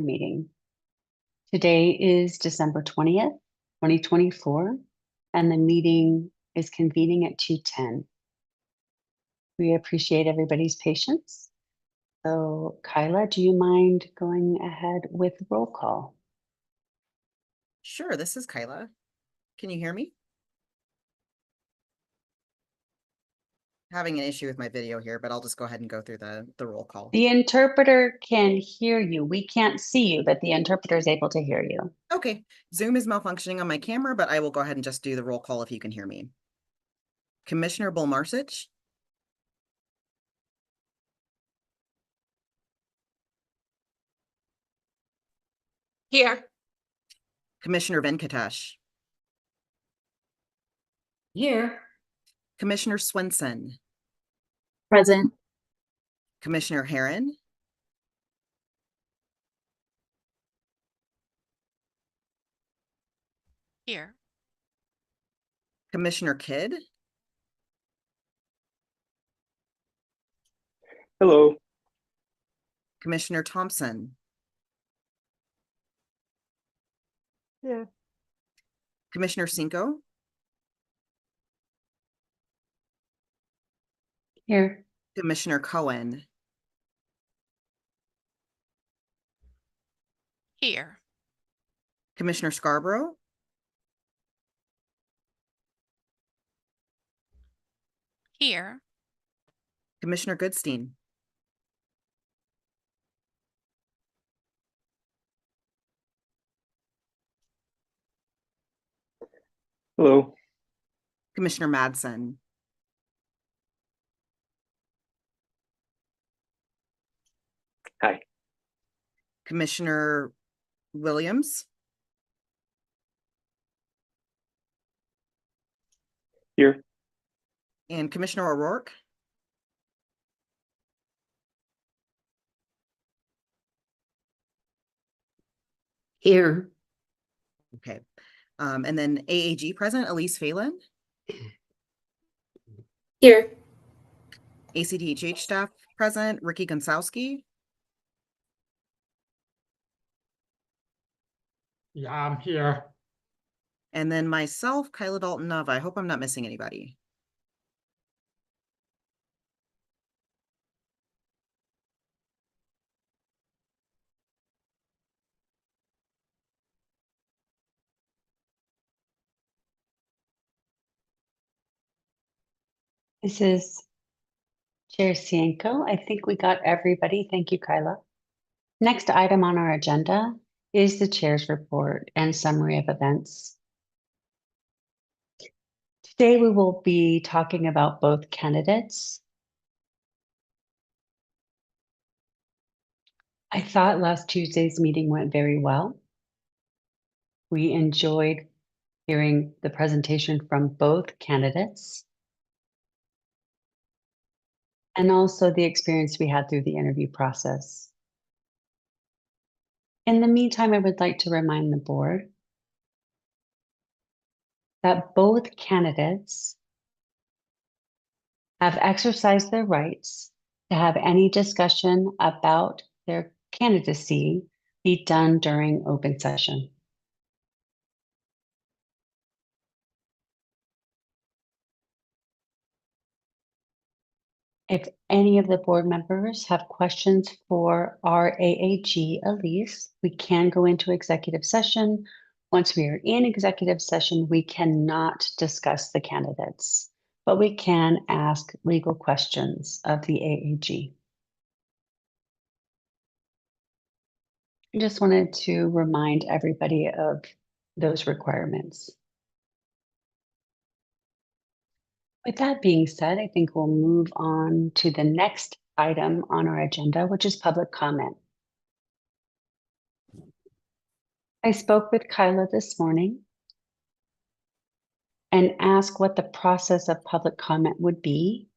meeting. Today is December 20th, 2024, and the meeting is convening at 2:10. We appreciate everybody's patience. So, Kyla, do you mind going ahead with roll call? Sure, this is Kyla. Can you hear me? Having an issue with my video here, but I'll just go ahead and go through the roll call. The interpreter can hear you. We can't see you, but the interpreter is able to hear you. Okay, Zoom is malfunctioning on my camera, but I will go ahead and just do the roll call if you can hear me. Commissioner Bulmarsich. Here. Commissioner Venkatesh. Here. Commissioner Swenson. Present. Commissioner Herron. Here. Commissioner Kidd. Hello. Commissioner Thompson. Yeah. Commissioner Cinco. Here. Commissioner Cohen. Here. Commissioner Scarborough. Here. Commissioner Goodstein. Hello. Commissioner Madsen. Hi. Commissioner Williams. Here. And Commissioner O'Rourke. Here. Okay. And then AAG present, Elise Phelan. Here. ACDHH staff present, Ricky Gonsowski. Yeah, I'm here. And then myself, Kyla Dalton Nava. I hope I'm not missing anybody. This is Chair Cienko. I think we got everybody. Thank you, Kyla. Next item on our agenda is the chair's report and summary of events. Today we will be talking about both candidates. I thought last Tuesday's meeting went very well. We enjoyed hearing the presentation from both candidates and also the experience we had through the interview process. In the meantime, I would like to remind the board that both candidates have exercised their rights to have any discussion about their candidacy be done during open session. If any of the board members have questions for our AAG Elise, we can go into executive session. Once we are in executive session, we cannot discuss the candidates, but we can ask legal questions of the AAG. I just wanted to remind everybody of those requirements. With that being said, I think we'll move on to the next item on our agenda, which is public comment. I spoke with Kyla this morning and asked what the process of public comment would be.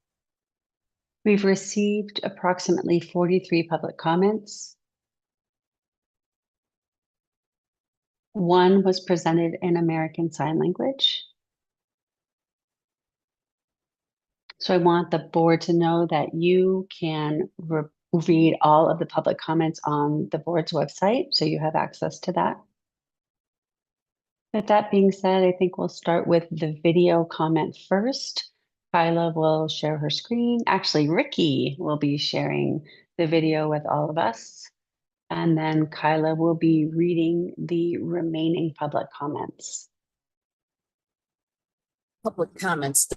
We've received approximately 43 public comments. One was presented in American Sign Language. So I want the board to know that you can read all of the public comments on the board's website, so you have access to that. With that being said, I think we'll start with the video comment first. Kyla will share her screen. Actually, Ricky will be sharing the video with all of us. And then Kyla will be reading the remaining public comments. Public comments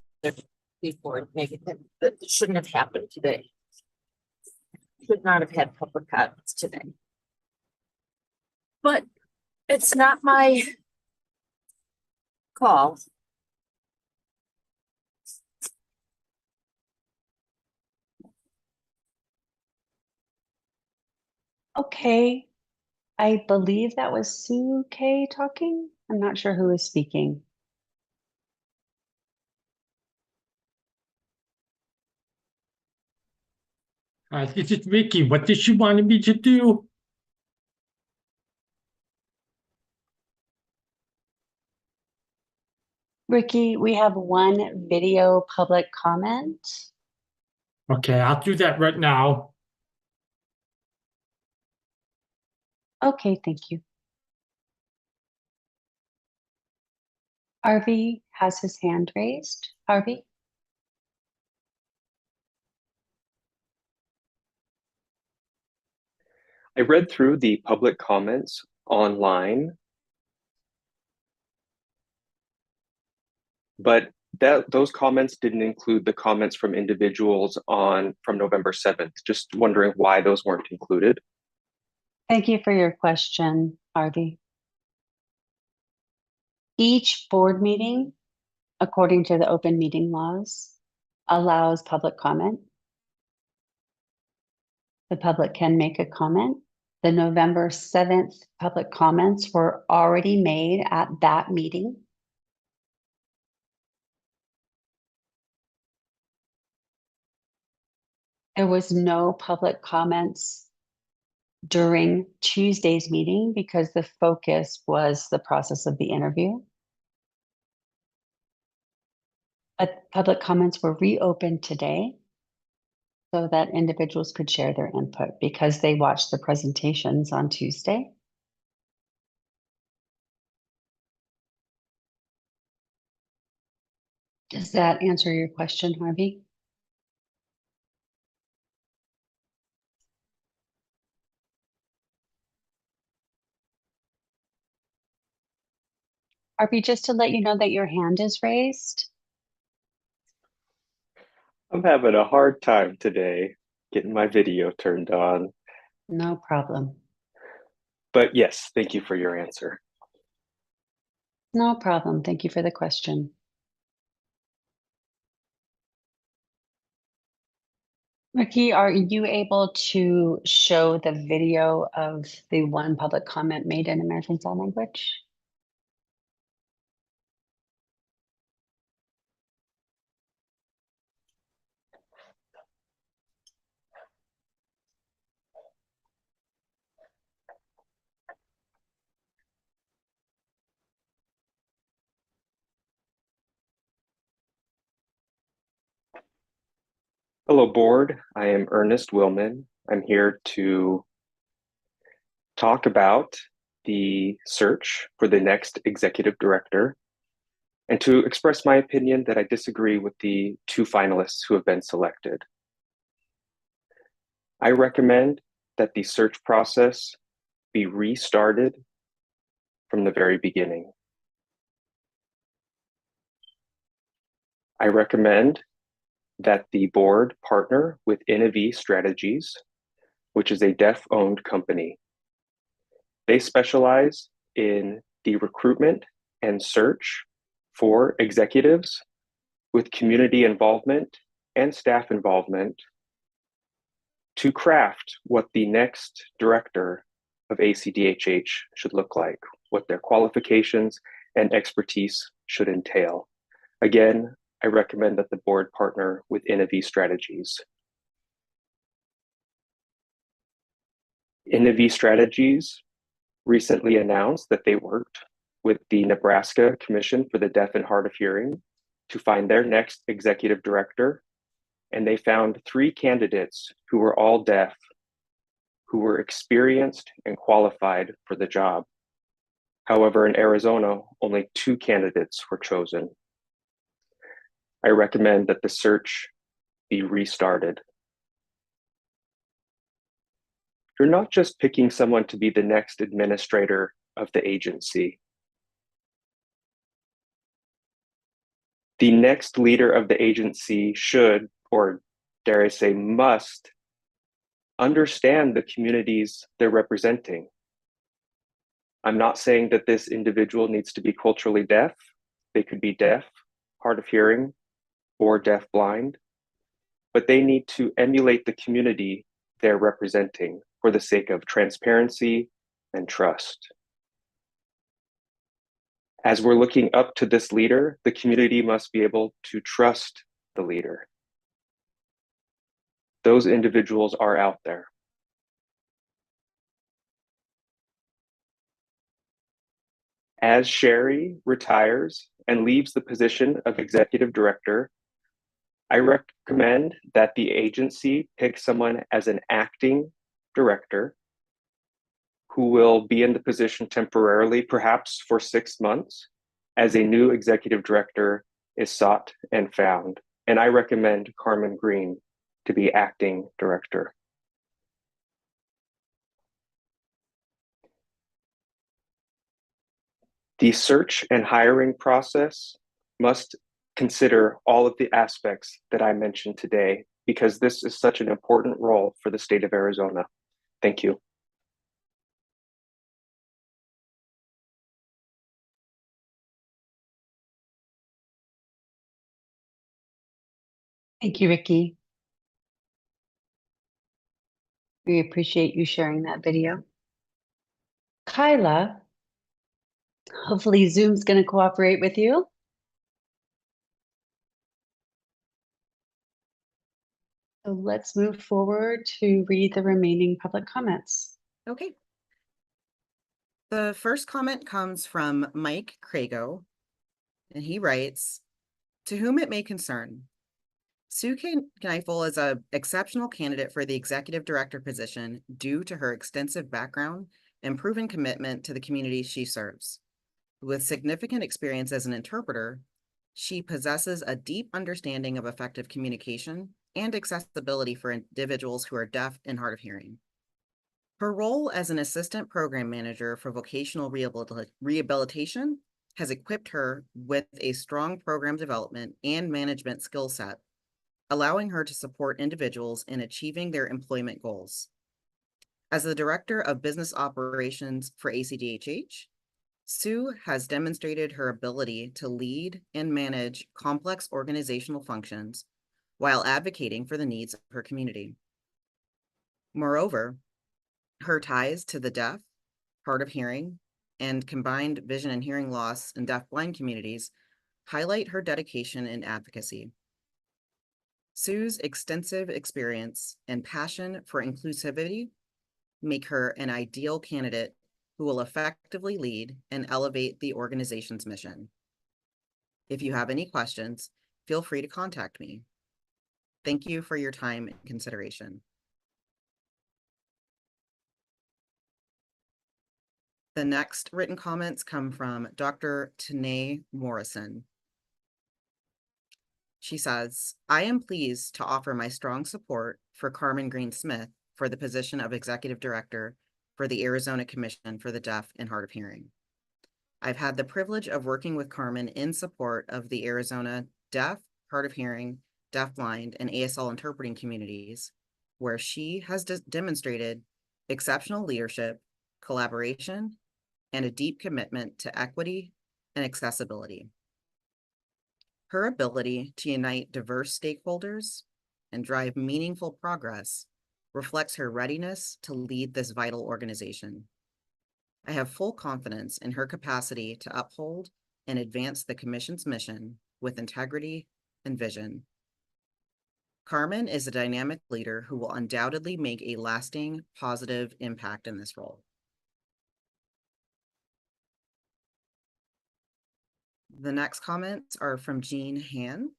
before negative, that shouldn't have happened today. Should not have had public comments today. But it's not my call. Okay, I believe that was Sue K talking. I'm not sure who is speaking. This is Vicky. What did she want me to do? Ricky, we have one video public comment. Okay, I'll do that right now. Okay, thank you. Harvey has his hand raised. Harvey? I read through the public comments online, but those comments didn't include the comments from individuals from November 7th. Just wondering why those weren't included. Thank you for your question, Harvey. Each board meeting, according to the open meeting laws, allows public comment. The public can make a comment. The November 7th public comments were already made at that meeting. There was no public comments during Tuesday's meeting because the focus was the process of the interview. But public comments were reopened today so that individuals could share their input because they watched the presentations on Tuesday. Does that answer your question, Harvey? Harvey, just to let you know that your hand is raised. I'm having a hard time today getting my video turned on. No problem. But yes, thank you for your answer. No problem. Thank you for the question. Ricky, are you able to show the video of the one public comment made in American Sign Language? Hello, board. I am Ernest Willman. I'm here to talk about the search for the next executive director and to express my opinion that I disagree with the two finalists who have been selected. I recommend that the search process be restarted from the very beginning. I recommend that the board partner with Innovi Strategies, which is a deaf-owned company. They specialize in the recruitment and search for executives with community involvement and staff involvement to craft what the next director of ACDHH should look like, what their qualifications and expertise should entail. Again, I recommend that the board partner with Innovi Strategies. Innovi Strategies recently announced that they worked with the Nebraska Commission for the Deaf and Hard of Hearing to find their next executive director and they found 3 candidates who were all deaf, who were experienced and qualified for the job. However, in Arizona, only 2 candidates were chosen. I recommend that the search be restarted. You're not just picking someone to be the next administrator of the agency. The next leader of the agency should, or dare I say, must, understand the communities they're representing. I'm not saying that this individual needs to be culturally deaf. They could be deaf, hard of hearing, or deaf-blind, but they need to emulate the community they're representing for the sake of transparency and trust. As we're looking up to this leader, the community must be able to trust the leader. Those individuals are out there. As Sherry retires and leaves the position of executive director, I recommend that the agency pick someone as an acting director who will be in the position temporarily, perhaps for 6 months, as a new executive director is sought and found. And I recommend Carmen Green to be acting director. The search and hiring process must consider all of the aspects that I mentioned today, because this is such an important role for the state of Arizona. Thank you. Thank you, Ricky. We appreciate you sharing that video. Kyla, hopefully Zoom's going to cooperate with you. So let's move forward to read the remaining public comments. Okay. The first comment comes from Mike Crago, and he writes, "To whom it may concern, Sue Kneifel is an exceptional candidate for the executive director position due to her extensive background and proven commitment to the communities she serves. With significant experience as an interpreter, she possesses a deep understanding of effective communication and accessibility for individuals who are deaf and hard of hearing. Her role as an assistant program manager for vocational rehabilitation has equipped her with a strong program development and management skill set, allowing her to support individuals in achieving their employment goals. As the Director of Business Operations for ACDHH, Sue has demonstrated her ability to lead and manage complex organizational functions while advocating for the needs of her community. Moreover, her ties to the deaf, hard of hearing, and combined vision and hearing loss and deaf-blind communities highlight her dedication and advocacy. Sue's extensive experience and passion for inclusivity make her an ideal candidate who will effectively lead and elevate the organization's mission. If you have any questions, feel free to contact me. Thank you for your time and consideration." The next written comments come from Dr. Tanae Morrison. She says, "I am pleased to offer my strong support for Carmen Green Smith for the position of Executive Director for the Arizona Commission for the Deaf and Hard of Hearing. I've had the privilege of working with Carmen in support of the Arizona deaf, hard of hearing, deaf-blind, and ASL interpreting communities, where she has demonstrated exceptional leadership, collaboration, and a deep commitment to equity and accessibility. Her ability to unite diverse stakeholders and drive meaningful progress reflects her readiness to lead this vital organization. I have full confidence in her capacity to uphold and advance the Commission's mission with integrity and vision. Carmen is a dynamic leader who will undoubtedly make a lasting, positive impact in this role." The next comments are from Jean Han.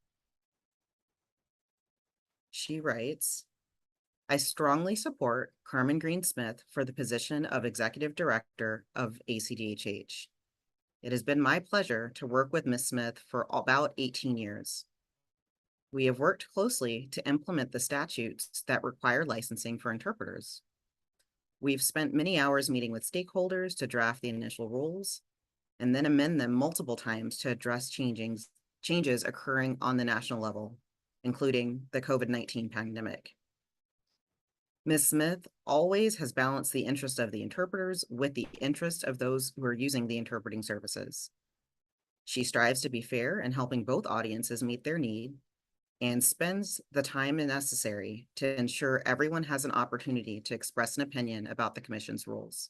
She writes, I strongly support Carmen Green Smith for the position of Executive Director of ACDHH. It has been my pleasure to work with Ms. Smith for about 18 years. We have worked closely to implement the statutes that require licensing for interpreters. We've spent many hours meeting with stakeholders to draft the initial rules and then amend them multiple times to address changes occurring on the national level, including the COVID-19 pandemic. Ms. Smith always has balanced the interest of the interpreters with the interest of those who are using the interpreting services. She strives to be fair in helping both audiences meet their need and spends the time necessary to ensure everyone has an opportunity to express an opinion about the Commission's rules.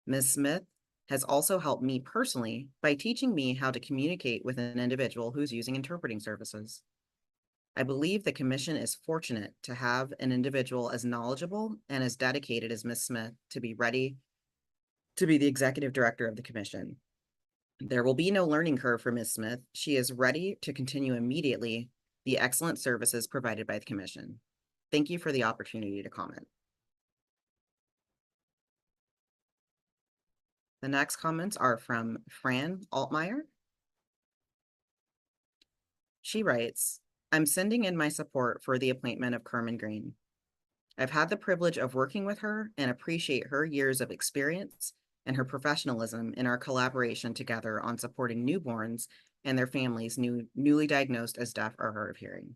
Ms. Smith has also helped me personally by teaching me how to communicate with an individual who's using interpreting services. I believe the Commission is fortunate to have an individual as knowledgeable and as dedicated as Ms. Smith to be ready to be the Executive Director of the Commission. There will be no learning curve for Ms. Smith. She is ready to continue immediately the excellent services provided by the Commission. Thank you for the opportunity to comment. The next comments are from Fran Altmeyer. She writes, I'm sending in my support for the appointment of Carmen Green. I've had the privilege of working with her and appreciate her years of experience and her professionalism in our collaboration together on supporting newborns and their families newly diagnosed as deaf or hard of hearing.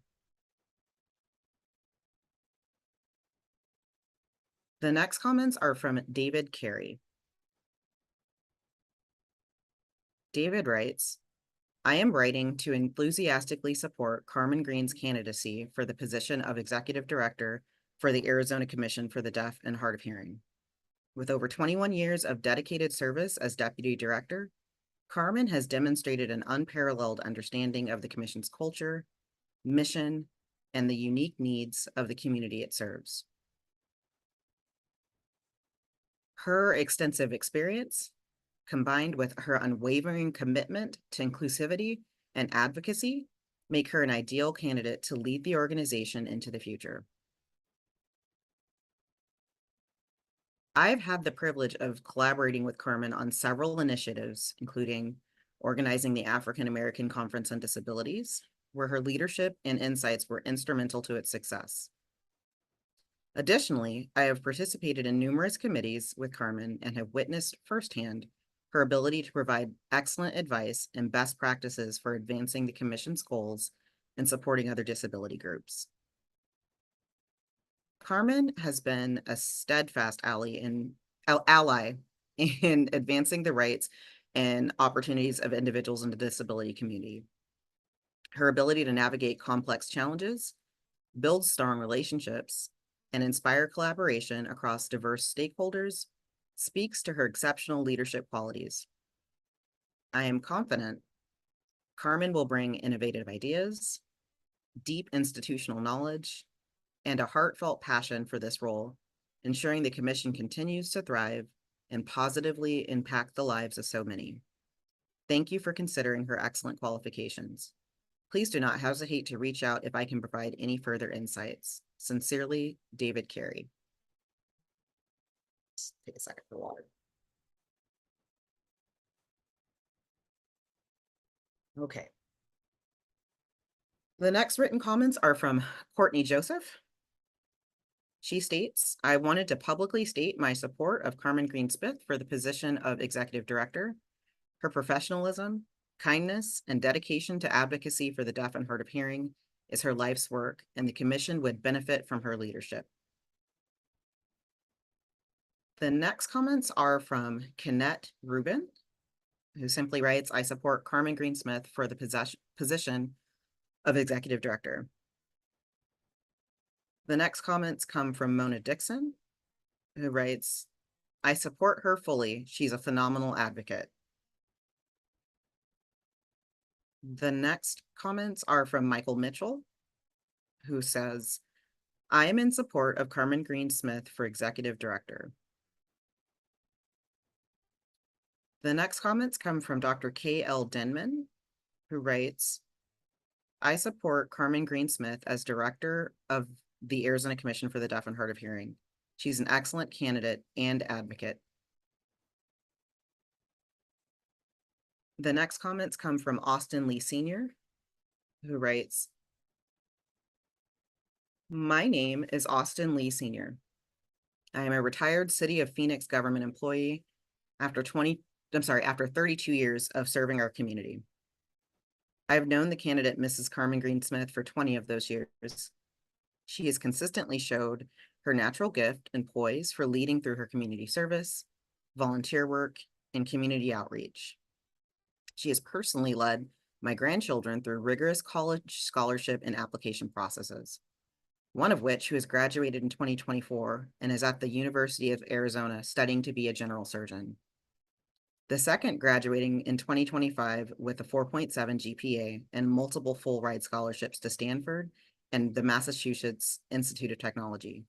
The next comments are from David Carey. David writes, I am writing to enthusiastically support Carmen Green's candidacy for the position of Executive Director for the Arizona Commission for the Deaf and Hard of Hearing. With over 21 years of dedicated service as Deputy Director, Carmen has demonstrated an unparalleled understanding of the Commission's culture, mission, and the unique needs of the community it serves. Her extensive experience, combined with her unwavering commitment to inclusivity and advocacy, make her an ideal candidate to lead the organization into the future. I've had the privilege of collaborating with Carmen on several initiatives, including organizing the African American Conference on Disabilities, where her leadership and insights were instrumental to its success. Additionally, I have participated in numerous committees with Carmen and have witnessed firsthand her ability to provide excellent advice and best practices for advancing the Commission's goals and supporting other disability groups. Carmen has been a steadfast ally in advancing the rights and opportunities of individuals in the disability community. Her ability to navigate complex challenges, build strong relationships, and inspire collaboration across diverse stakeholders speaks to her exceptional leadership qualities. I am confident Carmen will bring innovative ideas, deep institutional knowledge, and a heartfelt passion for this role, ensuring the Commission continues to thrive and positively impact the lives of so many. Thank you for considering her excellent qualifications. Please do not hesitate to reach out if I can provide any further insights. Sincerely, David Carey. Let's take a second for water. Okay. The next written comments are from Courtney Joseph. She states, I wanted to publicly state my support of Carmen Green Smith for the position of Executive Director. Her professionalism, kindness, and dedication to advocacy for the deaf and hard of hearing is her life's work, and the Commission would benefit from her leadership. The next comments are from Kenneth Rubin, who simply writes, I support Carmen Green Smith for the position of Executive Director. The next comments come from Mona Dixon, who writes, I support her fully. She's a phenomenal advocate. The next comments are from Michael Mitchell, who says, I am in support of Carmen Green Smith for Executive Director. The next comments come from Dr. K.L. Denman, who writes, I support Carmen Green Smith as director of the Arizona Commission for the Deaf and Hard of Hearing. She's an excellent candidate and advocate. The next comments come from Austin Lee Sr., who writes, "My name is Austin Lee Sr. I am a retired City of Phoenix government employee after 32 years of serving our community. I've known the candidate, Mrs. Carmen Green Smith, for 20 of those years. She has consistently showed her natural gift and poise for leading through her community service, volunteer work, and community outreach. She has personally led my grandchildren through rigorous college scholarship and application processes, one of which who has graduated in 2024 and is at the University of Arizona studying to be a general surgeon. The second graduating in 2025 with a 4.7 GPA and multiple full ride scholarships to Stanford and the Massachusetts Institute of Technology.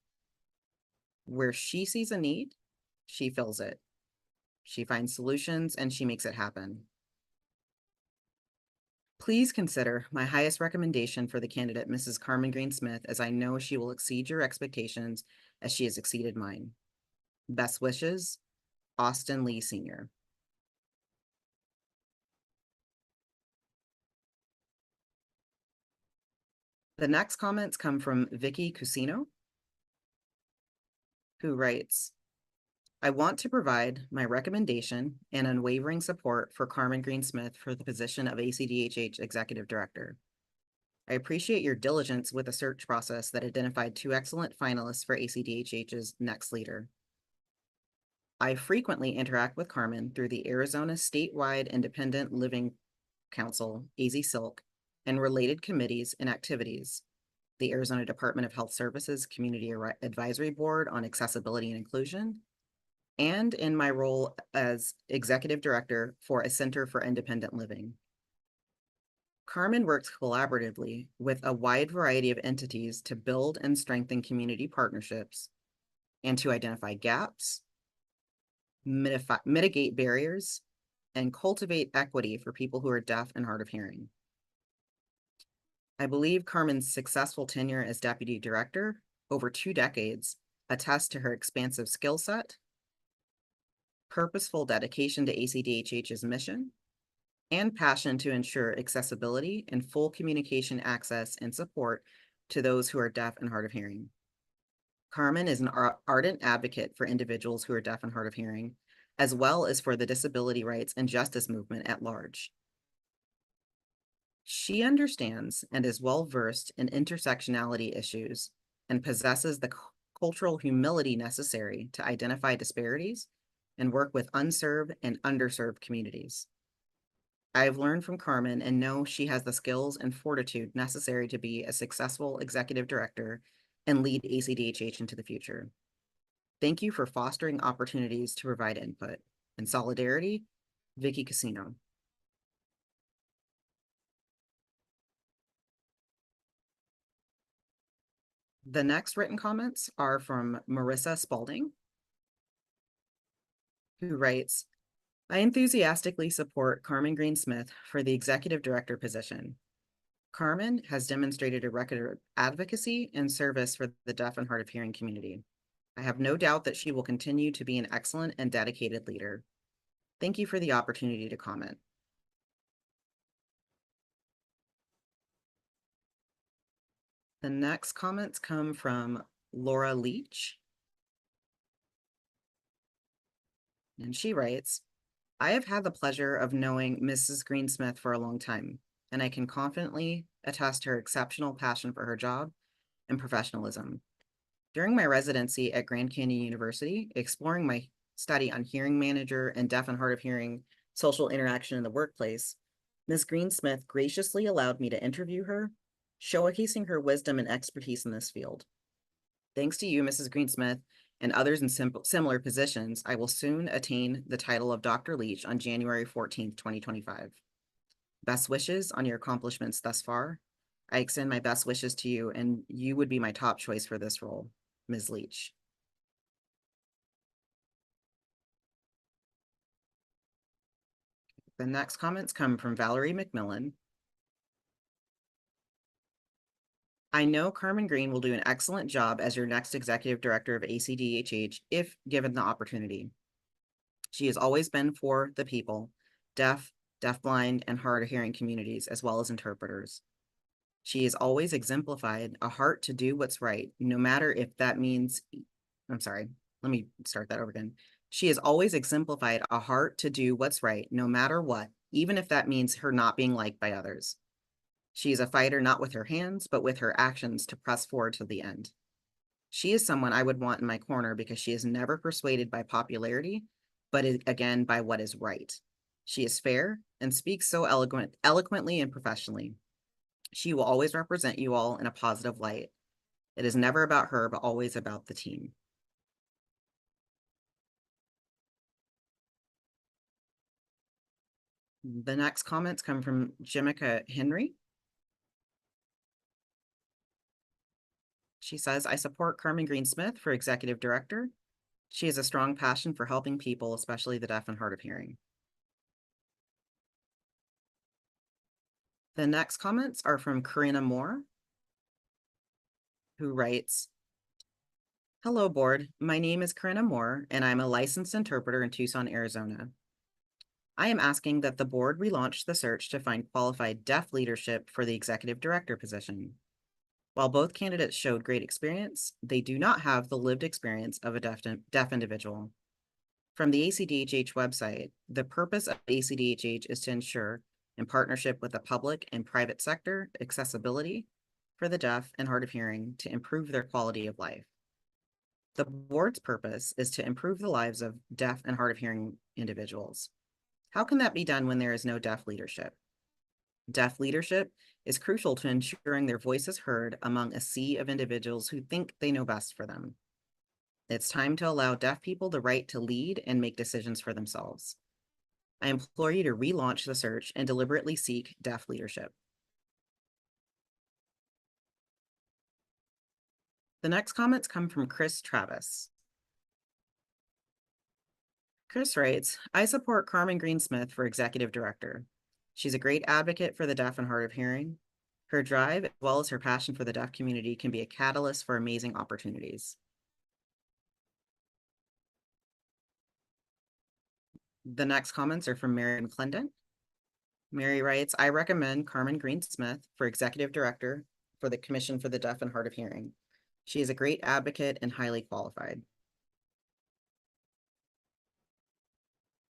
Where she sees a need, she fills it. She finds solutions and she makes it happen. Please consider my highest recommendation for the candidate, Mrs. Carmen Green Smith, as I know she will exceed your expectations as she has exceeded mine. Best wishes, Austin Lee Sr." The next comments come from Vicky Cusino, who writes, "I want to provide my recommendation and unwavering support for Carmen Green Smith for the position of ACDHH Executive Director. I appreciate your diligence with the search process that identified 2 excellent finalists for ACDHH's next leader. I frequently interact with Carmen through the Arizona Statewide Independent Living Council, AZ-SILC, and related committees and activities, the Arizona Department of Health Services Community Advisory Board on Accessibility and Inclusion, and in my role as Executive Director for a Center for Independent Living. Carmen works collaboratively with a wide variety of entities to build and strengthen community partnerships and to identify gaps, mitigate barriers, and cultivate equity for people who are deaf and hard of hearing. I believe Carmen's successful tenure as Deputy Director over 2 decades attests to her expansive skill set, purposeful dedication to ACDHH's mission, and passion to ensure accessibility and full communication access and support to those who are deaf and hard of hearing. Carmen is an ardent advocate for individuals who are deaf and hard of hearing, as well as for the disability rights and justice movement at large. She understands and is well-versed in intersectionality issues and possesses the cultural humility necessary to identify disparities and work with unserved and underserved communities. I have learned from Carmen and know she has the skills and fortitude necessary to be a successful executive director and lead ACDHH into the future. Thank you for fostering opportunities to provide input. In solidarity, Vicky Casino." The next written comments are from Marissa Spalding, who writes, "I enthusiastically support Carmen Green Smith for the executive director position. Carmen has demonstrated a record of advocacy and service for the deaf and hard of hearing community. I have no doubt that she will continue to be an excellent and dedicated leader. Thank you for the opportunity to comment." The next comments come from Laura Leach. And she writes, "I have had the pleasure of knowing Mrs. Greensmith for a long time, and I can confidently attest to her exceptional passion for her job and professionalism. During my residency at Grand Canyon University, exploring my study on hearing manager and deaf and hard of hearing social interaction in the workplace, Ms. Greensmith graciously allowed me to interview her, showcasing her wisdom and expertise in this field. Thanks to you, Mrs. Greensmith, and others in similar positions, I will soon attain the title of Dr. Leach on January 14th, 2025. Best wishes on your accomplishments thus far. I extend my best wishes to you, and you would be my top choice for this role, Ms. Leach." The next comments come from Valerie McMillan, I know Carmen Green will do an excellent job as your next executive director of ACDHH if given the opportunity. She has always been for the people, deaf, deafblind, and hard of hearing communities, as well as interpreters. She has always exemplified a heart to do what's right, no matter if that means, I'm sorry, let me start that over again. She has always exemplified a heart to do what's right, no matter what, even if that means her not being liked by others. She is a fighter not with her hands, but with her actions to press forward to the end. She is someone I would want in my corner because she is never persuaded by popularity, but again, by what is right. She is fair and speaks so eloquently and professionally. She will always represent you all in a positive light. It is never about her, but always about the team. The next comments come from Jimica Henry. She says, I support Carmen Green Smith for executive director. She has a strong passion for helping people, especially the deaf and hard of hearing. The next comments are from Karina Moore, who writes, hello board, my name is Karina Moore and I'm a licensed interpreter in Tucson, Arizona. I am asking that the board relaunch the search to find qualified deaf leadership for the executive director position. While both candidates showed great experience, they do not have the lived experience of a deaf individual. From the ACDHH website, the purpose of ACDHH is to ensure, in partnership with the public and private sector, accessibility for the deaf and hard of hearing to improve their quality of life. The board's purpose is to improve the lives of deaf and hard of hearing individuals. How can that be done when there is no deaf leadership? Deaf leadership is crucial to ensuring their voice is heard among a sea of individuals who think they know best for them. It's time to allow deaf people the right to lead and make decisions for themselves. I implore you to relaunch the search and deliberately seek deaf leadership. The next comments come from Chris Travis. Chris writes, I support Carmen Green Smith for executive director. She's a great advocate for the deaf and hard of hearing. Her drive, as well as her passion for the deaf community, can be a catalyst for amazing opportunities. The next comments are from Mary McClendon. Mary writes, I recommend Carmen Green Smith for executive director for the Commission for the Deaf and Hard of Hearing. She is a great advocate and highly qualified.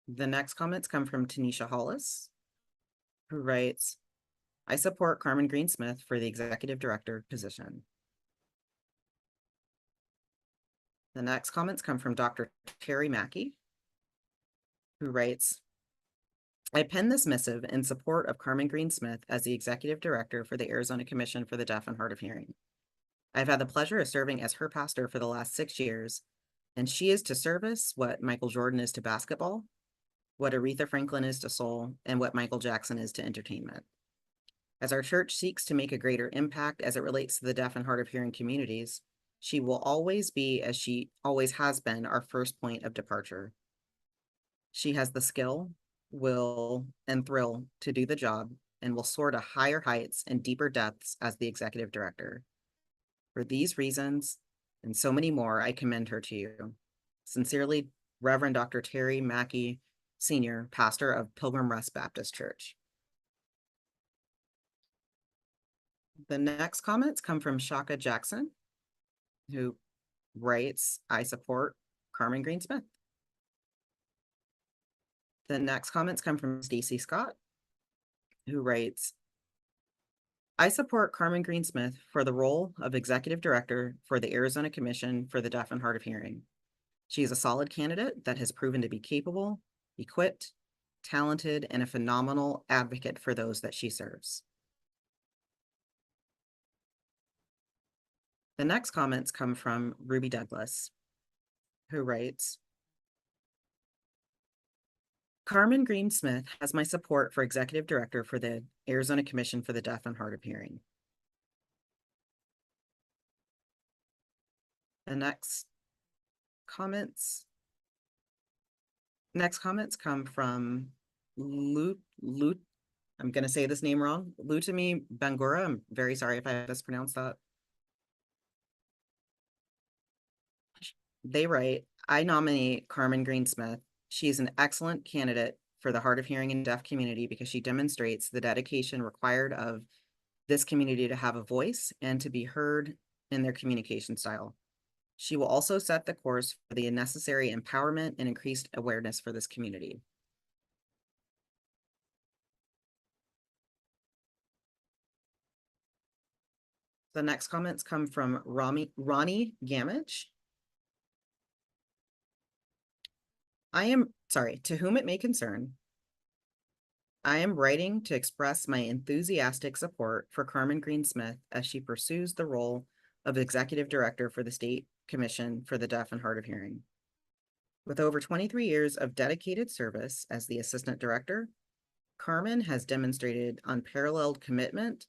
The next comments come from Tanisha Hollis, who writes, I support Carmen Green Smith for the executive director position. The next comments come from Dr. Terry Mackey, who writes, I pen this missive in support of Carmen Green Smith as the executive director for the Arizona Commission for the Deaf and Hard of Hearing. I've had the pleasure of serving as her pastor for the last 6 years, and she is to service what Michael Jordan is to basketball, what Aretha Franklin is to soul, and what Michael Jackson is to entertainment. As our church seeks to make a greater impact as it relates to the deaf and hard of hearing communities, she will always be, as she always has been, our first point of departure. She has the skill, will, and thrill to do the job and will soar to higher heights and deeper depths as the executive director. For these reasons and so many more, I commend her to you. Sincerely, Reverend Dr. Terry Mackey, Sr., pastor of Pilgrim Rest Baptist Church. The next comments come from Shaka Jackson, who writes, I support Carmen Green Smith. The next comments come from Stacy Scott, who writes, I support Carmen Green Smith for the role of executive director for the Arizona Commission for the Deaf and Hard of Hearing. She is a solid candidate that has proven to be capable, equipped, talented, and a phenomenal advocate for those that she serves. The next comments come from Ruby Douglas, who writes, Carmen Green Smith has my support for executive director for the Arizona Commission for the Deaf and Hard of Hearing. The next comments come from I'm going to say this name wrong, Lutami Bangura. I'm very sorry if I mispronounced that. they write, I nominate Carmen Greensmith. She is an excellent candidate for the hard of hearing and deaf community because she demonstrates the dedication required of this community to have a voice and to be heard in their communication style. She will also set the course for the necessary empowerment and increased awareness for this community. The next comments come from Ronnie Gamage. To whom it may concern, I am writing to express my enthusiastic support for Carmen Greensmith as she pursues the role of Executive Director for the State Commission for the Deaf and Hard of Hearing. With over 23 years of dedicated service as the Assistant Director, Carmen has demonstrated unparalleled commitment,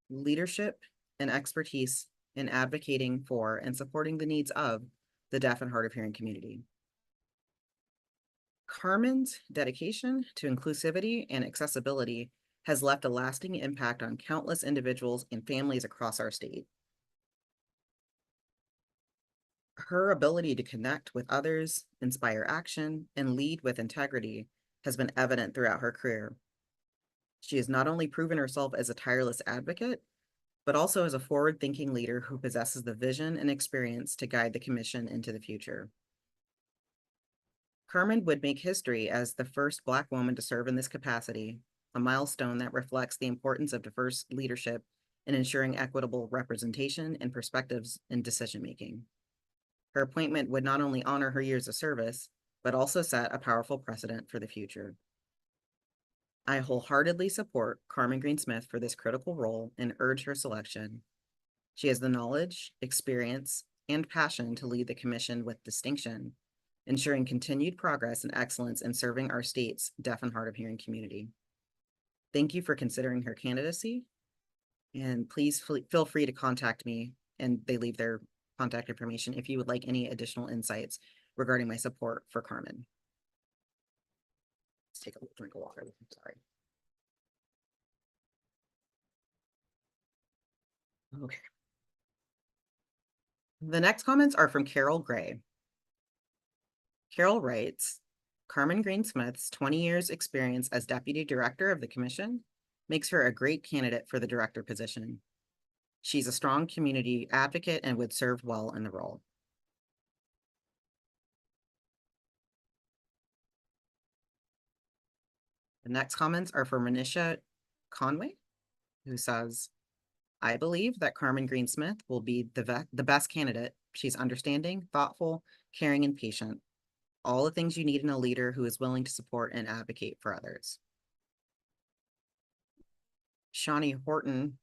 leadership, and expertise in advocating for and supporting the needs of the deaf and hard of hearing community. Carmen's dedication to inclusivity and accessibility has left a lasting impact on countless individuals and families across our state. Her ability to connect with others, inspire action, and lead with integrity has been evident throughout her career. She has not only proven herself as a tireless advocate, but also as a forward-thinking leader who possesses the vision and experience to guide the commission into the future. Carmen would make history as the first Black woman to serve in this capacity, a milestone that reflects the importance of diverse leadership in ensuring equitable representation and perspectives in decision-making. Her appointment would not only honor her years of service, but also set a powerful precedent for the future. I wholeheartedly support Carmen Greensmith for this critical role and urge her selection. She has the knowledge, experience, and passion to lead the commission with distinction, ensuring continued progress and excellence in serving our state's deaf and hard of hearing community. Thank you for considering her candidacy, and please feel free to contact me, and they leave their contact information if you would like any additional insights regarding my support for Carmen. Let's take a drink of water. I'm sorry. Okay. The next comments are from Carol Gray. Carol writes, Carmen Greensmith's 20 years experience as Deputy Director of the Commission makes her a great candidate for the director position. She's a strong community advocate and would serve well in the role. The next comments are from Manisha Conway, who says, I believe that Carmen Greensmith will be the best candidate. She's understanding, thoughtful, caring, and patient. All the things you need in a leader who is willing to support and advocate for others. Shawnee Horton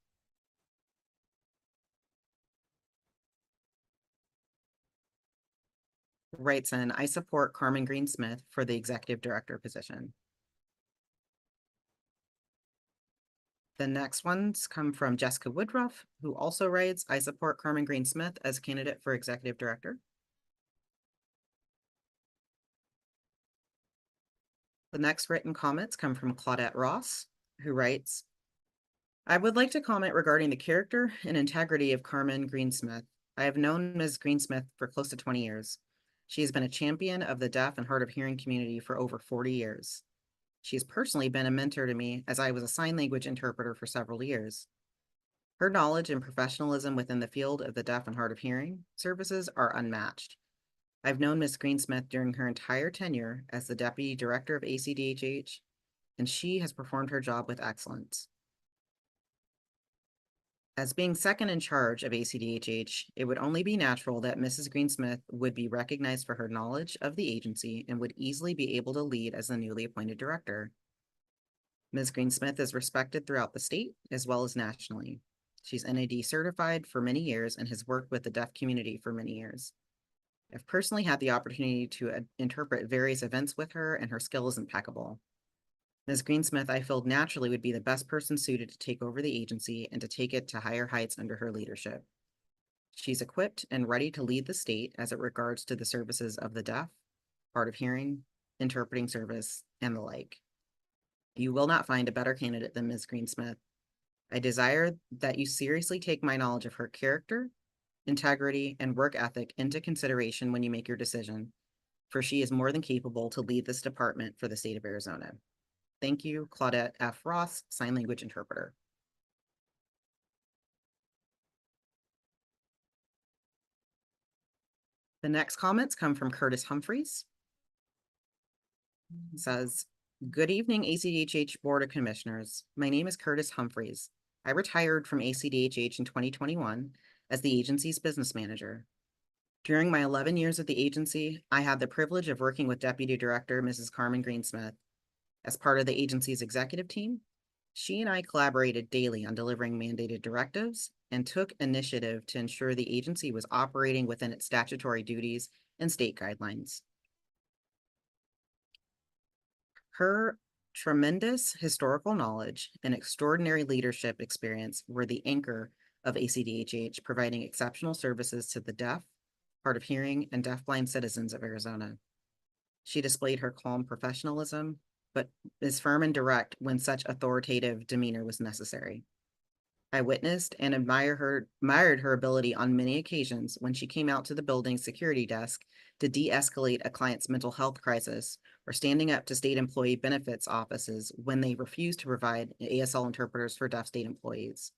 writes in, I support Carmen Greensmith for the executive director position. The next ones come from Jessica Woodruff, who also writes, I support Carmen Greensmith as candidate for executive director. The next written comments come from Claudette Ross, who writes, I would like to comment regarding the character and integrity of Carmen Greensmith. I have known Ms. Greensmith for close to 20 years. She has been a champion of the deaf and hard of hearing community for over 40 years. She has personally been a mentor to me as I was a sign language interpreter for several years. Her knowledge and professionalism within the field of the deaf and hard of hearing services are unmatched. I've known Ms. Greensmith during her entire tenure as the Deputy Director of ACDHH, and she has performed her job with excellence. As being second in charge of ACDHH, it would only be natural that Mrs. Greensmith would be recognized for her knowledge of the agency and would easily be able to lead as the newly appointed director. Ms. Greensmith is respected throughout the state as well as nationally. She's NAD certified for many years and has worked with the deaf community for many years. I've personally had the opportunity to interpret various events with her, and her skill is impeccable. Ms. Greensmith, I feel naturally would be the best person suited to take over the agency and to take it to higher heights under her leadership. She's equipped and ready to lead the state as it regards to the services of the deaf, hard of hearing, interpreting service, and the like. You will not find a better candidate than Ms. Greensmith. I desire that you seriously take my knowledge of her character integrity, and work ethic into consideration when you make your decision, for she is more than capable to lead this department for the state of Arizona. Thank you, Claudette F. Ross, sign language interpreter. The next comments come from Curtis Humphreys. It says, good evening, ACDHH Board of Commissioners. My name is Curtis Humphreys. I retired from ACDHH in 2021 as the agency's business manager. During my 11 years at the agency, I had the privilege of working with Deputy Director Mrs. Carmen Greensmith. As part of the agency's executive team, she and I collaborated daily on delivering mandated directives and took initiative to ensure the agency was operating within its statutory duties and state guidelines. Her tremendous historical knowledge and extraordinary leadership experience were the anchor of ACDHH, providing exceptional services to the deaf, hard of hearing, and deafblind citizens of Arizona. She displayed her calm professionalism, but is firm and direct when such authoritative demeanor was necessary. I witnessed and admired her ability on many occasions when she came out to the building's security desk to de-escalate a client's mental health crisis, or standing up to state employee benefits offices when they refused to provide ASL interpreters for deaf state employees.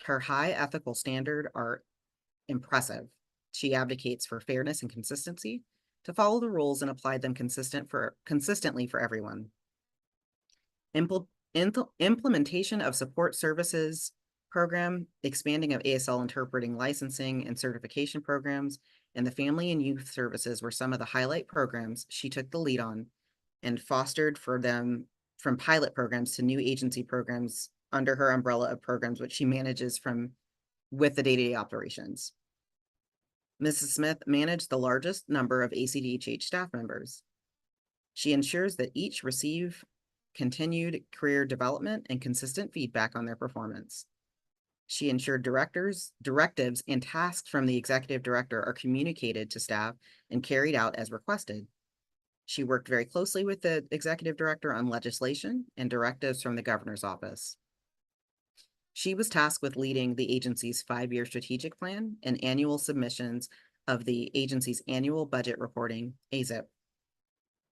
Her high ethical standards are impressive. She advocates for fairness and consistency, to follow the rules and apply them consistently for everyone. Implementation of support services program, expanding of ASL interpreting licensing and certification programs, and the family and youth services were some of the highlight programs she took the lead on and fostered for them, from pilot programs to new agency programs under her umbrella of programs, which she manages with the day-to-day operations. Mrs. Smith managed the largest number of ACDHH staff members. She ensures that each receive continued career development and consistent feedback on their performance. She ensured directives, and tasks from the executive director are communicated to staff and carried out as requested. She worked very closely with the executive director on legislation and directives from the governor's office. She was tasked with leading the agency's 5-year strategic plan and annual submissions of the agency's annual budget reporting, AZIP.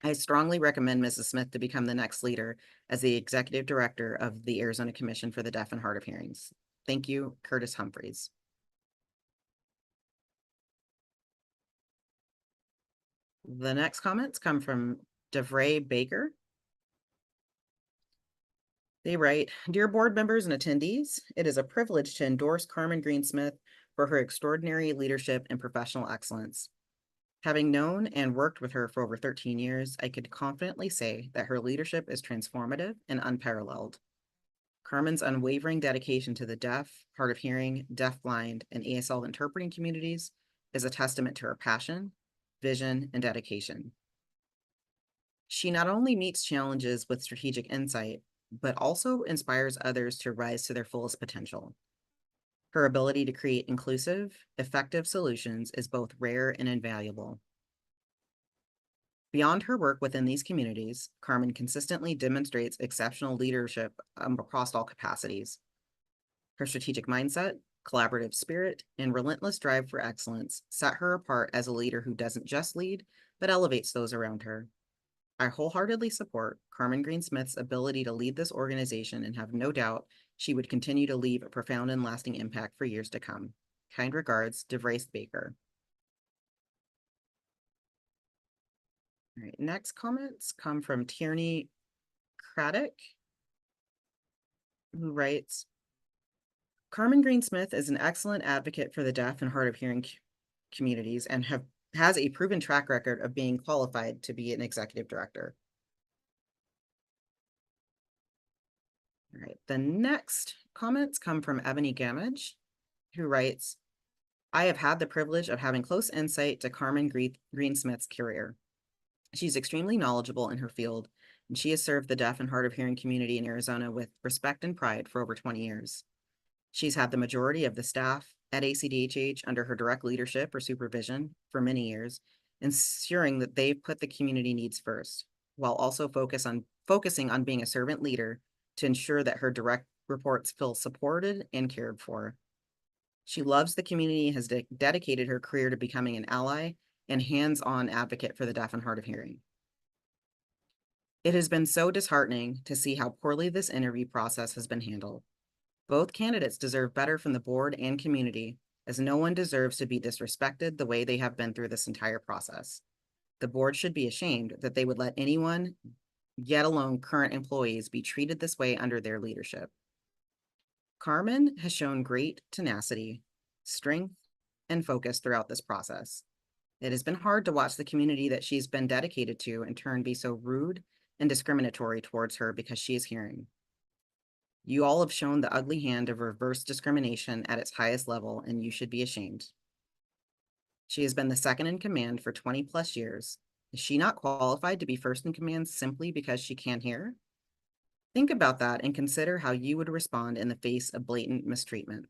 I strongly recommend Mrs. Smith to become the next leader as the executive director of the Arizona Commission for the Deaf and Hard of Hearings. Thank you, Curtis Humphreys. The next comments come from DeVray Baker. They write, dear board members and attendees, it is a privilege to endorse Carmen Greensmith for her extraordinary leadership and professional excellence. Having known and worked with her for over 13 years, I could confidently say that her leadership is transformative and unparalleled. Carmen's unwavering dedication to the deaf, hard of hearing, deafblind, and ASL interpreting communities is a testament to her passion, vision, and dedication. She not only meets challenges with strategic insight, but also inspires others to rise to their fullest potential. Her ability to create inclusive, effective solutions is both rare and invaluable. Beyond her work within these communities, Carmen consistently demonstrates exceptional leadership across all capacities. Her strategic mindset, collaborative spirit, and relentless drive for excellence set her apart as a leader who doesn't just lead, but elevates those around her. I wholeheartedly support Carmen Greensmith's ability to lead this organization and have no doubt she would continue to leave a profound and lasting impact for years to come. Kind regards, DeVray Baker. All right, next comments come from Tierney Craddock, who writes, Carmen Greensmith is an excellent advocate for the deaf and hard of hearing communities and has a proven track record of being qualified to be an executive director. All right, the next comments come from Ebony Gamage, who writes, I have had the privilege of having close insight to Carmen Greensmith's career. She's extremely knowledgeable in her field, and she has served the deaf and hard of hearing community in Arizona with respect and pride for over 20 years. She's had the majority of the staff at ACDHH under her direct leadership or supervision for many years, ensuring that they've put the community needs first, while also focusing on being a servant leader to ensure that her direct reports feel supported and cared for. She loves the community, has dedicated her career to becoming an ally and hands-on advocate for the deaf and hard of hearing. It has been so disheartening to see how poorly this interview process has been handled. Both candidates deserve better from the board and community, as no one deserves to be disrespected the way they have been through this entire process. The board should be ashamed that they would let anyone, yet alone current employees, be treated this way under their leadership. Carmen has shown great tenacity, strength, and focus throughout this process. It has been hard to watch the community that she's been dedicated to in turn be so rude and discriminatory towards her because she is hearing. You all have shown the ugly hand of reverse discrimination at its highest level, and you should be ashamed. She has been the second in command for 20 plus years. Is she not qualified to be first in command simply because she can't hear? Think about that and consider how you would respond in the face of blatant mistreatment.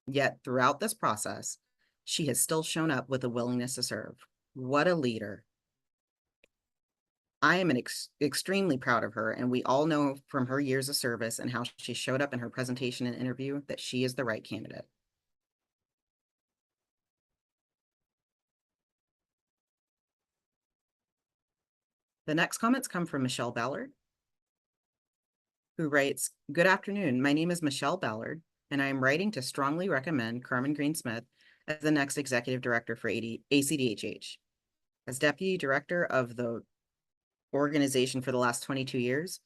Yet throughout this process, she has still shown up with a willingness to serve. What a leader. I am extremely proud of her, and we all know from her years of service and how she showed up in her presentation and interview that she is the right candidate. The next comments come from Michelle Ballard, who writes, "Good afternoon. My name is Michelle Ballard, and I am writing to strongly recommend Carmen Green-Smith as the next executive director for ACDHH. As deputy director of the organization for the last 22 years,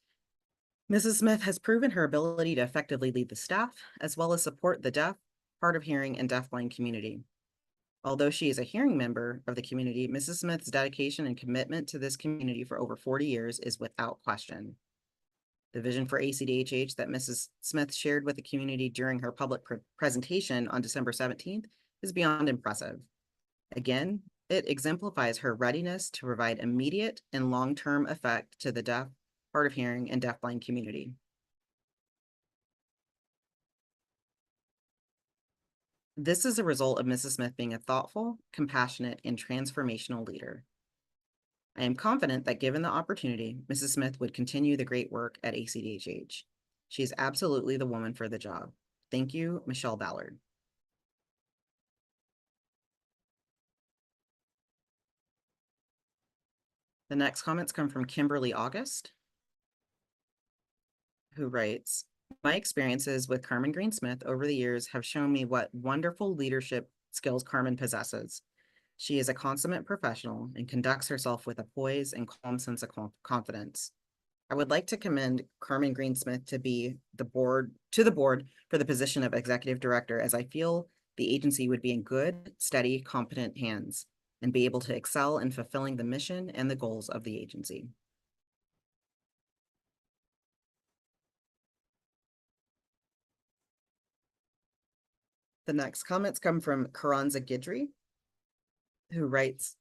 Mrs. Smith has proven her ability to effectively lead the staff, as well as support the deaf, hard of hearing, and deafblind community. Although she is a hearing member of the community, Mrs. Smith's dedication and commitment to this community for over 40 years is without question. The vision for ACDHH that Mrs. Smith shared with the community during her public presentation on December 17th is beyond impressive. Again, it exemplifies her readiness to provide immediate and long-term effect to the deaf, hard of hearing, and deafblind community. This is a result of Mrs. Smith being a thoughtful, compassionate, and transformational leader. I am confident that given the opportunity, Mrs. Smith would continue the great work at ACDHH. She is absolutely the woman for the job. Thank you, Michelle Ballard." The next comments come from Kimberly August, who writes, "My experiences with Carmen Green-Smith over the years have shown me what wonderful leadership skills Carmen possesses. She is a consummate professional and conducts herself with a poise and calm sense of confidence. I would like to commend Carmen Green-Smith to the board for the position of executive director, as I feel the agency would be in good, steady, competent hands and be able to excel in fulfilling the mission and the goals of the agency." The next comments come from Karanza Gidry, who writes,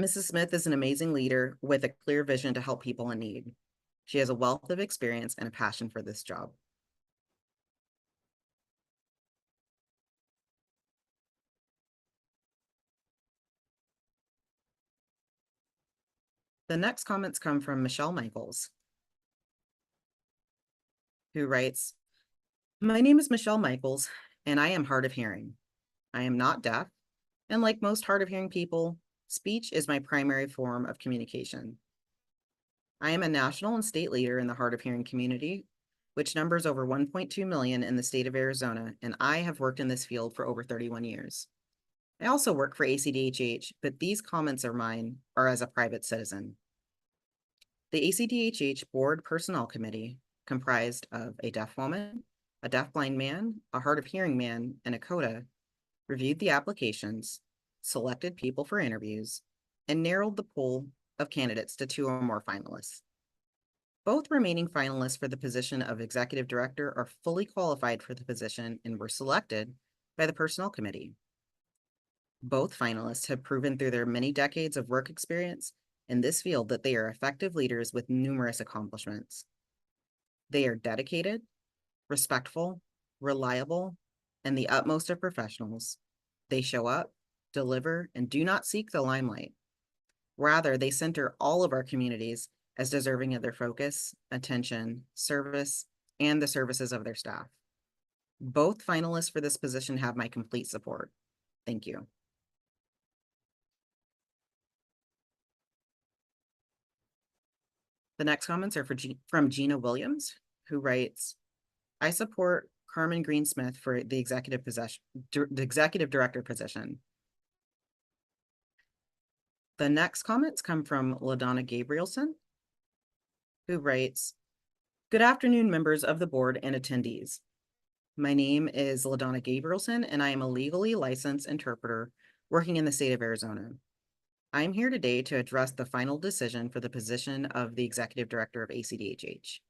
"Mrs. Smith is an amazing leader with a clear vision to help people in need. She has a wealth of experience and a passion for this job." The next comments come from Michelle Michaels, who writes, "My name is Michelle Michaels, and I am hard of hearing. I am not deaf, and like most hard of hearing people, speech is my primary form of communication. I am a national and state leader in the hard of hearing community, which numbers over 1.2 million in the state of Arizona, and I have worked in this field for over 31 years. I also work for ACDHH, but these comments are mine are as a private citizen. The ACDHH Board Personnel Committee, comprised of a deaf woman, a deafblind man, a hard of hearing man, and a CODA, reviewed the applications, selected people for interviews, and narrowed the pool of candidates to 2 or more finalists. Both remaining finalists for the position of executive director are fully qualified for the position and were selected by the Personnel Committee. Both finalists have proven through their many decades of work experience in this field that they are effective leaders with numerous accomplishments. They are dedicated, respectful, reliable, and the utmost of professionals. They show up, deliver, and do not seek the limelight. Rather, they center all of our communities as deserving of their focus, attention, service, and the services of their staff. Both finalists for this position have my complete support. Thank you. The next comments are from Gina Williams, who writes, I support Carmen Greensmith for the executive director position. The next comments come from LaDonna Gabrielson, who writes, good afternoon, members of the board and attendees. My name is LaDonna Gabrielson, and I am a legally licensed interpreter working in the state of Arizona. I am here today to address the final decision for the position of the executive director of ACDHH.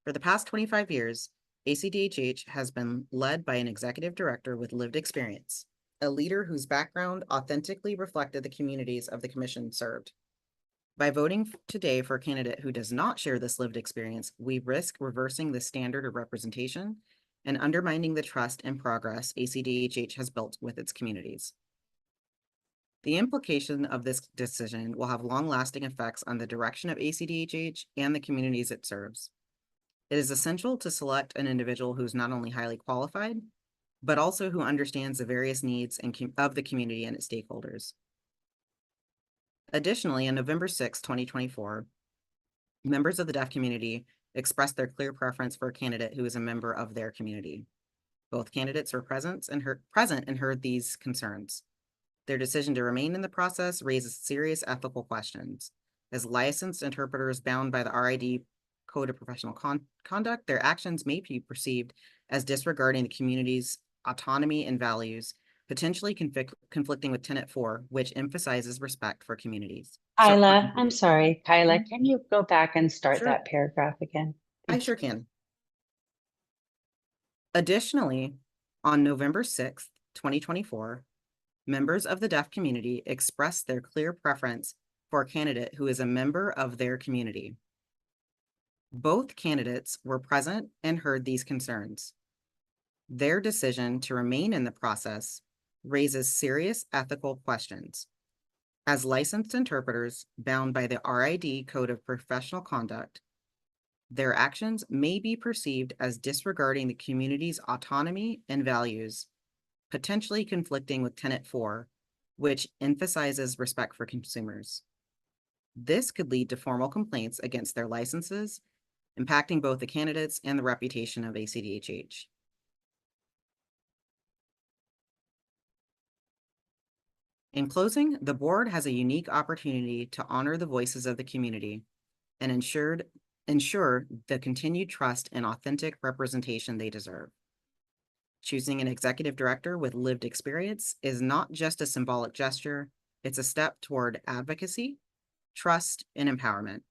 For the past 25 years, ACDHH has been led by an executive director with lived experience, a leader whose background authentically reflected the communities of the commission served. By voting today for a candidate who does not share this lived experience, we risk reversing the standard of representation and undermining the trust and progress ACDHH has built with its communities. The implication of this decision will have long-lasting effects on the direction of ACDHH and the communities it serves. It is essential to select an individual who's not only highly qualified, but also who understands the various needs of the community and its stakeholders. Additionally, on November 6, 2024, members of the deaf community expressed their clear preference for a candidate who is a member of their community. Both candidates were present and heard these concerns. Their decision to remain in the process raises serious ethical questions. As licensed interpreters bound by the RID Code of Professional Conduct, their actions may be perceived as disregarding the community's autonomy and values, potentially conflicting with Tenet 4, which emphasizes respect for communities. Kyla, I'm sorry, Kyla, can you go back and start Sure. that paragraph again? I sure can. Additionally, on November 6th, 2024, members of the deaf community expressed their clear preference for a candidate who is a member of their community. Both candidates were present and heard these concerns. Their decision to remain in the process raises serious ethical questions. As licensed interpreters bound by the RID Code of Professional Conduct, their actions may be perceived as disregarding the community's autonomy and values, potentially conflicting with Tenet 4, which emphasizes respect for consumers. This could lead to formal complaints against their licenses, impacting both the candidates and the reputation of ACDHH. In closing, the board has a unique opportunity to honor the voices of the community and ensure the continued trust and authentic representation they deserve. Choosing an executive director with lived experience is not just a symbolic gesture, it's a step toward advocacy, trust, and empowerment.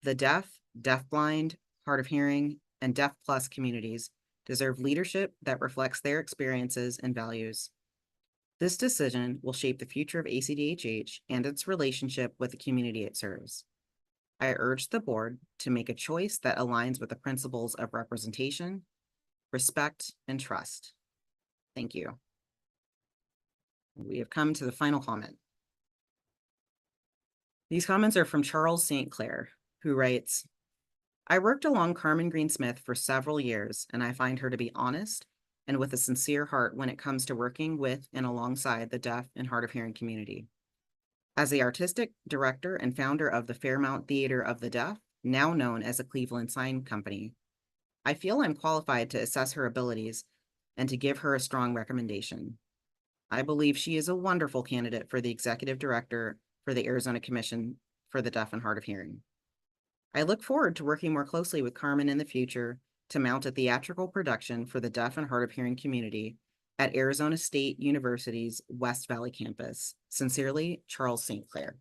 The deaf, deafblind, hard of hearing, and deaf plus communities deserve leadership that reflects their experiences and values. This decision will shape the future of ACDHH and its relationship with the community it serves. I urge the board to make a choice that aligns with the principles of representation, respect, and trust. Thank you. We have come to the final comment. These comments are from Charles St. Clair, who writes, I worked along Carmen Greensmith for several years, and I find her to be honest and with a sincere heart when it comes to working with and alongside the deaf and hard of hearing community. As the artistic director and founder of the Fairmount Theater of the Deaf, now known as the Cleveland Sign Company, I feel I'm qualified to assess her abilities and to give her a strong recommendation. I believe she is a wonderful candidate for the executive director for the Arizona Commission for the Deaf and Hard of Hearing. I look forward to working more closely with Carmen in the future to mount a theatrical production for the deaf and hard of hearing community at Arizona State University's West Valley campus. Sincerely, Charles St. Clair.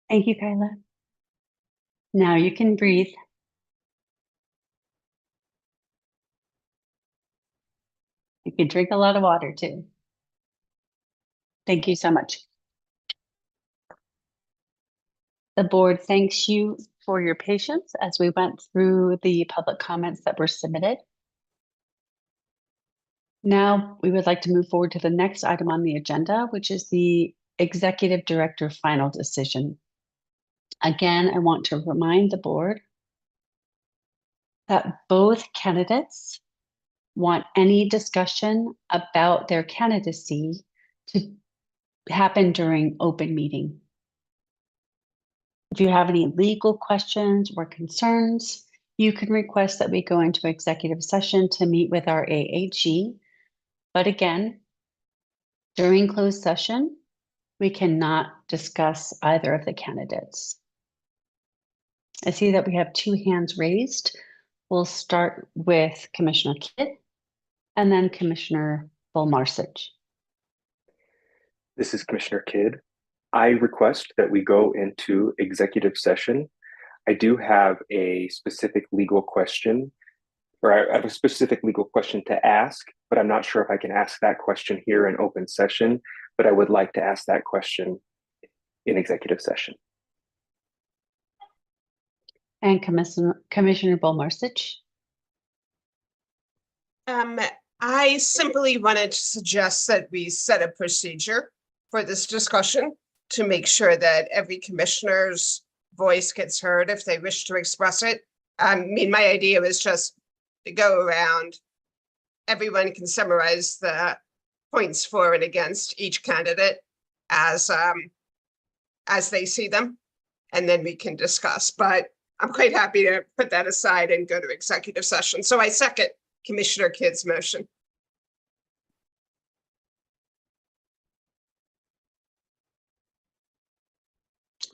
Thank you, Kyla. Now you can breathe. You can drink a lot of water too. Thank you so much. The board thanks you for your patience as we went through the public comments that were submitted. Now, we would like to move forward to the next item on the agenda, which is the executive director final decision. Again, I want to remind the board that both candidates want any discussion about their candidacy to happen during open meeting. If you have any legal questions or concerns, you can request that we go into executive session to meet with our AAG. But again, during closed session, we cannot discuss either of the candidates. I see that we have two hands raised. We'll start with Commissioner Kidd and then Commissioner Volmarsich. This is Commissioner Kidd. I request that we go into executive session. I do have a specific legal question, or I have a specific legal question to ask, but I'm not sure if I can ask that question here in open session, but I would like to ask that question in executive session. And Commissioner Volmarsich. I simply wanted to suggest that we set a procedure for this discussion to make sure that every commissioner's voice gets heard if they wish to express it. I mean, my idea was just to go around. Everyone can summarize the points for and against each candidate as they see them, and then we can discuss. But I'm quite happy to put that aside and go to executive session. So I second Commissioner Kidd's motion.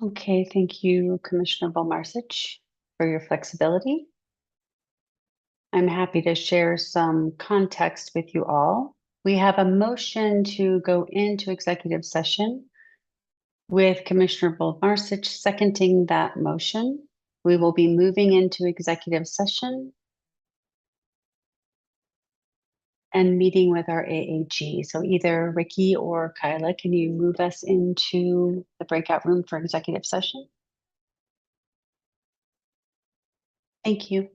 Okay, thank you, Commissioner Volmarsich, for your flexibility. I'm happy to share some context with you all. We have a motion to go into executive session with Commissioner Volmarsich seconding that motion. We will be moving into executive session and meeting with our AAG. So either Ricky or Kyla, can you move us into the breakout room for executive session? Thank you.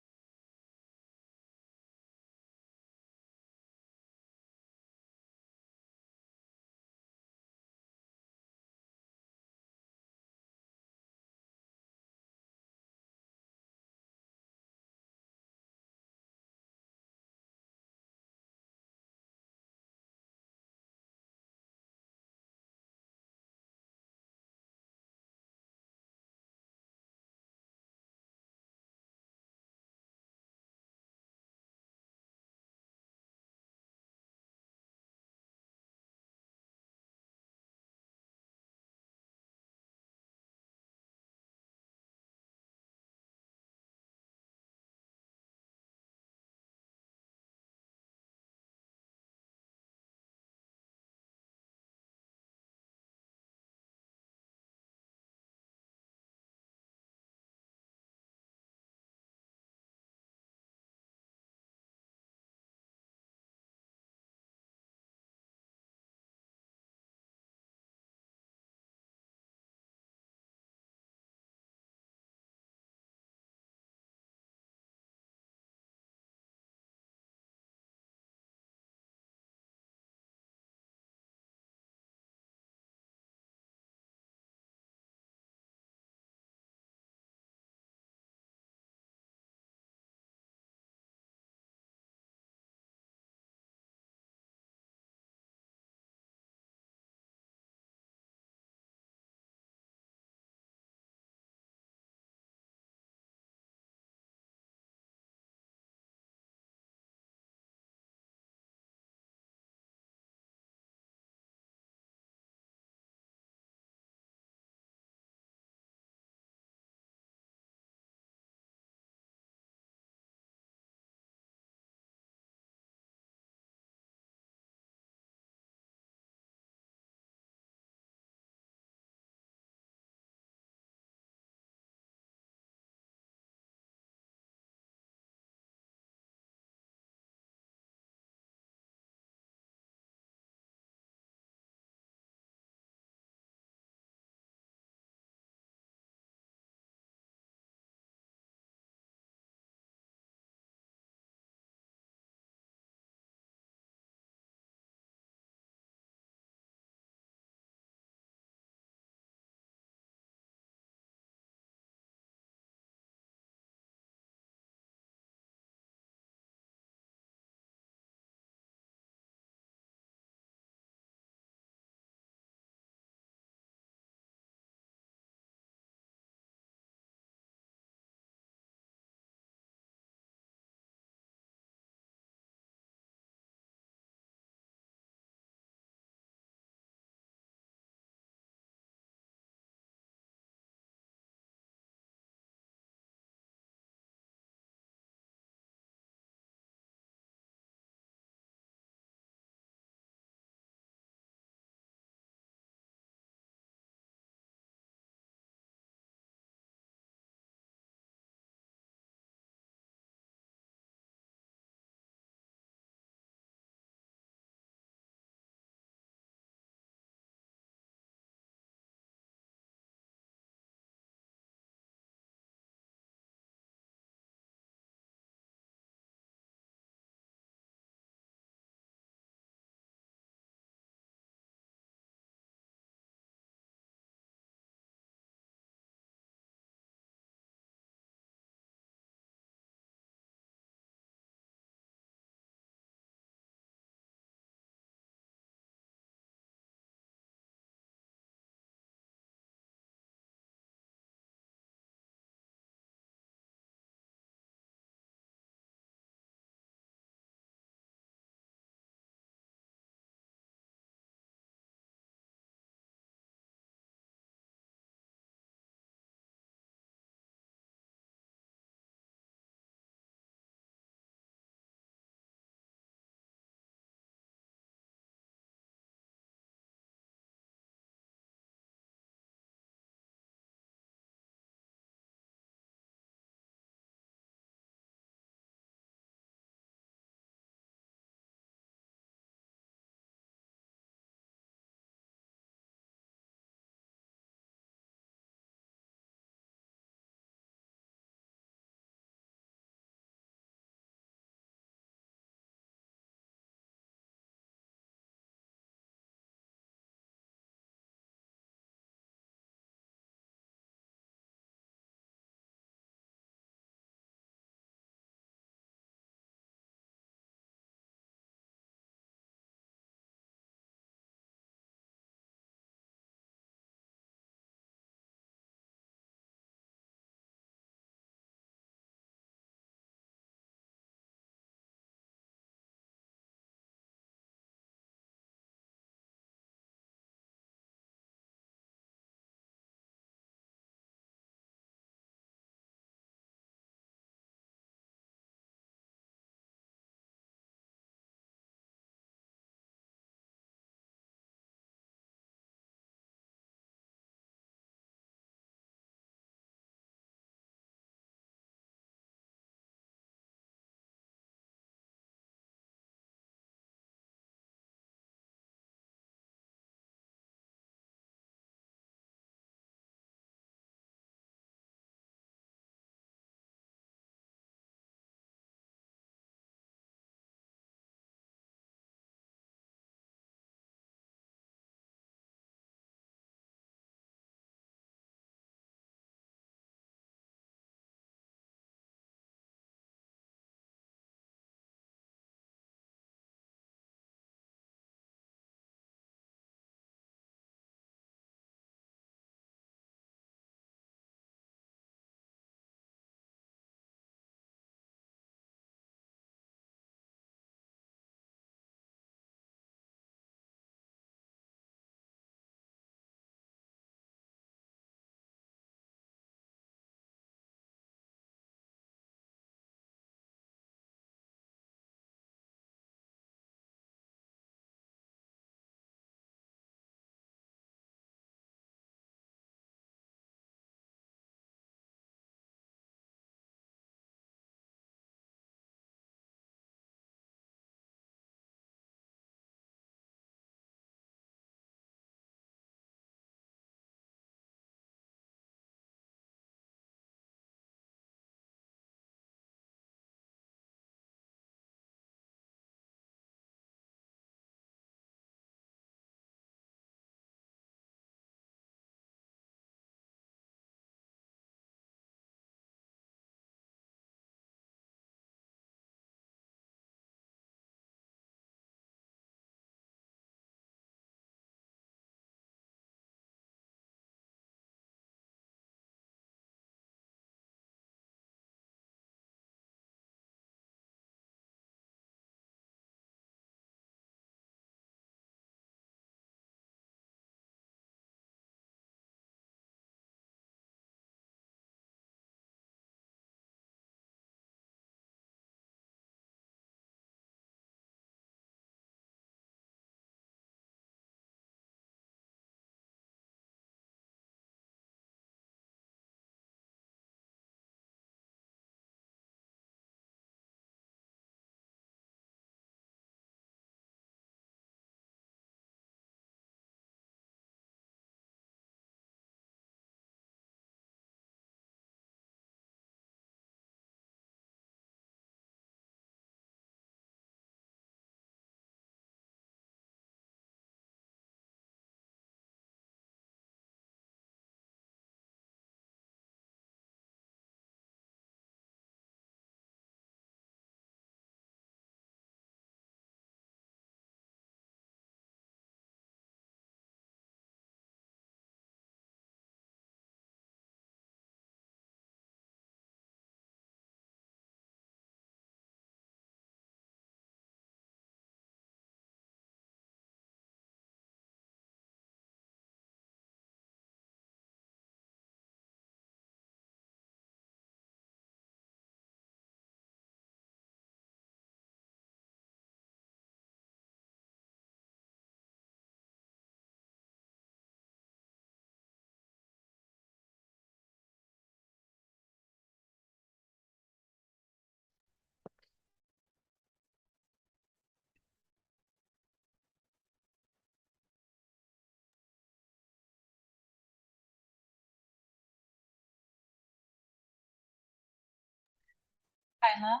Kyla,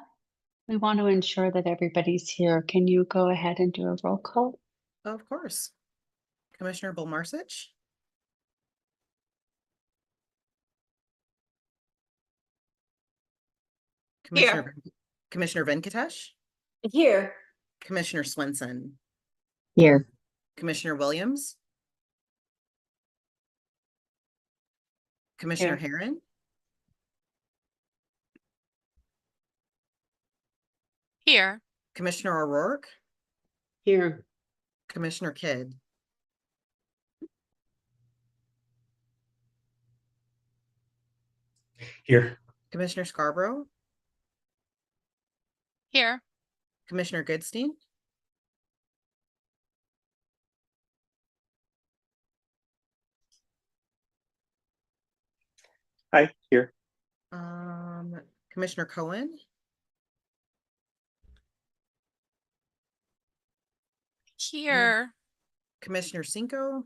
we want to ensure that everybody's here. Can you go ahead and do a roll call? Of course. Commissioner Bolmarsich, Commissioner, Commissioner Venkatesh, Here. Commissioner Swenson, Here. Commissioner Williams, Commissioner Here. Herron, Here. Commissioner O'Rourke, Here. Commissioner Kidd. Here. Commissioner Scarborough, Here. Commissioner Goodstein, Hi, here. Commissioner Cohen, Here. Commissioner Cinco.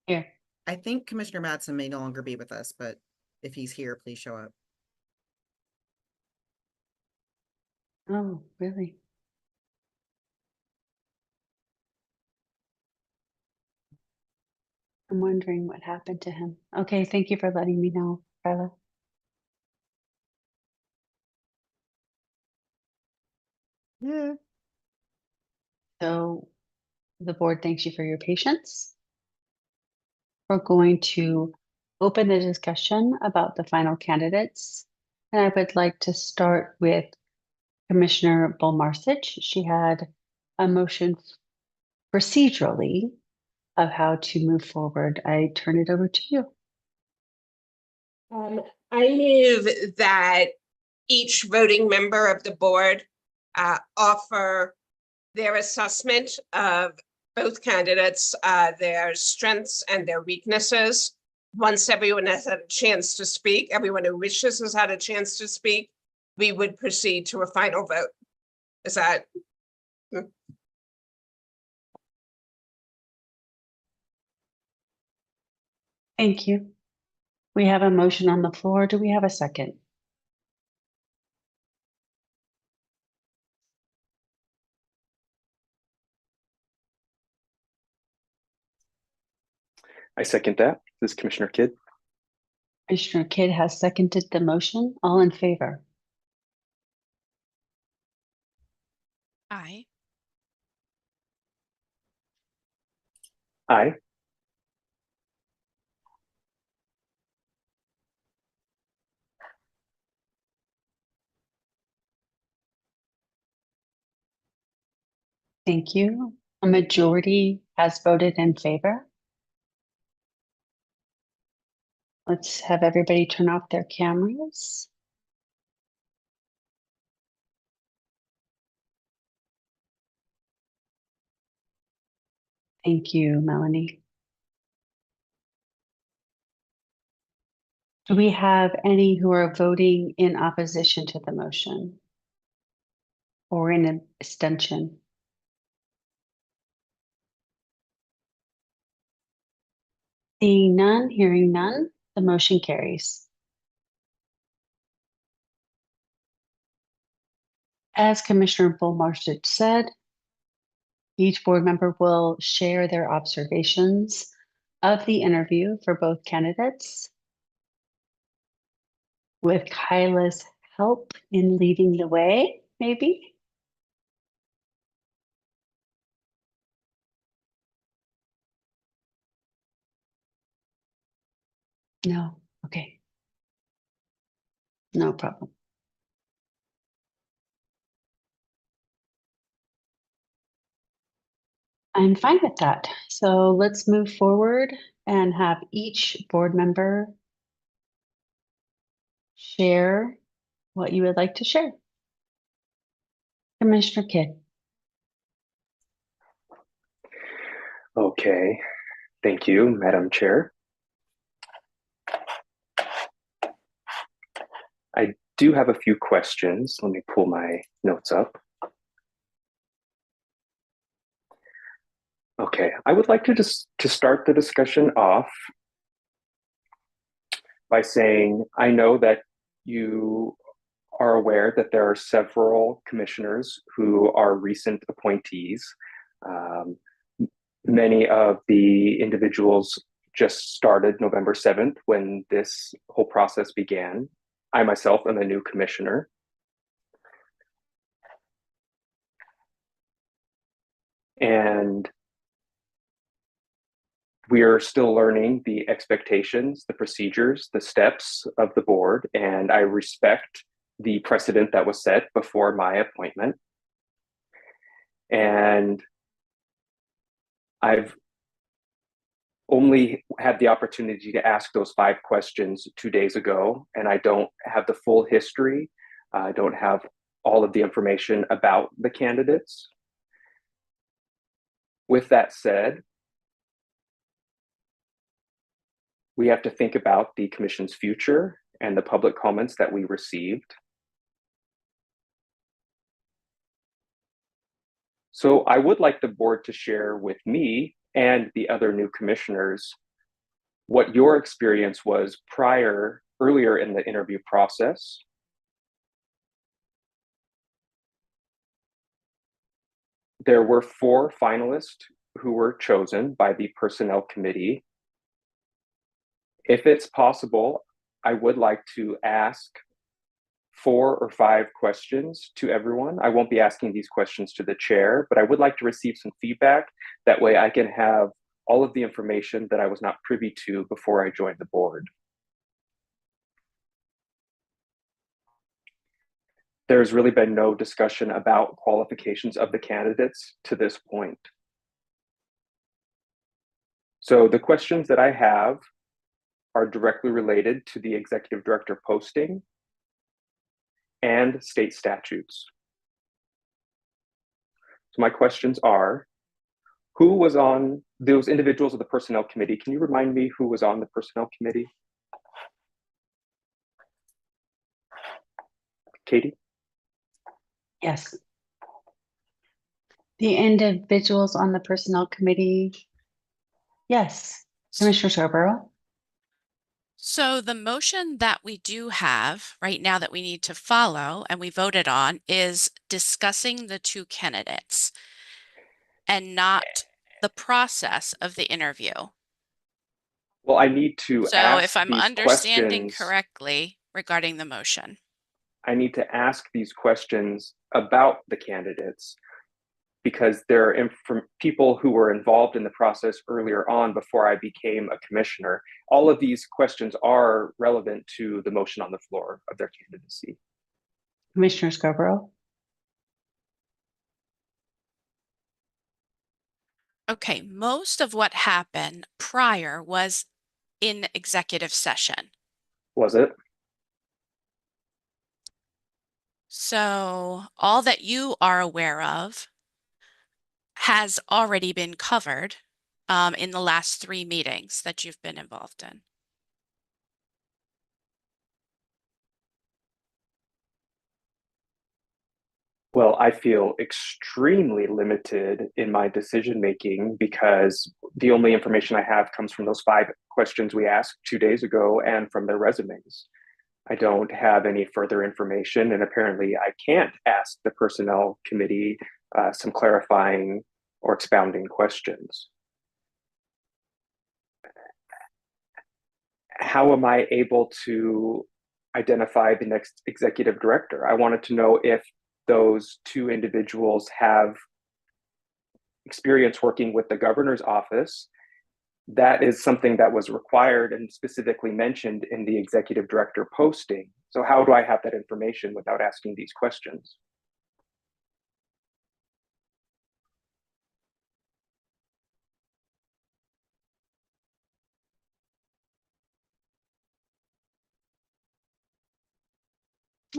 Here. I think Commissioner Mattson may no longer be with us, but if he's here, please show up. Oh, really? I'm wondering what happened to him. Okay, thank you for letting me know, Kyla. Yeah. So the board thanks you for your patience. We're going to open the discussion about the final candidates. And I would like to start with Commissioner Bolmarsich. She had a motion procedurally of how to move forward. I turn it over to you. I move that each voting member of the board offer their assessment of both candidates, their strengths and their weaknesses. Once everyone has had a chance to speak, everyone who wishes has had a chance to speak, we would proceed to a final vote. Is that? Thank you. We have a motion on the floor. Do we have a second? I second that. This is Commissioner Kidd. Commissioner Kidd has seconded the motion. All in favor? Aye. Aye. Thank you. A majority has voted in favor. Let's have everybody turn off their cameras. Thank you, Melanie. Do we have any who are voting in opposition to the motion? Or in abstention? Seeing none, hearing none, the motion carries. As Commissioner Bolmarsich said, each board member will share their observations of the interview for both candidates. With Kyla's help in leading the way, maybe? No, okay. No problem. I'm fine with that. So let's move forward and have each board member share what you would like to share. Commissioner Kidd. Okay. Thank you, Madam Chair. I do have a few questions. Let me pull my notes up. Okay, I would like to start the discussion off by saying I know that you are aware that there are several commissioners who are recent appointees. Many of the individuals just started November 7th when this whole process began. I myself am a new commissioner. And we are still learning the expectations, the procedures, the steps of the board, and I respect the precedent that was set before my appointment. And I've only had the opportunity to ask those 5 questions 2 days ago, and I don't have the full history. I don't have all of the information about the candidates. With that said, we have to think about the commission's future and the public comments that we received. So I would like the board to share with me and the other new commissioners what your experience was earlier in the interview process. There were 4 finalists who were chosen by the personnel committee. If it's possible, I would like to ask 4 or 5 questions to everyone. I won't be asking these questions to the chair, but I would like to receive some feedback. That way I can have all of the information that I was not privy to before I joined the board. There's really been no discussion about qualifications of the candidates to this point. So the questions that I have are directly related to the executive director posting and state statutes. So my questions are, who was on those individuals of the personnel committee? Can you remind me who was on the personnel committee? Katie? Yes. The individuals on the personnel committee. Yes. Commissioner Scarborough? So the motion that we do have right now that we need to follow and we voted on is discussing the 2 candidates and not the process of the interview. Well, I need to So ask if I'm these understanding questions. correctly regarding the motion. I need to ask these questions about the candidates because they're people who were involved in the process earlier on before I became a commissioner. All of these questions are relevant to the motion on the floor of their candidacy. Commissioner Scarborough? Okay, most of what happened prior was in executive session. Was it? So all that you are aware of has already been covered in the last 3 meetings that you've been involved in. Well, I feel extremely limited in my decision making because the only information I have comes from those 5 questions we asked 2 days ago and from their resumes. I don't have any further information, and apparently I can't ask the personnel committee some clarifying or expounding questions. How am I able to identify the next executive director? I wanted to know if those 2 individuals have experience working with the governor's office. That is something that was required and specifically mentioned in the executive director posting. So how do I have that information without asking these questions?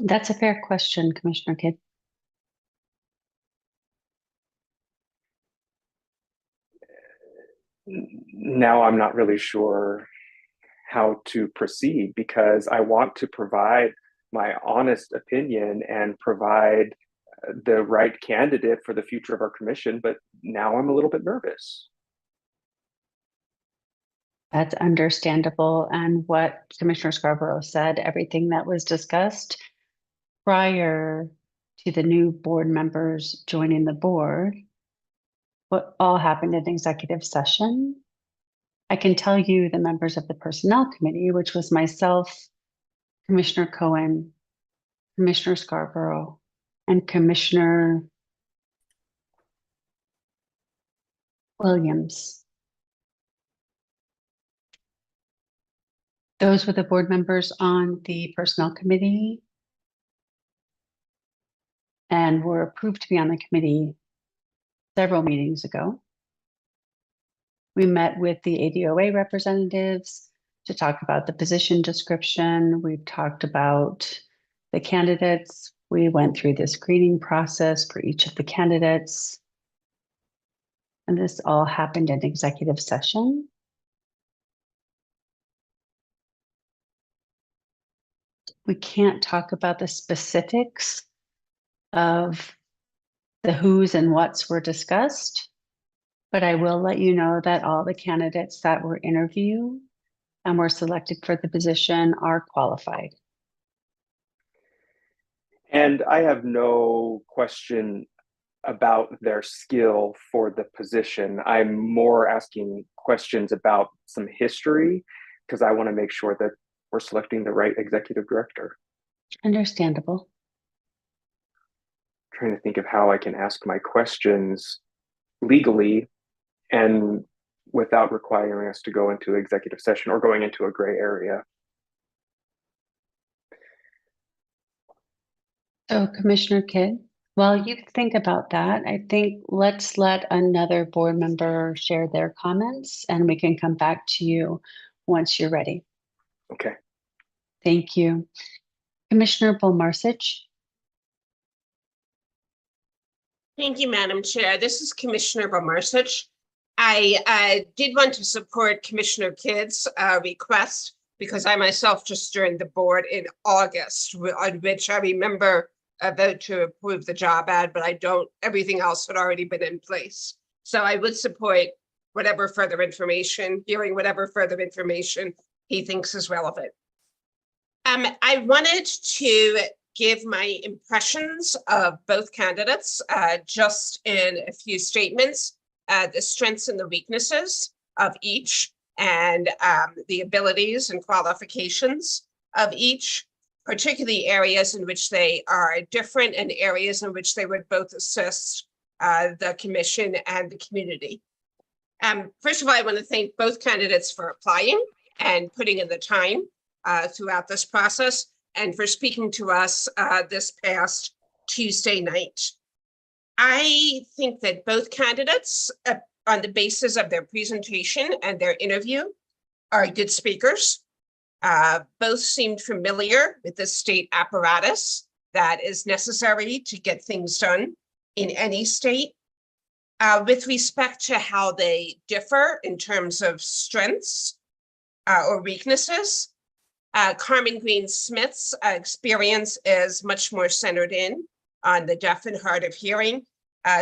That's a fair question, Commissioner Kidd. Now I'm not really sure how to proceed because I want to provide my honest opinion and provide the right candidate for the future of our commission, but now I'm a little bit nervous. That's understandable. And what Commissioner Scarborough said, everything that was discussed prior to the new board members joining the board, what all happened in executive session. I can tell you the members of the Personnel Committee, which was myself, Commissioner Cohen, Commissioner Scarborough, and Commissioner Williams. Those were the board members on the Personnel Committee and were approved to be on the committee several meetings ago. We met with the ADOA representatives to talk about the position description. We've talked about the candidates. We went through the screening process for each of the candidates. And this all happened in executive session. We can't talk about the specifics of the who's and what's were discussed, but I will let you know that all the candidates that were interviewed and were selected for the position are qualified. And I have no question about their skill for the position. I'm more asking questions about some history because I want to make sure that we're selecting the right executive director. Understandable. Trying to think of how I can ask my questions legally and without requiring us to go into executive session or going into a gray area. So Commissioner Kidd, while you think about that, I think let's let another board member share their comments and we can come back to you once you're ready. Okay. Thank you. Commissioner Bolmarsich. Thank you, Madam Chair. This is Commissioner Bomarsich. I did want to support Commissioner Kidd's request because I myself just joined the board in August, on which I remember a vote to approve the job ad, but I don't, everything else had already been in place. So I would support whatever further information, hearing whatever further information he thinks is relevant. I wanted to give my impressions of both candidates just in a few statements, the strengths and the weaknesses of each, and the abilities and qualifications of each, particularly areas in which they are different and areas in which they would both assist the commission and the community. First of all, I want to thank both candidates for applying and putting in the time throughout this process and for speaking to us this past Tuesday night. I think that both candidates, on the basis of their presentation and their interview, are good speakers. Both seemed familiar with the state apparatus that is necessary to get things done in any state. With respect to how they differ in terms of strengths or weaknesses, Carmen Green Smith's experience is much more centered in on the deaf and hard of hearing.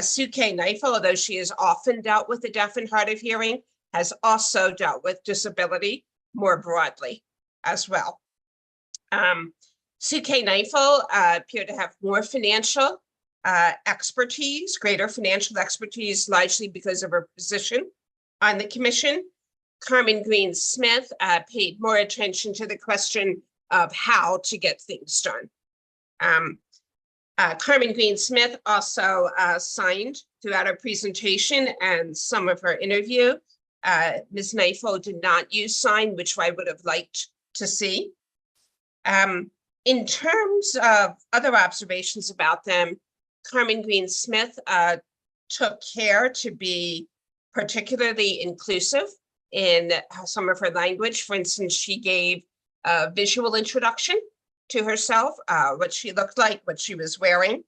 Sue K. Kneifel, although she has often dealt with the deaf and hard of hearing, has also dealt with disability more broadly as well. Sue K. Kneifel appeared to have more financial expertise, greater financial expertise, largely because of her position on the commission. Carmen Green Smith paid more attention to the question of how to get things done. Carmen Green Smith also signed throughout her presentation and some of her interview. Ms. Kneifel did not use sign, which I would have liked to see. In terms of other observations about them, Carmen Green Smith took care to be particularly inclusive in some of her language. For instance, she gave a visual introduction to herself, what she looked like, what she was wearing.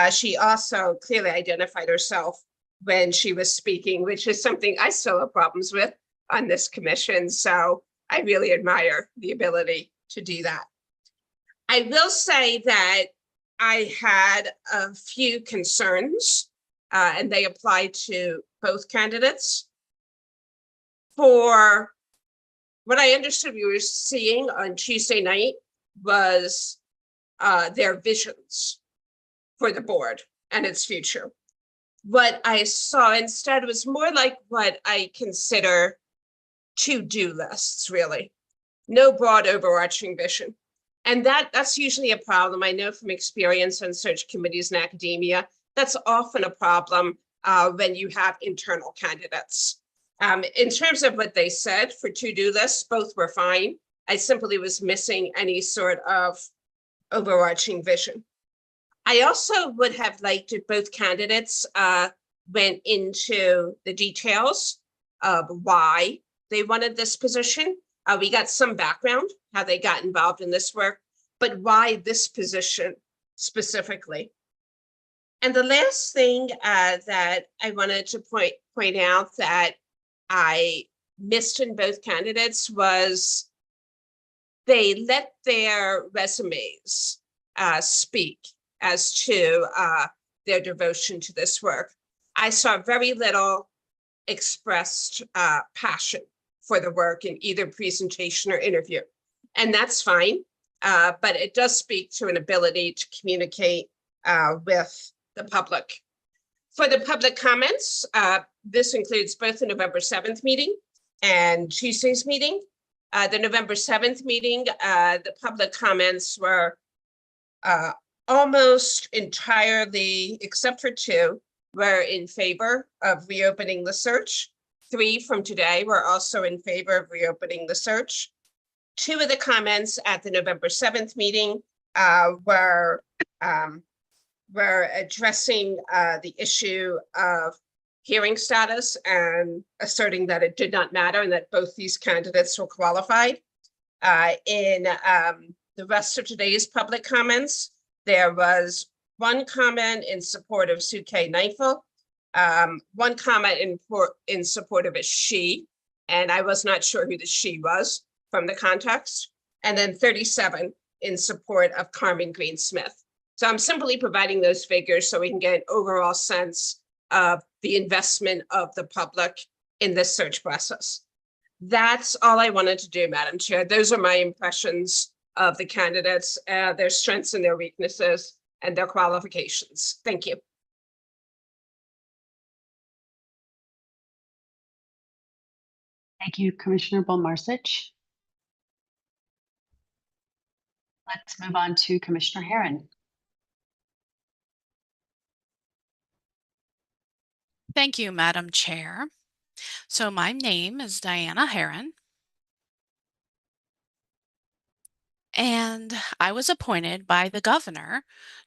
She also clearly identified herself when she was speaking, which is something I still have problems with on this commission. So I really admire the ability to do that. I will say that I had a few concerns, and they apply to both candidates. For what I understood we were seeing on Tuesday night was their visions for the board and its future. What I saw instead was more like what I consider to-do lists, really. No broad overarching vision. And that's usually a problem. I know from experience on search committees in academia, that's often a problem when you have internal candidates. In terms of what they said for to-do lists, both were fine. I simply was missing any sort of overarching vision. I also would have liked if both candidates went into the details of why they wanted this position. We got some background, how they got involved in this work, but why this position specifically? And the last thing that I wanted to point out that I missed in both candidates was they let their resumes speak as to their devotion to this work. I saw very little expressed passion for the work in either presentation or interview. And that's fine, but it does speak to an ability to communicate with the public. For the public comments, this includes both the November 7th meeting and Tuesday's meeting. The November 7th meeting, the public comments were almost entirely, except for 2, were in favor of reopening the search. 3 from today were also in favor of reopening the search. 2 of the comments at the November 7th meeting were addressing the issue of hearing status and asserting that it did not matter and that both these candidates were qualified. In the rest of today's public comments, there was 1 comment in support of Sue K. Neifel, 1 comment in support of a she, and I was not sure who the she was from the context, and then 37 in support of Carmen Green Smith. So I'm simply providing those figures so we can get an overall sense of the investment of the public in this search process. That's all I wanted to do, Madam Chair. Those are my impressions of the candidates, their strengths and their weaknesses, and their qualifications. Thank you. Thank you, Commissioner Bolmarsich. Let's move on to Commissioner Herron. Thank you, Madam Chair. So my name is Diana Herron, and I was appointed by the governor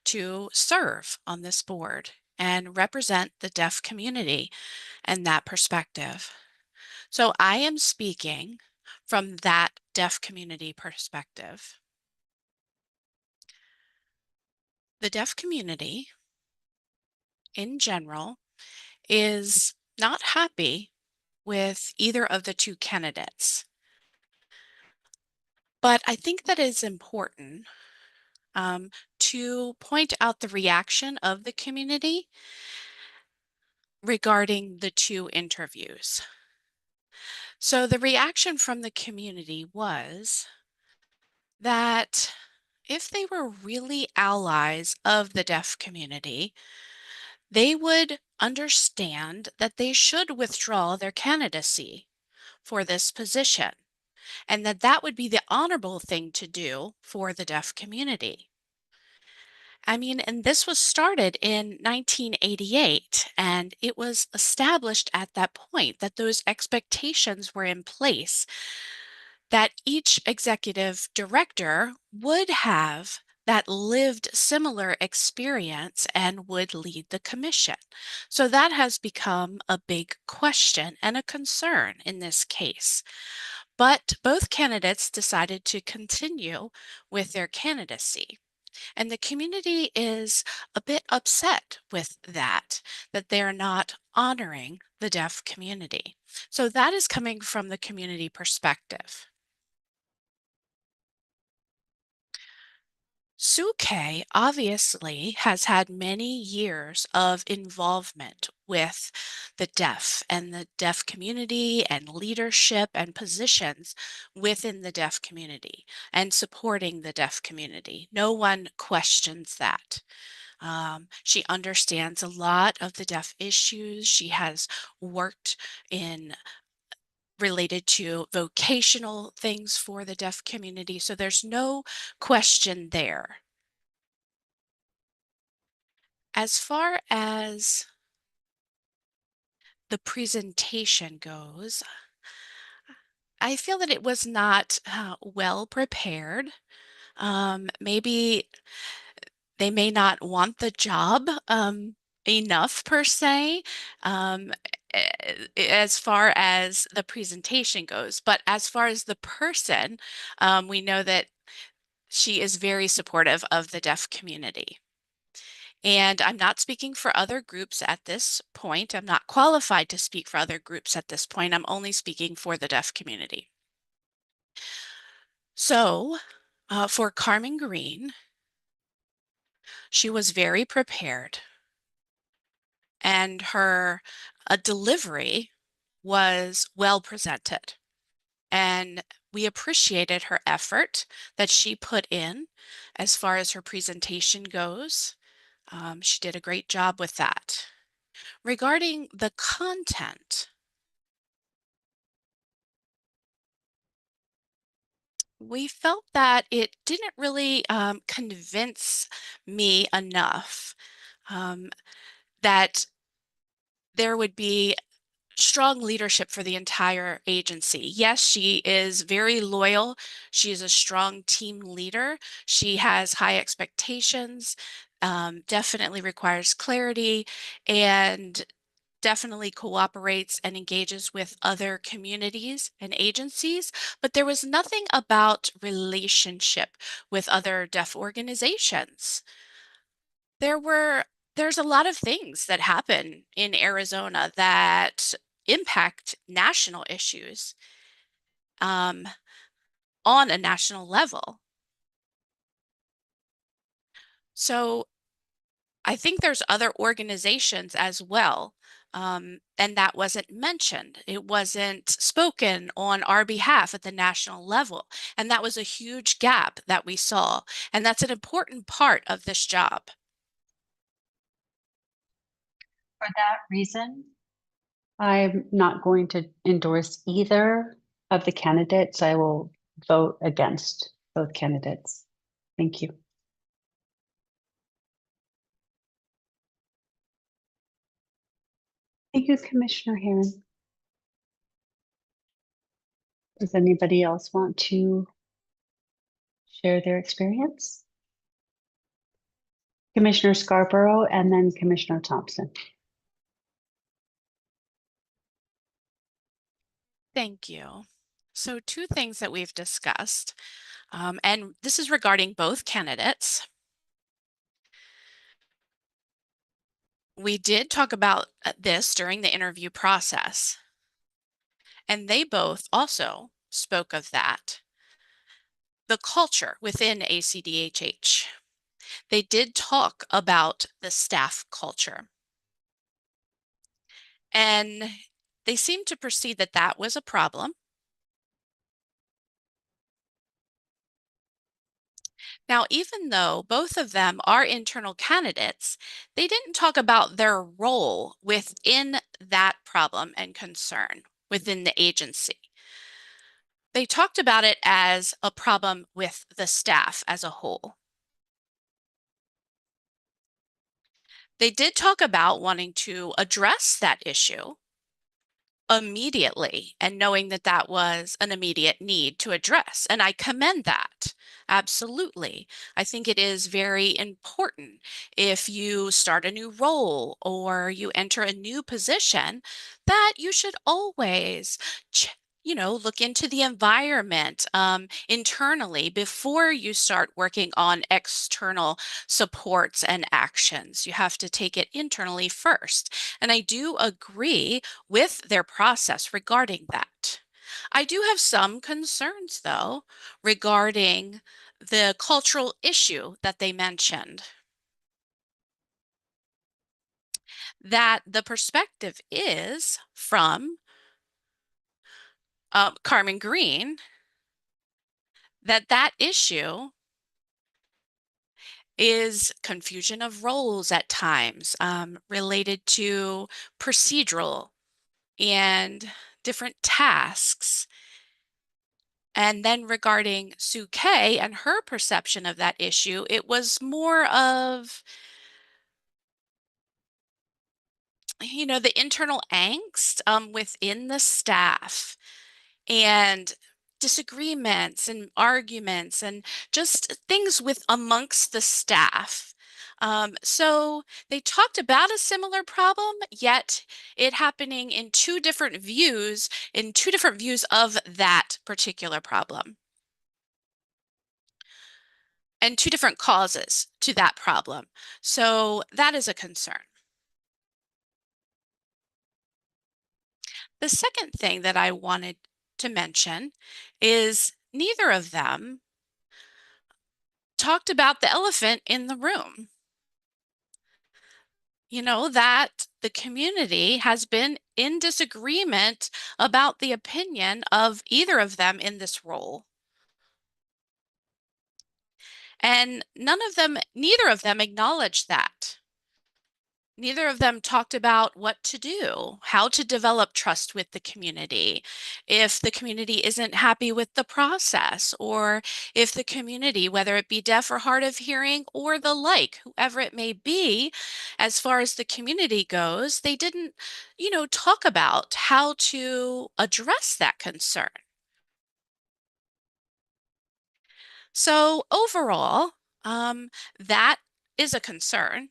to serve on this board and represent the deaf community and that perspective. So I am speaking from that deaf community perspective. The deaf community in general is not happy with either of the 2 candidates. But I think that it's important to point out the reaction of the community regarding the 2 interviews. So the reaction from the community was that if they were really allies of the deaf community, they would understand that they should withdraw their candidacy for this position, and that that would be the honorable thing to do for the deaf community. I mean, and this was started in 1988, and it was established at that point that those expectations were in place, that each executive director would have that lived similar experience and would lead the commission. So that has become a big question and a concern in this case. But both candidates decided to continue with their candidacy. And the community is a bit upset with that they're not honoring the deaf community. So that is coming from the community perspective. Suke obviously has had many years of involvement with the deaf and the deaf community and leadership and positions within the deaf community and supporting the deaf community. No one questions that. She understands a lot of the deaf issues. She has worked in related to vocational things for the deaf community. So there's no question there. As far as the presentation goes, I feel that it was not well prepared. Maybe they may not want the job enough per se, as far as the presentation goes. But as far as the person, we know that she is very supportive of the deaf community. And I'm not speaking for other groups at this point. I'm not qualified to speak for other groups at this point. I'm only speaking for the deaf community. So for Carmen Green, she was very prepared and her delivery was well presented. And we appreciated her effort that she put in as far as her presentation goes. She did a great job with that. Regarding the content, we felt that it didn't really convince me enough that there would be strong leadership for the entire agency. Yes, she is very loyal. She is a strong team leader. She has high expectations, definitely requires clarity, and definitely cooperates and engages with other communities and agencies, but there was nothing about relationship with other deaf organizations. There's a lot of things that happen in Arizona that impact national issues on a national level. So I think there's other organizations as well, and that wasn't mentioned. It wasn't spoken on our behalf at the national level, and that was a huge gap that we saw, and that's an important part of this job. For that reason, I'm not going to endorse either of the candidates. I will vote against both candidates. Thank you. Thank you, Commissioner Herron. Does anybody else want to share their experience? Commissioner Scarborough and then Commissioner Thompson. Thank you. So two things that we've discussed, and this is regarding both candidates. We did talk about this during the interview process, and they both also spoke of that. The culture within ACDHH. They did talk about the staff culture. And they seemed to perceive that that was a problem. Now, even though both of them are internal candidates, they didn't talk about their role within that problem and concern within the agency. They talked about it as a problem with the staff as a whole. They did talk about wanting to address that issue immediately and knowing that that was an immediate need to address. And I commend that. Absolutely. I think it is very important if you start a new role or you enter a new position that you should always look into the environment internally before you start working on external supports and actions. You have to take it internally first. And I do agree with their process regarding that. I do have some concerns, though, regarding the cultural issue that they mentioned. That the perspective is from Carmen Green, that issue is confusion of roles at times, related to procedural and different tasks. And then regarding Sue Kay and her perception of that issue, it was more of, the internal angst within the staff and disagreements and arguments and just things with amongst the staff. So they talked about a similar problem, yet it happening in two different views of that particular problem. And two different causes to that problem. So that is a concern. The second thing that I wanted to mention is neither of them talked about the elephant in the room. That the community has been in disagreement about the opinion of either of them in this role. And neither of them acknowledged that. Neither of them talked about what to do, how to develop trust with the community, if the community isn't happy with the process, or if the community, whether it be deaf or hard of hearing or the like, whoever it may be, as far as the community goes, they didn't, talk about how to address that concern. So overall, that is a concern.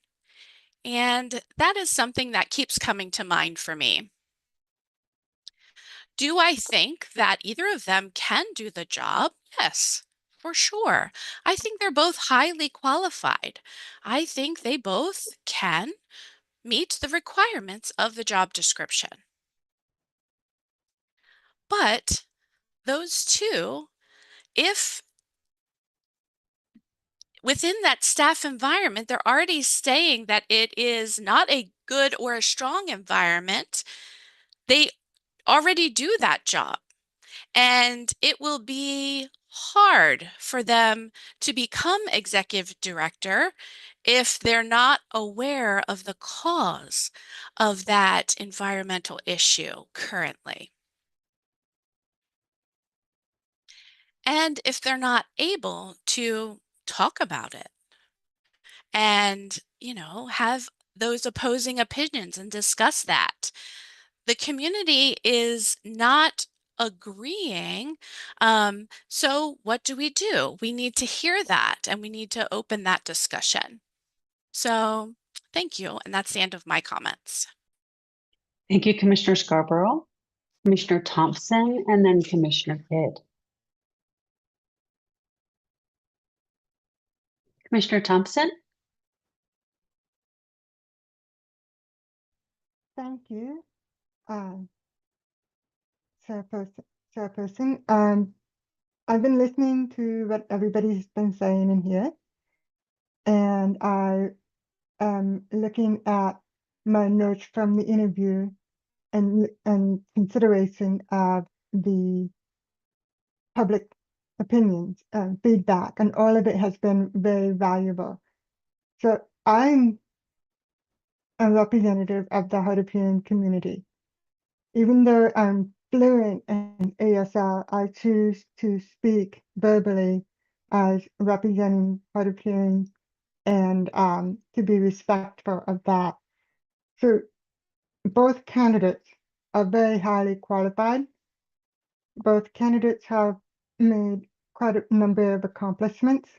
And that is something that keeps coming to mind for me. Do I think that either of them can do the job? Yes, for sure. I think they're both highly qualified. I think they both can meet the requirements of the job description. But those two, if within that staff environment, they're already saying that it is not a good or a strong environment, they already do that job. And it will be hard for them to become executive director if they're not aware of the cause of that environmental issue currently. And if they're not able to talk about it and, have those opposing opinions and discuss that. The community is not agreeing. So what do? We need to hear that and we need to open that discussion. So thank you. And that's the end of my comments. Thank you, Commissioner Scarborough, Commissioner Thompson, and then Commissioner Kidd. Commissioner Thompson? Thank you, Chairperson. I've been listening to what everybody's been saying in here, and I am looking at my notes from the interview and consideration of the public opinions and feedback, and all of it has been very valuable. So I'm a representative of the hard of hearing community. Even though I'm fluent in ASL, I choose to speak verbally as representing hard of hearing and to be respectful of that. So both candidates are very highly qualified. Both candidates have made quite a number of accomplishments.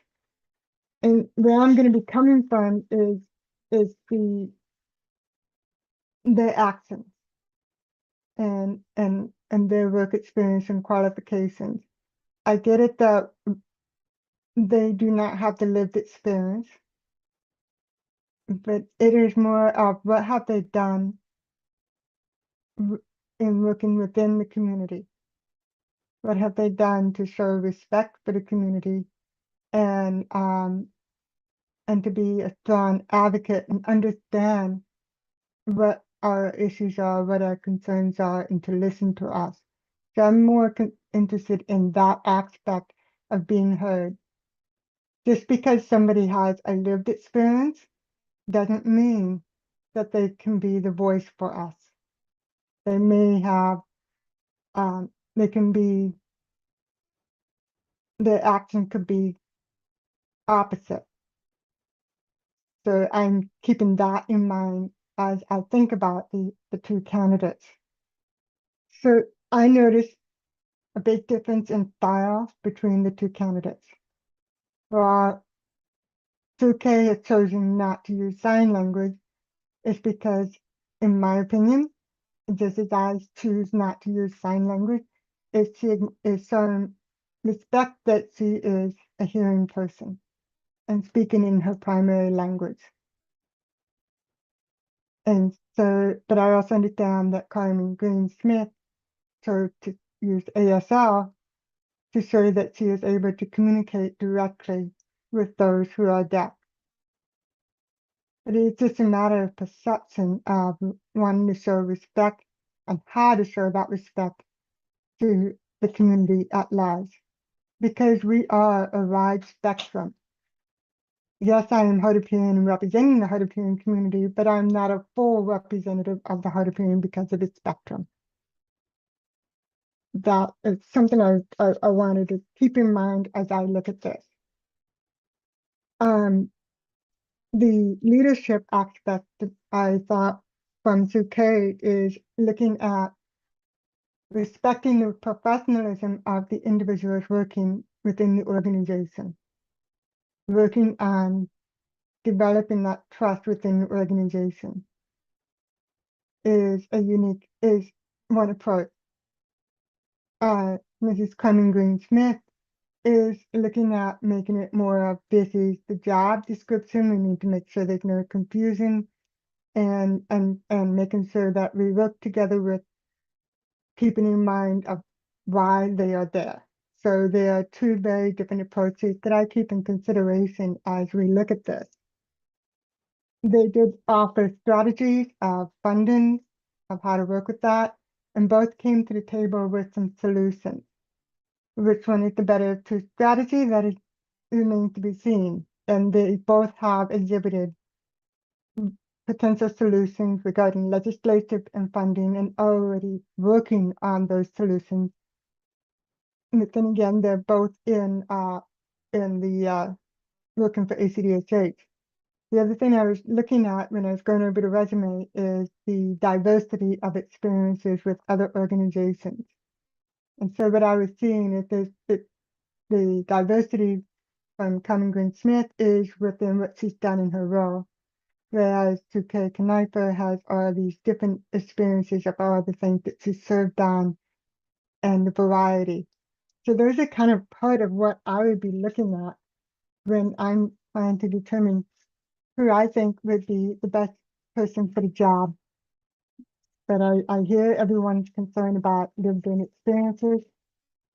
And where I'm going to be coming from is their actions and their work experience and qualifications. I get it that they do not have the lived experience, but it is more of what have they done in working within the community? What have they done to show respect for the community and to be a strong advocate and understand what our issues are, what our concerns are, and to listen to us. So I'm more interested in that aspect of being heard. Just because somebody has a lived experience doesn't mean that they can be the voice for us. They may have, they can be, their action could be opposite. So I'm keeping that in mind as I think about the two candidates. So I noticed a big difference in style between the two candidates. While Suke has chosen not to use sign language, it's because, in my opinion, just as I choose not to use sign language, she is showing respect that she is a hearing person and speaking in her primary language. And so, but I also understand that Carmen Green Smith chose to use ASL to show that she is able to communicate directly with those who are deaf. But it's just a matter of perception of wanting to show respect and how to show that respect to the community at large. Because we are a wide spectrum. Yes, I am hard of hearing and representing the hard of hearing community, but I'm not a full representative of the hard of hearing because of its spectrum. That is something I wanted to keep in mind as I look at this. The leadership aspect that I thought from Suke is looking at respecting the professionalism of the individuals working within the organization, working on developing that trust within the organization is one approach. Mrs. Carmen Green Smith is looking at making it more of this is the job description. We need to make sure there's no confusion and making sure that we work together with keeping in mind of why they are there. So there are two very different approaches that I keep in consideration as we look at this. They did offer strategies of funding, of how to work with that, and both came to the table with some solutions. Which one is the better two strategy? That is remains to be seen. And they both have exhibited potential solutions regarding legislative and funding and already working on those solutions. But then again, they're both in the working for ACDSH. The other thing I was looking at when I was going over the resume is the diversity of experiences with other organizations. And so what I was seeing is the diversity from Carmen Green Smith is within what she's done in her role, whereas Suke Kneifer has all these different experiences of all the things that she's served on and the variety. So those are kind of part of what I would be looking at when I'm trying to determine who I think would be the best person for the job. But I hear everyone's concern about lived-in experiences,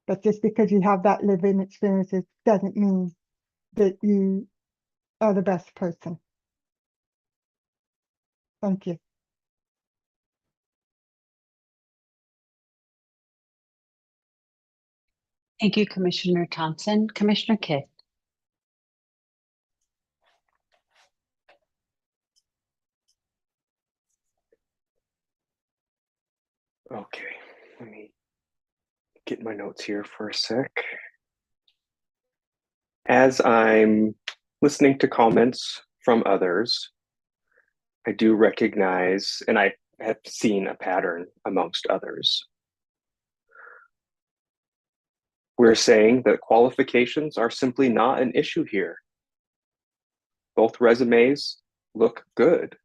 but just because you have that lived-in experiences doesn't mean that you are the best person. Thank you. Thank you, Commissioner Thompson. Commissioner Kidd. Okay, let me get my notes here for a sec. As I'm listening to comments from others, I do recognize, and I have seen a pattern amongst others. We're saying that qualifications are simply not an issue here. Both resumes look good.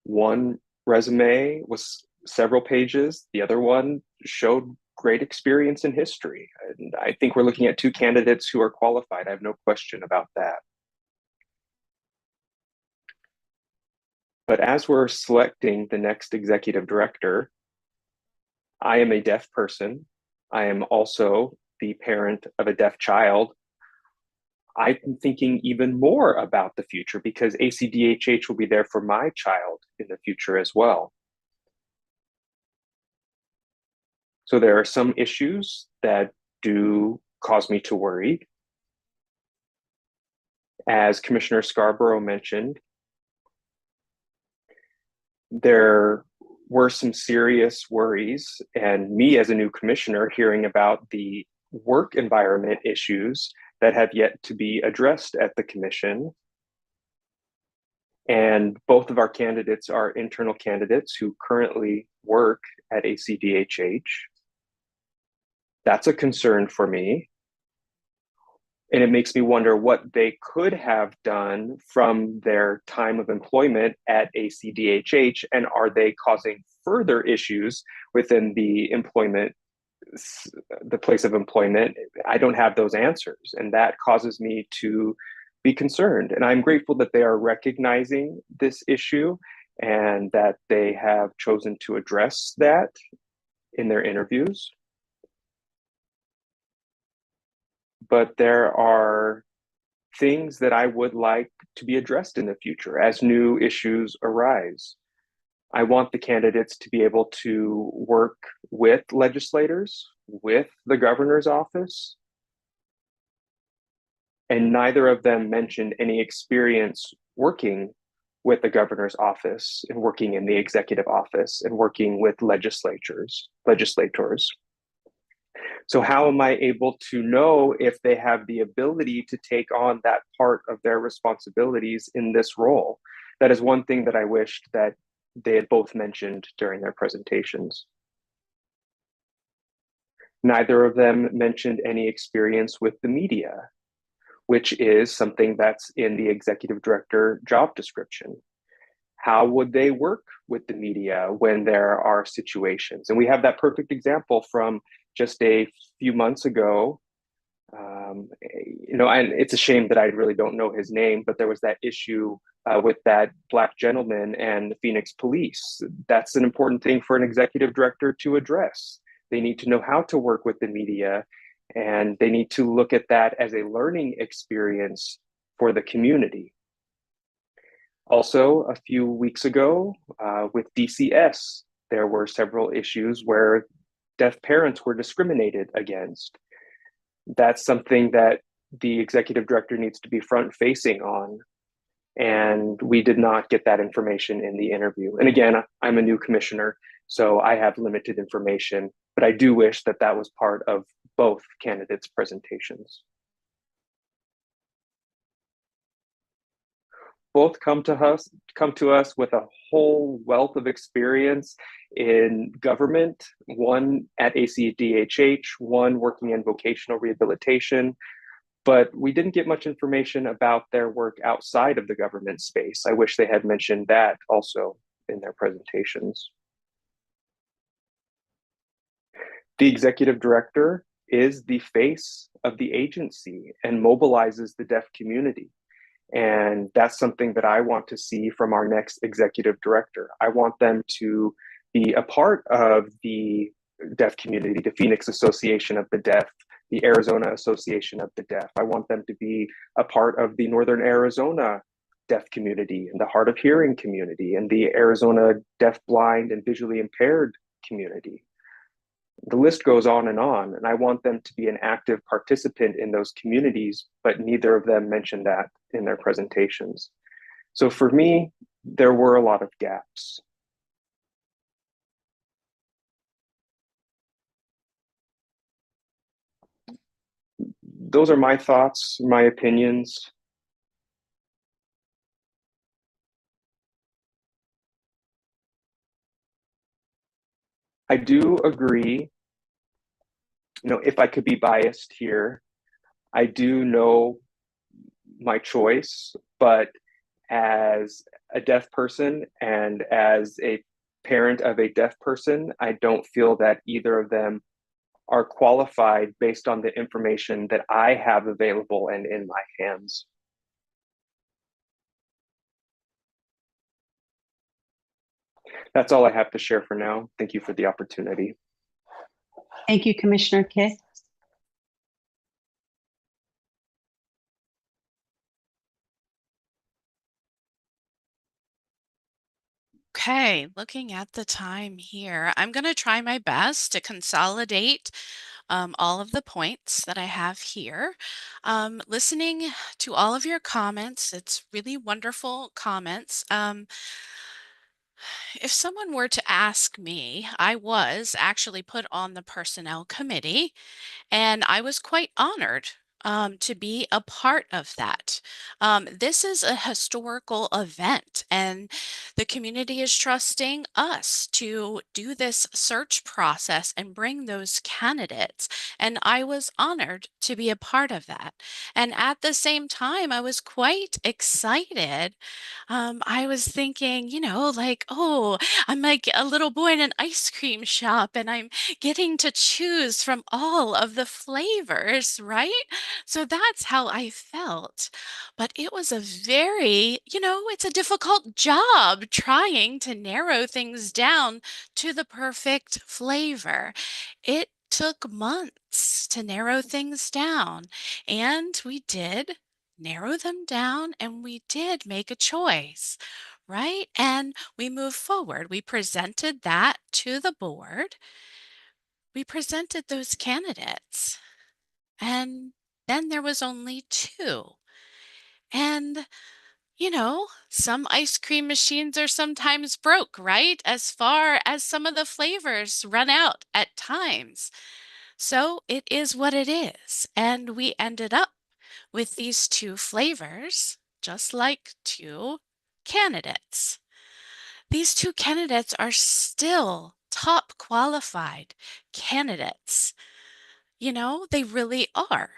One resume was several pages, the other one showed great experience in history. And I think we're looking at two candidates who are qualified. I have no question about that. But as we're selecting the next executive director, I am a deaf person. I am also the parent of a deaf child, I'm thinking even more about the future because ACDHH will be there for my child in the future as well. So there are some issues that do cause me to worry. As Commissioner Scarborough mentioned, there were some serious worries, and me as a new commissioner hearing about the work environment issues that have yet to be addressed at the commission. And both of our candidates are internal candidates who currently work at ACDHH. That's a concern for me. And it makes me wonder what they could have done from their time of employment at ACDHH, and are they causing further issues within the place of employment? I don't have those answers, and that causes me to be concerned. And I'm grateful that they are recognizing this issue and that they have chosen to address that in their interviews. But there are things that I would like to be addressed in the future as new issues arise. I want the candidates to be able to work with legislators, with the governor's office, and neither of them mentioned any experience working with the governor's office and working in the executive office and working with legislators. So how am I able to know if they have the ability to take on that part of their responsibilities in this role? That is one thing that I wished that they had both mentioned during their presentations. Neither of them mentioned any experience with the media, which is something that's in the executive director job description. How would they work with the media when there are situations? And we have that perfect example from just a few months ago. And it's a shame that I really don't know his name, but there was that issue with that Black gentleman and the Phoenix police. That's an important thing for an executive director to address. They need to know how to work with the media, and they need to look at that as a learning experience for the community. Also, a few weeks ago with DCS, there were several issues where deaf parents were discriminated against. That's something that the executive director needs to be front-facing on, and we did not get that information in the interview. And again, I'm a new commissioner, so I have limited information, but I do wish that that was part of both candidates' presentations. Both come to us with a whole wealth of experience in government, one at ACDHH, one working in vocational rehabilitation, but we didn't get much information about their work outside of the government space. I wish they had mentioned that also in their presentations. The executive director is the face of the agency and mobilizes the deaf community. And that's something that I want to see from our next executive director. I want them to be a part of the deaf community, the Phoenix Association of the Deaf, the Arizona Association of the Deaf. I want them to be a part of the Northern Arizona deaf community and the hard of hearing community and the Arizona deaf, blind, and visually impaired community. The list goes on, and I want them to be an active participant in those communities, but neither of them mentioned that in their presentations. So for me, there were a lot of gaps. Those are my thoughts, my opinions. I do agree, if I could be biased here, I do know my choice, but as a deaf person and as a parent of a deaf person, I don't feel that either of them are qualified based on the information that I have available and in my hands. That's all I have to share for now. Thank you for the opportunity. Thank you, Commissioner Kidd. Okay, looking at the time here, I'm going to try my best to consolidate all of the points that I have here. Listening to all of your comments, it's really wonderful comments. If someone were to ask me, I was actually put on the personnel committee, and I was quite honored to be a part of that. This is a historical event, and the community is trusting us to do this search process and bring those candidates. And I was honored to be a part of that. And at the same time, I was quite excited. I was thinking, like, oh, I'm like a little boy in an ice cream shop, and I'm getting to choose from all of the flavors, right? So that's how I felt. But it was a very, it's a difficult job trying to narrow things down to the perfect flavor. It took months to narrow things down, and we did narrow them down and we did make a choice, right? And we moved forward. We presented that to the board. We presented those candidates, and then there was only two. And, some ice cream machines are sometimes broke, right? As far as some of the flavors run out at times. So it is what it is. And we ended up with these two flavors, just like two candidates. These two candidates are still top qualified candidates. They really are.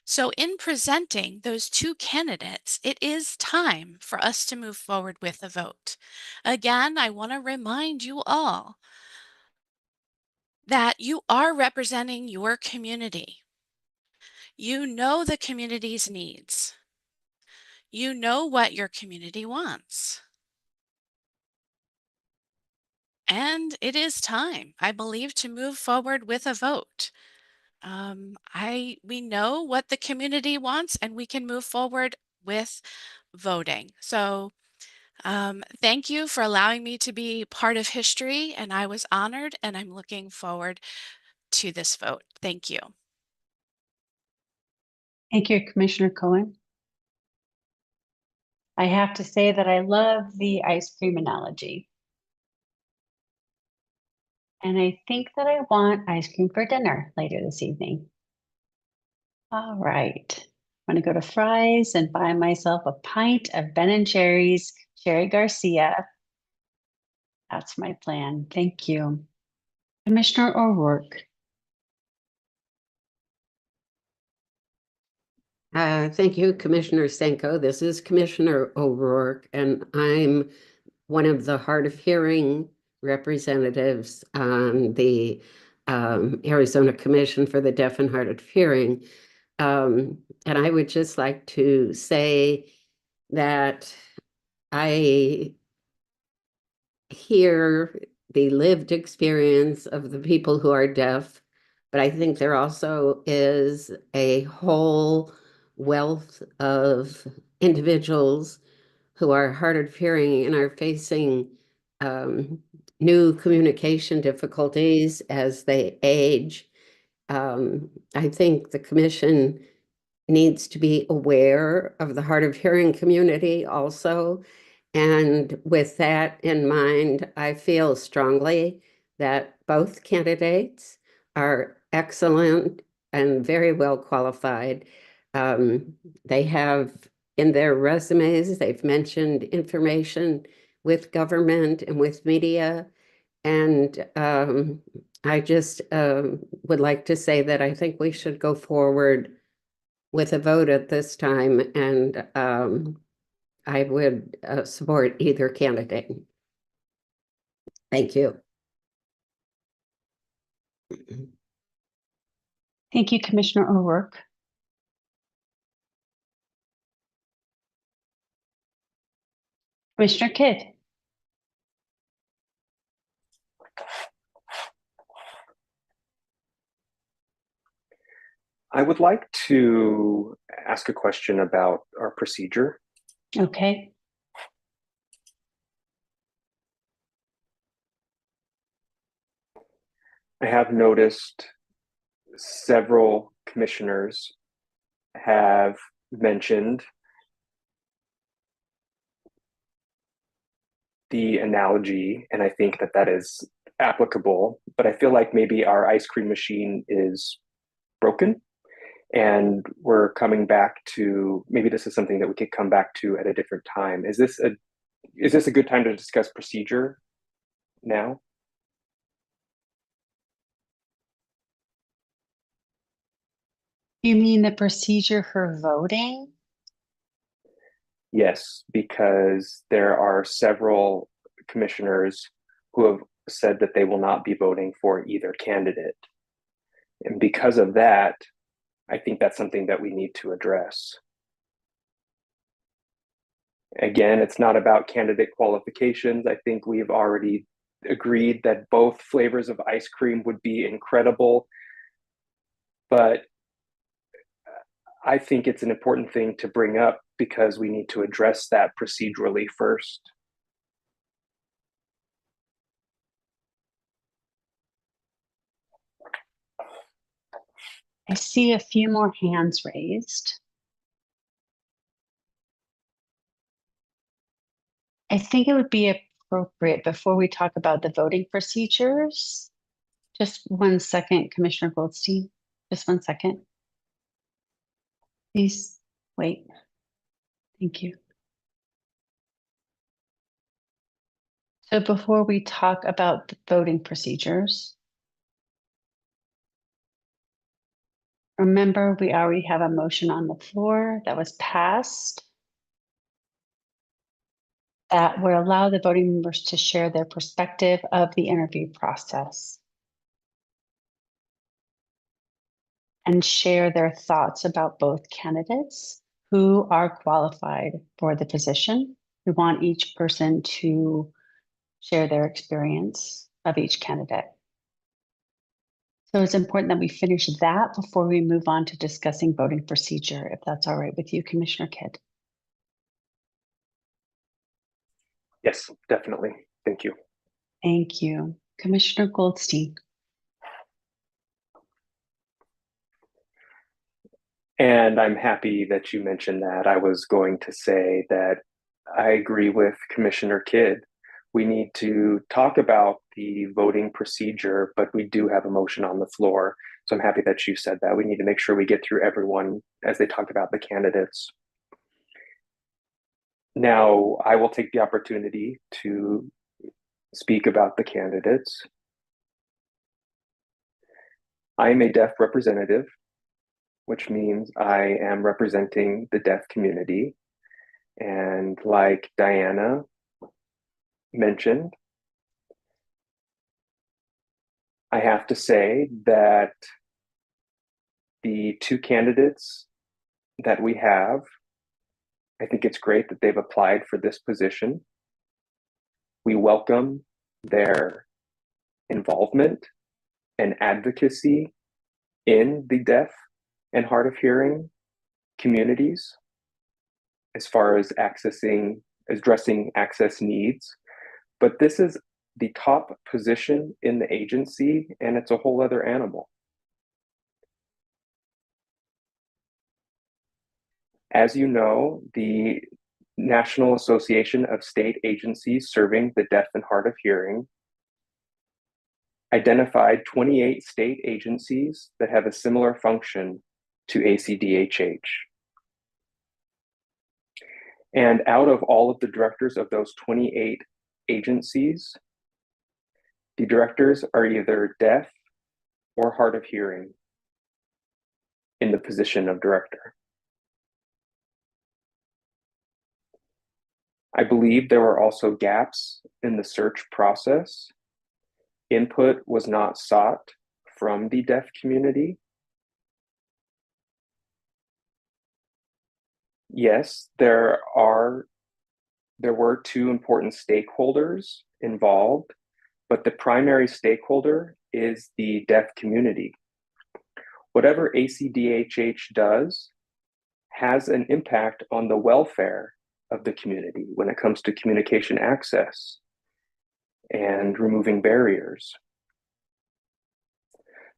So, in presenting those two candidates, it is time for us to move forward with a vote. Again, I want to remind you all that you are representing your community. You know the community's needs. You know what your community wants. And it is time, I believe, to move forward with a vote. We know what the community wants, and we can move forward with voting. So, thank you for allowing me to be part of history, and I was honored, and I'm looking forward to this vote. Thank you. Thank you, Commissioner Cohen. I have to say that I love the ice cream analogy. And I think that I want ice cream for dinner later this evening. All right. I'm going to go to Fry's and buy myself a pint of Ben & Jerry's Cherry Garcia. That's my plan. Thank you. Commissioner O'Rourke. Thank you, Commissioner Senko. This is Commissioner O'Rourke, and I'm one of the hard of hearing representatives on the Arizona Commission for the Deaf and Hard of Hearing. And I would just like to say that I hear the lived experience of the people who are deaf, but I think there also is a whole wealth of individuals who are hard of hearing and are facing new communication difficulties as they age. I think the commission needs to be aware of the hard of hearing community also. And with that in mind, I feel strongly that both candidates are excellent and very well qualified. They have in their resumes, they've mentioned information with government and with media. And I just would like to say that I think we should go forward with a vote at this time, and I would support either candidate. Thank you. Thank you, Commissioner O'Rourke. Commissioner Kidd. I would like to ask a question about our procedure. Okay. I have noticed several commissioners have mentioned the analogy, and I think that that is applicable, but I feel like maybe our ice cream machine is broken and we're coming back to, maybe this is something that we could come back to at a different time. Is this a good time to discuss procedure now? You mean the procedure for voting? Yes, because there are several commissioners who have said that they will not be voting for either candidate. And because of that, I think that's something that we need to address. Again, it's not about candidate qualifications. I think we've already agreed that both flavors of ice cream would be incredible. But I think it's an important thing to bring up because we need to address that procedurally first. I see a few more hands raised. I think it would be appropriate before we talk about the voting procedures. Just 1 second, Commissioner Goldstein. Just 1 second. Please wait. Thank you. So before we talk about the voting procedures, remember we already have a motion on the floor that was passed that will allow the voting members to share their perspective of the interview process and share their thoughts about both candidates who are qualified for the position. We want each person to share their experience of each candidate. So it's important that we finish that before we move on to discussing voting procedure, if that's all right with you, Commissioner Kidd. Yes, definitely. Thank you. Thank you. Commissioner Goldstein. And I'm happy that you mentioned that. I was going to say that I agree with Commissioner Kidd. We need to talk about the voting procedure, but we do have a motion on the floor. So I'm happy that you said that. We need to make sure we get through everyone as they talk about the candidates. Now, I will take the opportunity to speak about the candidates. I am a deaf representative, which means I am representing the deaf community. And like Diana mentioned, I have to say that the two candidates that we have, I think it's great that they've applied for this position. We welcome their involvement and advocacy in the deaf and hard of hearing communities as far as addressing access needs. But this is the top position in the agency, and it's a whole other animal. As you know, the National Association of State Agencies Serving the Deaf and Hard of Hearing identified 28 state agencies that have a similar function to ACDHH. And out of all of the directors of those 28 agencies, the directors are either deaf or hard of hearing in the position of director. I believe there were also gaps in the search process. Input was not sought from the deaf community. Yes, there were two important stakeholders involved, but the primary stakeholder is the deaf community. Whatever ACDHH does has an impact on the welfare of the community when it comes to communication access and removing barriers.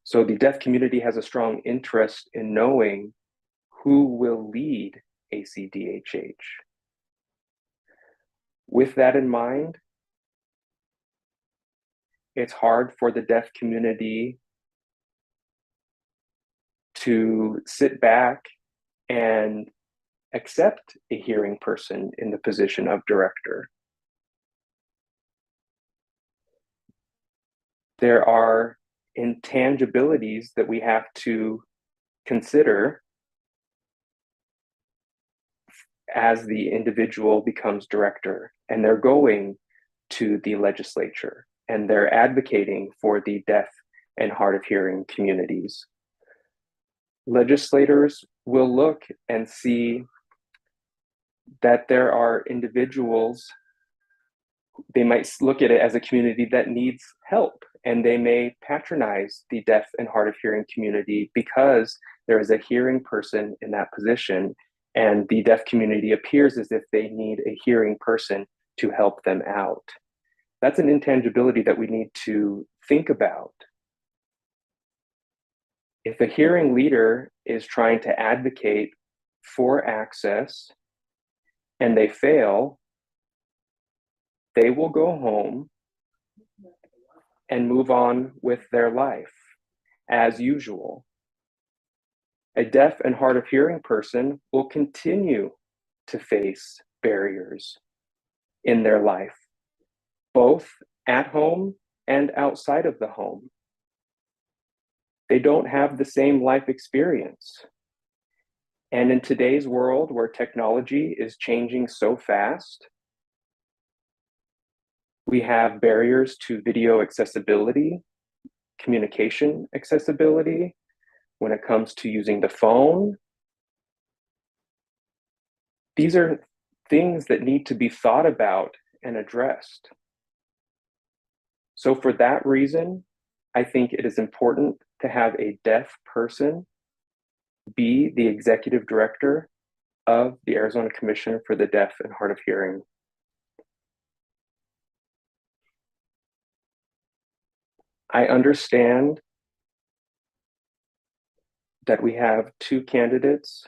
So the deaf community has a strong interest in knowing who will lead ACDHH. With that in mind, it's hard for the deaf community to sit back and accept a hearing person in the position of director. There are intangibilities that we have to consider as the individual becomes director, and they're going to the legislature and they're advocating for the deaf and hard of hearing communities. Legislators will look and see that there are individuals, they might look at it as a community that needs help, and they may patronize the deaf and hard of hearing community because there is a hearing person in that position, and the deaf community appears as if they need a hearing person to help them out. That's an intangibility that we need to think about. If a hearing leader is trying to advocate for access and they fail, they will go home and move on with their life as usual. A deaf and hard of hearing person will continue to face barriers in their life, both at home and outside of the home. They don't have the same life experience. And in today's world where technology is changing so fast, we have barriers to video accessibility, communication accessibility, when it comes to using the phone. These are things that need to be thought about and addressed. So for that reason, I think it is important to have a deaf person be the executive director of the Arizona Commission for the Deaf and Hard of Hearing. I understand that we have two candidates.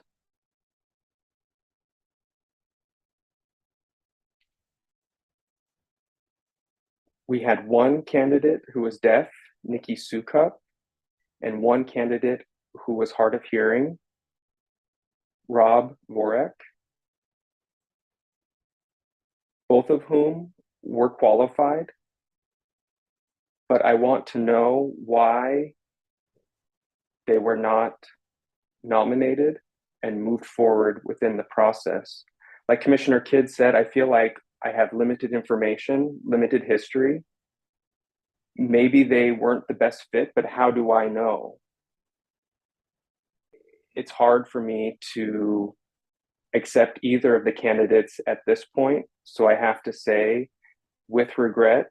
We had one candidate who was deaf, Nikki Sukup, and one candidate who was hard of hearing, Rob Vorek, both of whom were qualified. But I want to know why they were not nominated and moved forward within the process. Like Commissioner Kidd said, I feel like I have limited information, limited history. Maybe they weren't the best fit, but how do I know? It's hard for me to accept either of the candidates at this point. So I have to say, with regret,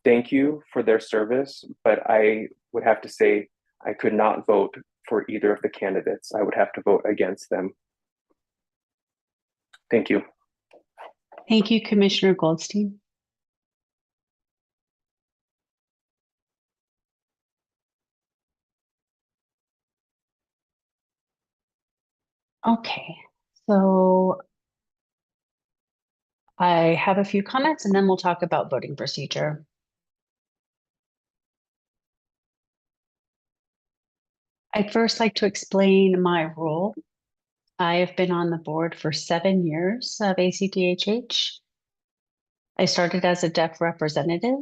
thank you for their service, but I would have to say I could not vote for either of the candidates. I would have to vote against them. Thank you. Thank you, Commissioner Goldstein. Okay, so I have a few comments and then we'll talk about voting procedure. I'd first like to explain my role. I have been on the board for 7 years of ACDHH. I started as a deaf representative.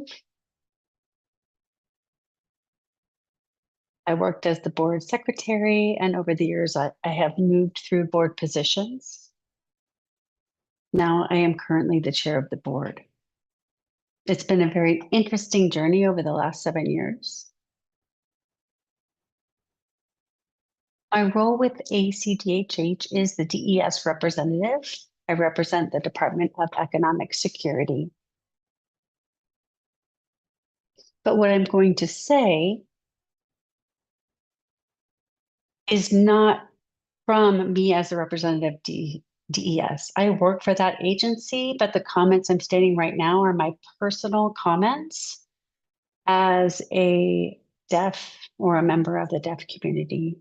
I worked as the board secretary, and over the years, I have moved through board positions. Now I am currently the chair of the board. It's been a very interesting journey over the last 7 years. My role with ACDHH is the DES representative. I represent the Department of Economic Security. But what I'm going to say is not from me as a representative DES. I work for that agency, but the comments I'm stating right now are my personal comments as a deaf or a member of the deaf community,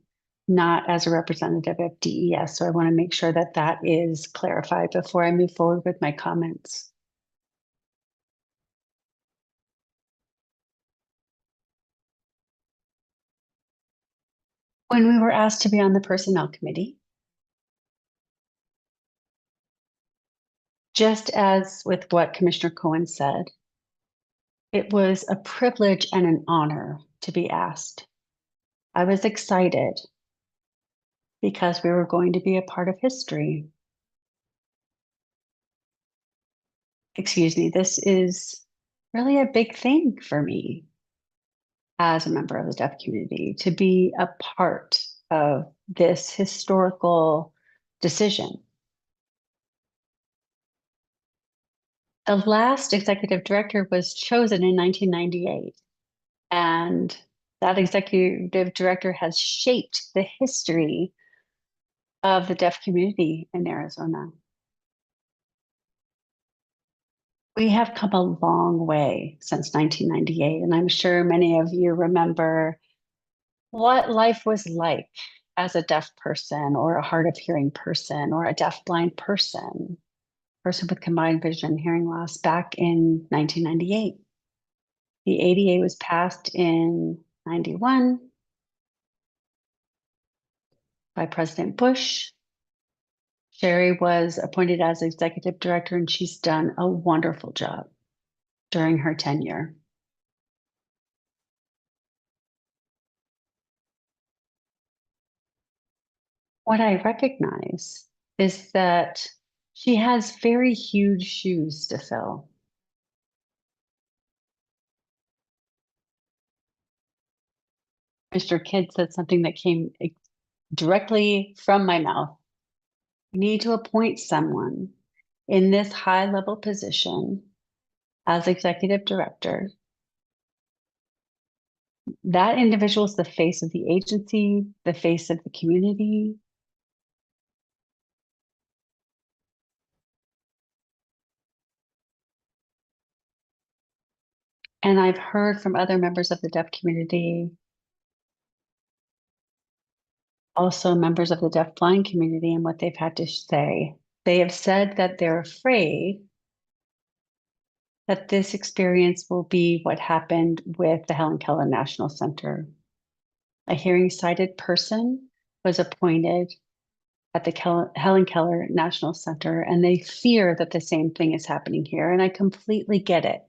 not as a representative of DES. So I want to make sure that that is clarified before I move forward with my comments. When we were asked to be on the personnel committee, just as with what Commissioner Cohen said, it was a privilege and an honor to be asked. I was excited because we were going to be a part of history. Excuse me, this is really a big thing for me as a member of the deaf community to be a part of this historical decision. The last executive director was chosen in 1998, and that executive director has shaped the history of the deaf community in Arizona. We have come a long way since 1998, and I'm sure many of you remember what life was like as a deaf person or a hard of hearing person or a deaf-blind person with combined vision and hearing loss back in 1998. The ADA was passed in 91 by President Bush. Sherry was appointed as executive director, and she's done a wonderful job during her tenure. What I recognize is that she has very huge shoes to fill. Mr. Kidd said something that came directly from my mouth. We need to appoint someone in this high level position as executive director. That individual is the face of the agency, the face of the community. And I've heard from other members of the deaf community, also members of the deaf-blind community, and what they've had to say. They have said that they're afraid that this experience will be what happened with the Helen Keller National Center. A hearing sighted person was appointed at the Helen Keller National Center, and they fear that the same thing is happening here. And I completely get it.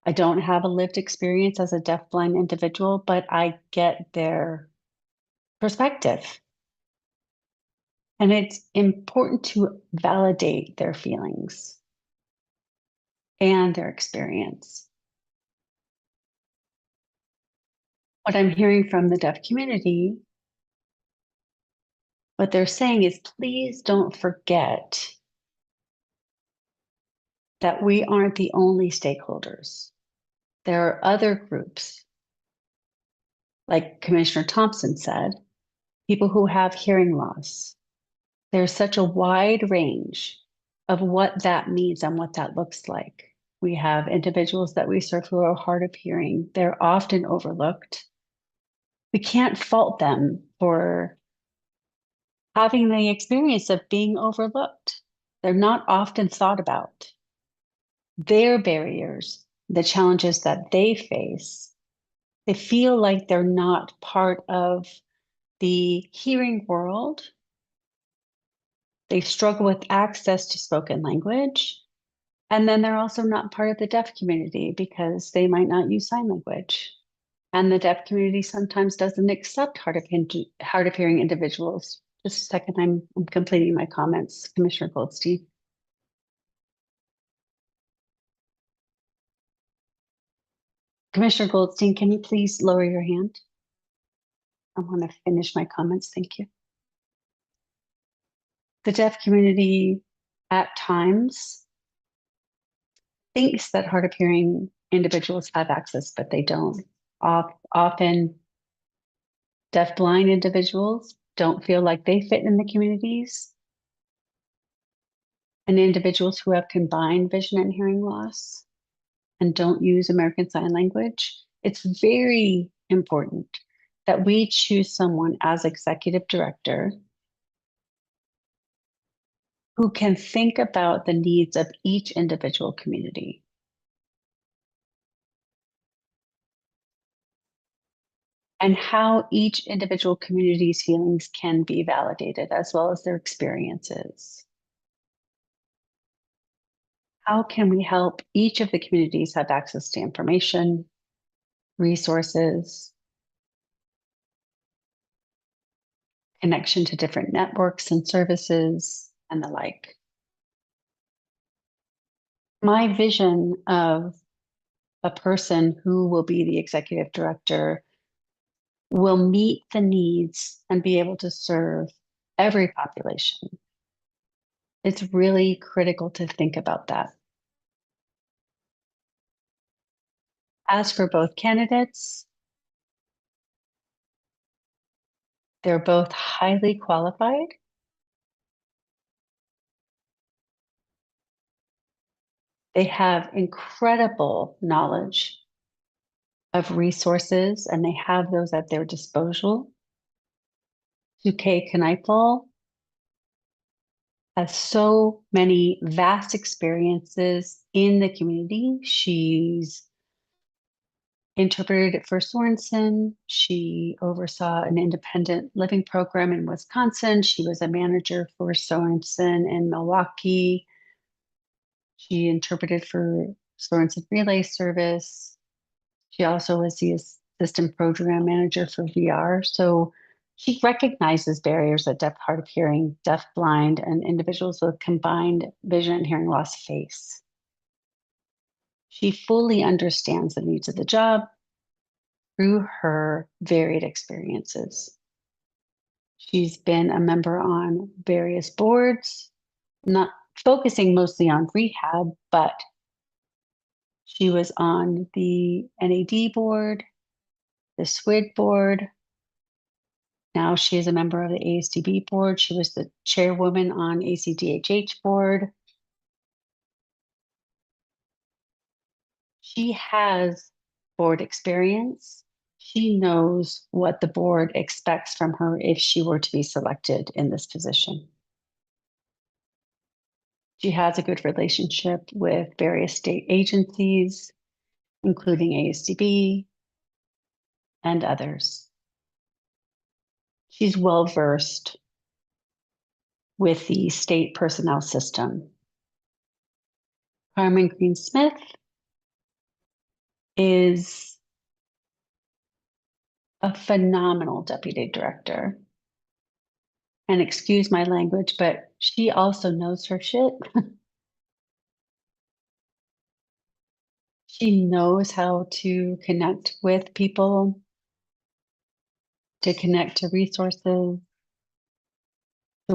I don't have a lived experience as a deaf-blind individual, but I get their perspective. And it's important to validate their feelings and their experience. What I'm hearing from the deaf community, what they're saying is, please don't forget that we aren't the only stakeholders. There are other groups, like Commissioner Thompson said, people who have hearing loss. There's such a wide range of what that means and what that looks like. We have individuals that we serve who are hard of hearing. They're often overlooked. We can't fault them for having the experience of being overlooked. They're not often thought about. Their barriers, the challenges that they face, they feel like they're not part of the hearing world. They struggle with access to spoken language. And then they're also not part of the deaf community because they might not use sign language. And the deaf community sometimes doesn't accept hard of hearing individuals. Just a second, I'm completing my comments, Commissioner Goldstein. Commissioner Goldstein, can you please lower your hand? I want to finish my comments, thank you. The deaf community at times thinks that hard of hearing individuals have access, but they don't. Often deaf-blind individuals don't feel like they fit in the communities. and individuals who have combined vision and hearing loss and don't use American Sign Language, it's very important that we choose someone as executive director who can think about the needs of each individual community. And how each individual community's feelings can be validated, as well as their experiences. How can we help each of the communities have access to information, resources, connection to different networks and services, and the like? My vision of a person who will be the executive director will meet the needs and be able to serve every population. It's really critical to think about that. As for both candidates, they're both highly qualified. They have incredible knowledge of resources, and they have those at their disposal. Suke Kanaipal has so many vast experiences in the community. She's interpreted for Sorensen. She oversaw an independent living program in Wisconsin. She was a manager for Sorensen in Milwaukee. She interpreted for Sorensen Relay Service. She also was the assistant program manager for VR. So she recognizes barriers that deaf, hard of hearing, deaf, blind, and individuals with combined vision and hearing loss face. She fully understands the needs of the job through her varied experiences. She's been a member on various boards, not focusing mostly on rehab, but she was on the NAD board, the SWID board. Now she is a member of the ASDB board. She was the chairwoman on ACDHH board. She has board experience. She knows what the board expects from her if she were to be selected in this position. She has a good relationship with various state agencies, including ASDB and others. She's well versed with the state personnel system. Carmen Green Smith is a phenomenal deputy director. And excuse my language, but she also knows her shit. She knows how to connect with people, to connect to resources, to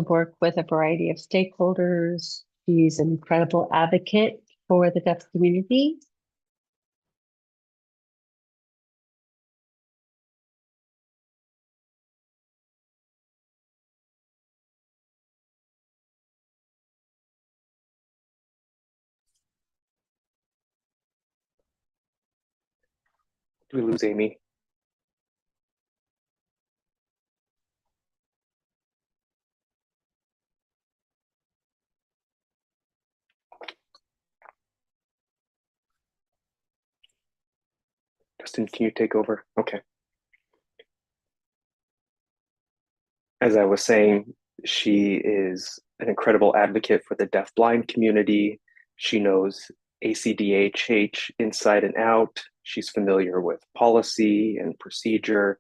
work with a variety of stakeholders. She's an incredible advocate for the deaf community. Do we lose Amy? Justin, can you take over? Okay. As I was saying, she is an incredible advocate for the deafblind community. She knows ACDHH inside and out. She's familiar with policy and procedure.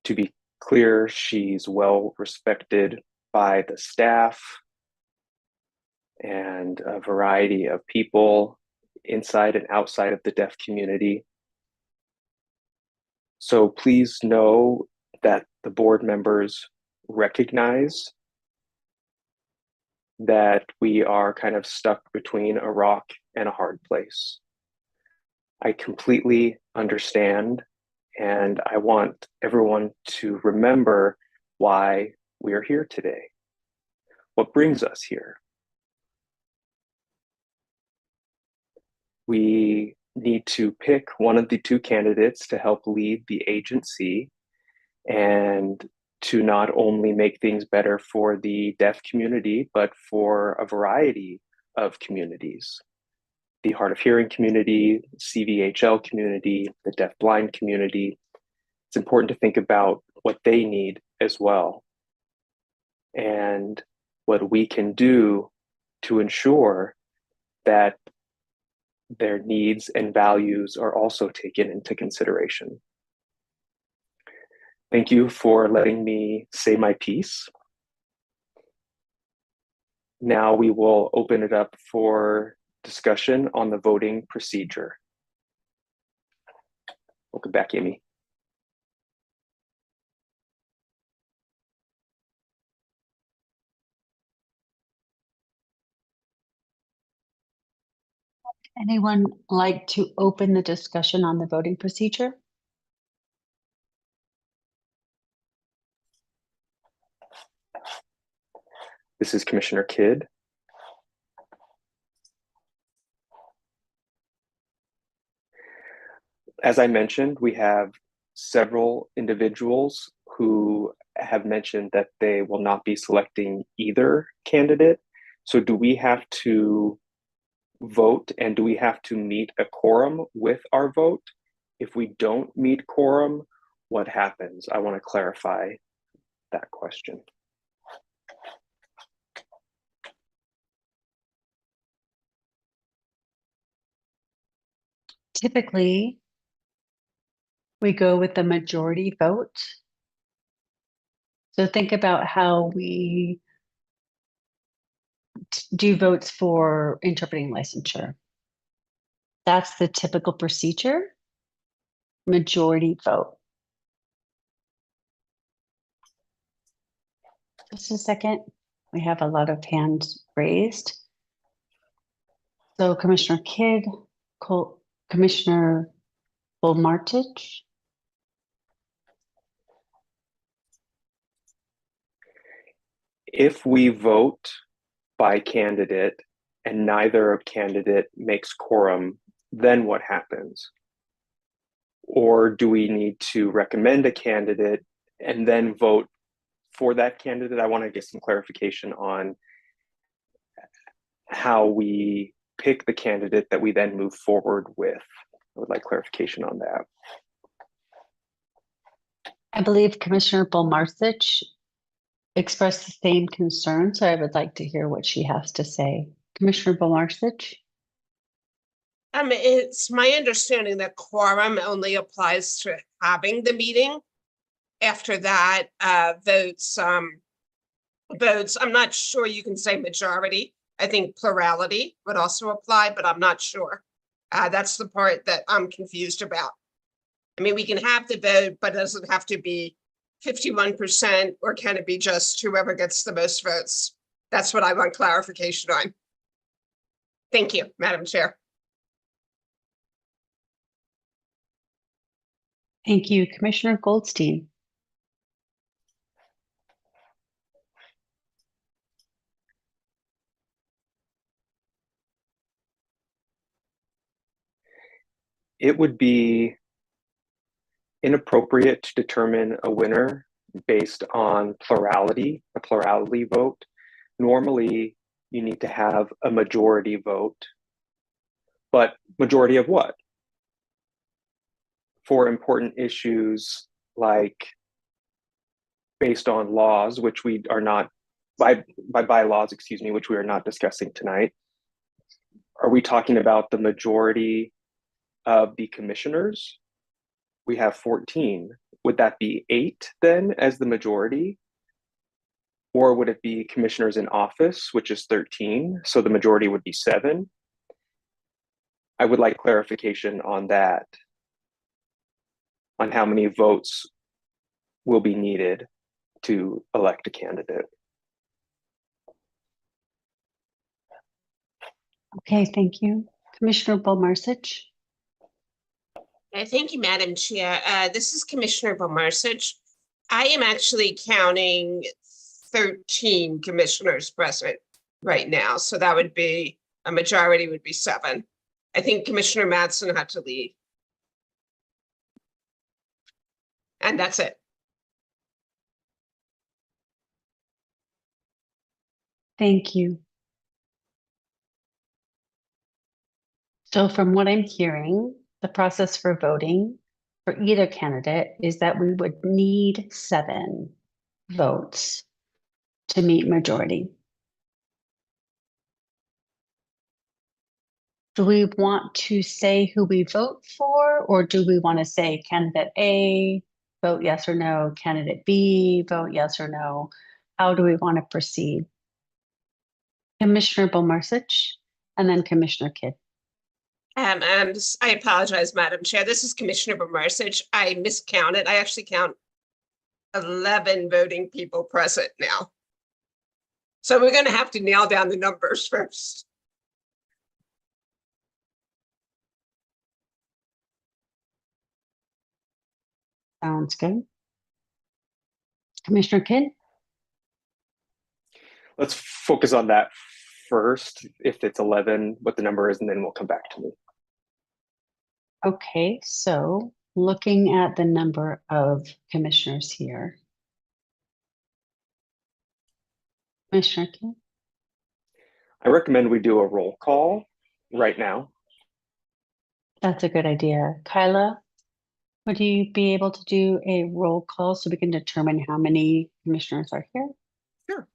To be clear, she's well respected by the staff and a variety of people inside and outside of the deaf community. So please know that the board members recognize that we are kind of stuck between a rock and a hard place. I completely understand, and I want everyone to remember why we are here today. what brings us here. We need to pick one of the two candidates to help lead the agency and to not only make things better for the deaf community, but for a variety of communities. The hard of hearing community, CVHL community, the deaf-blind community. It's important to think about what they need as well, and what we can do to ensure that their needs and values are also taken into consideration. Thank you for letting me say my piece. Now we will open it up for discussion on the voting procedure. Welcome back, Amy. Anyone like to open the discussion on the voting procedure? This is Commissioner Kidd. As I mentioned, we have several individuals who have mentioned that they will not be selecting either candidate. So do we have to vote, and do we have to meet a quorum with our vote? If we don't meet quorum, what happens? I want to clarify that question. Typically, we go with the majority vote. So think about how we do votes for interpreting licensure. That's the typical procedure. Majority vote. Just a second. We have a lot of hands raised. So Commissioner Kidd, Commissioner Bolmartich. If we vote by candidate and neither candidate makes quorum, then what happens? Or do we need to recommend a candidate and then vote for that candidate? I want to get some clarification on how we pick the candidate that we then move forward with. I would like clarification on that. I believe Commissioner Bolmartich expressed the same concern, so I would like to hear what she has to say. Commissioner Bolmartich? It's my understanding that quorum only applies to having the meeting. After that, votes, I'm not sure you can say majority. I think plurality would also apply, but I'm not sure. That's the part that I'm confused about. I mean, we can have the vote, but it doesn't have to be 51%, or can it be just whoever gets the most votes? That's what I want clarification on. Thank you, Madam Chair. Thank you, Commissioner Goldstein. It would be inappropriate to determine a winner based on plurality, a plurality vote. Normally, you need to have a majority vote, but majority of what? For important issues like based on laws, which we are not, by bylaws, excuse me, which we are not discussing tonight. Are we talking about the majority of the commissioners? We have 14. Would that be 8 then as the majority? Or would it be commissioners in office, which is 13? So the majority would be 7. I would like clarification on that, on how many votes will be needed to elect a candidate. Okay, thank you. Commissioner Bolmartich? Thank you, Madam Chair. This is Commissioner Bomarsich. I am actually counting 13 commissioners present right now, so that would be, a majority would be 7. I think Commissioner Madsen had to leave. And that's it. Thank you. So from what I'm hearing, the process for voting for either candidate is that we would need 7 votes to meet majority. Do we want to say who we vote for, or do we want to say candidate A, vote yes or no, candidate B, vote yes or no? How do we want to proceed? Commissioner Bomarsich and then Commissioner Kidd. And I apologize, Madam Chair. This is Commissioner Bomarsich. I miscounted. I actually count 11 voting people present now. So we're going to have to nail down the numbers first. Sounds good. Commissioner Kidd? Let's focus on that first. If it's 11, what the number is, and then we'll come back to me. Okay, so looking at the number of commissioners here. Commissioner Kidd? I recommend we do a roll call right now. That's a good idea. Kyla, would you be able to do a roll call so we can determine how many commissioners are here? Sure.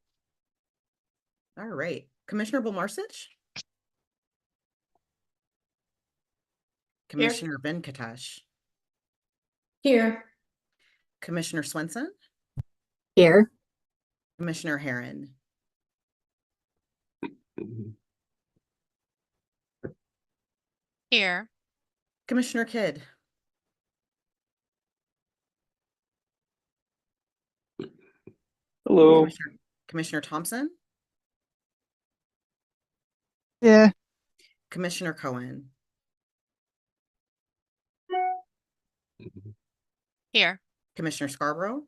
All right. Commissioner Bomarsich? Commissioner Venkatesh? Here. Commissioner Swenson? Here. Commissioner Herron? Here. Commissioner Kidd? Hello. Commissioner Thompson? Yeah. Commissioner Cohen? Here. Commissioner Scarborough?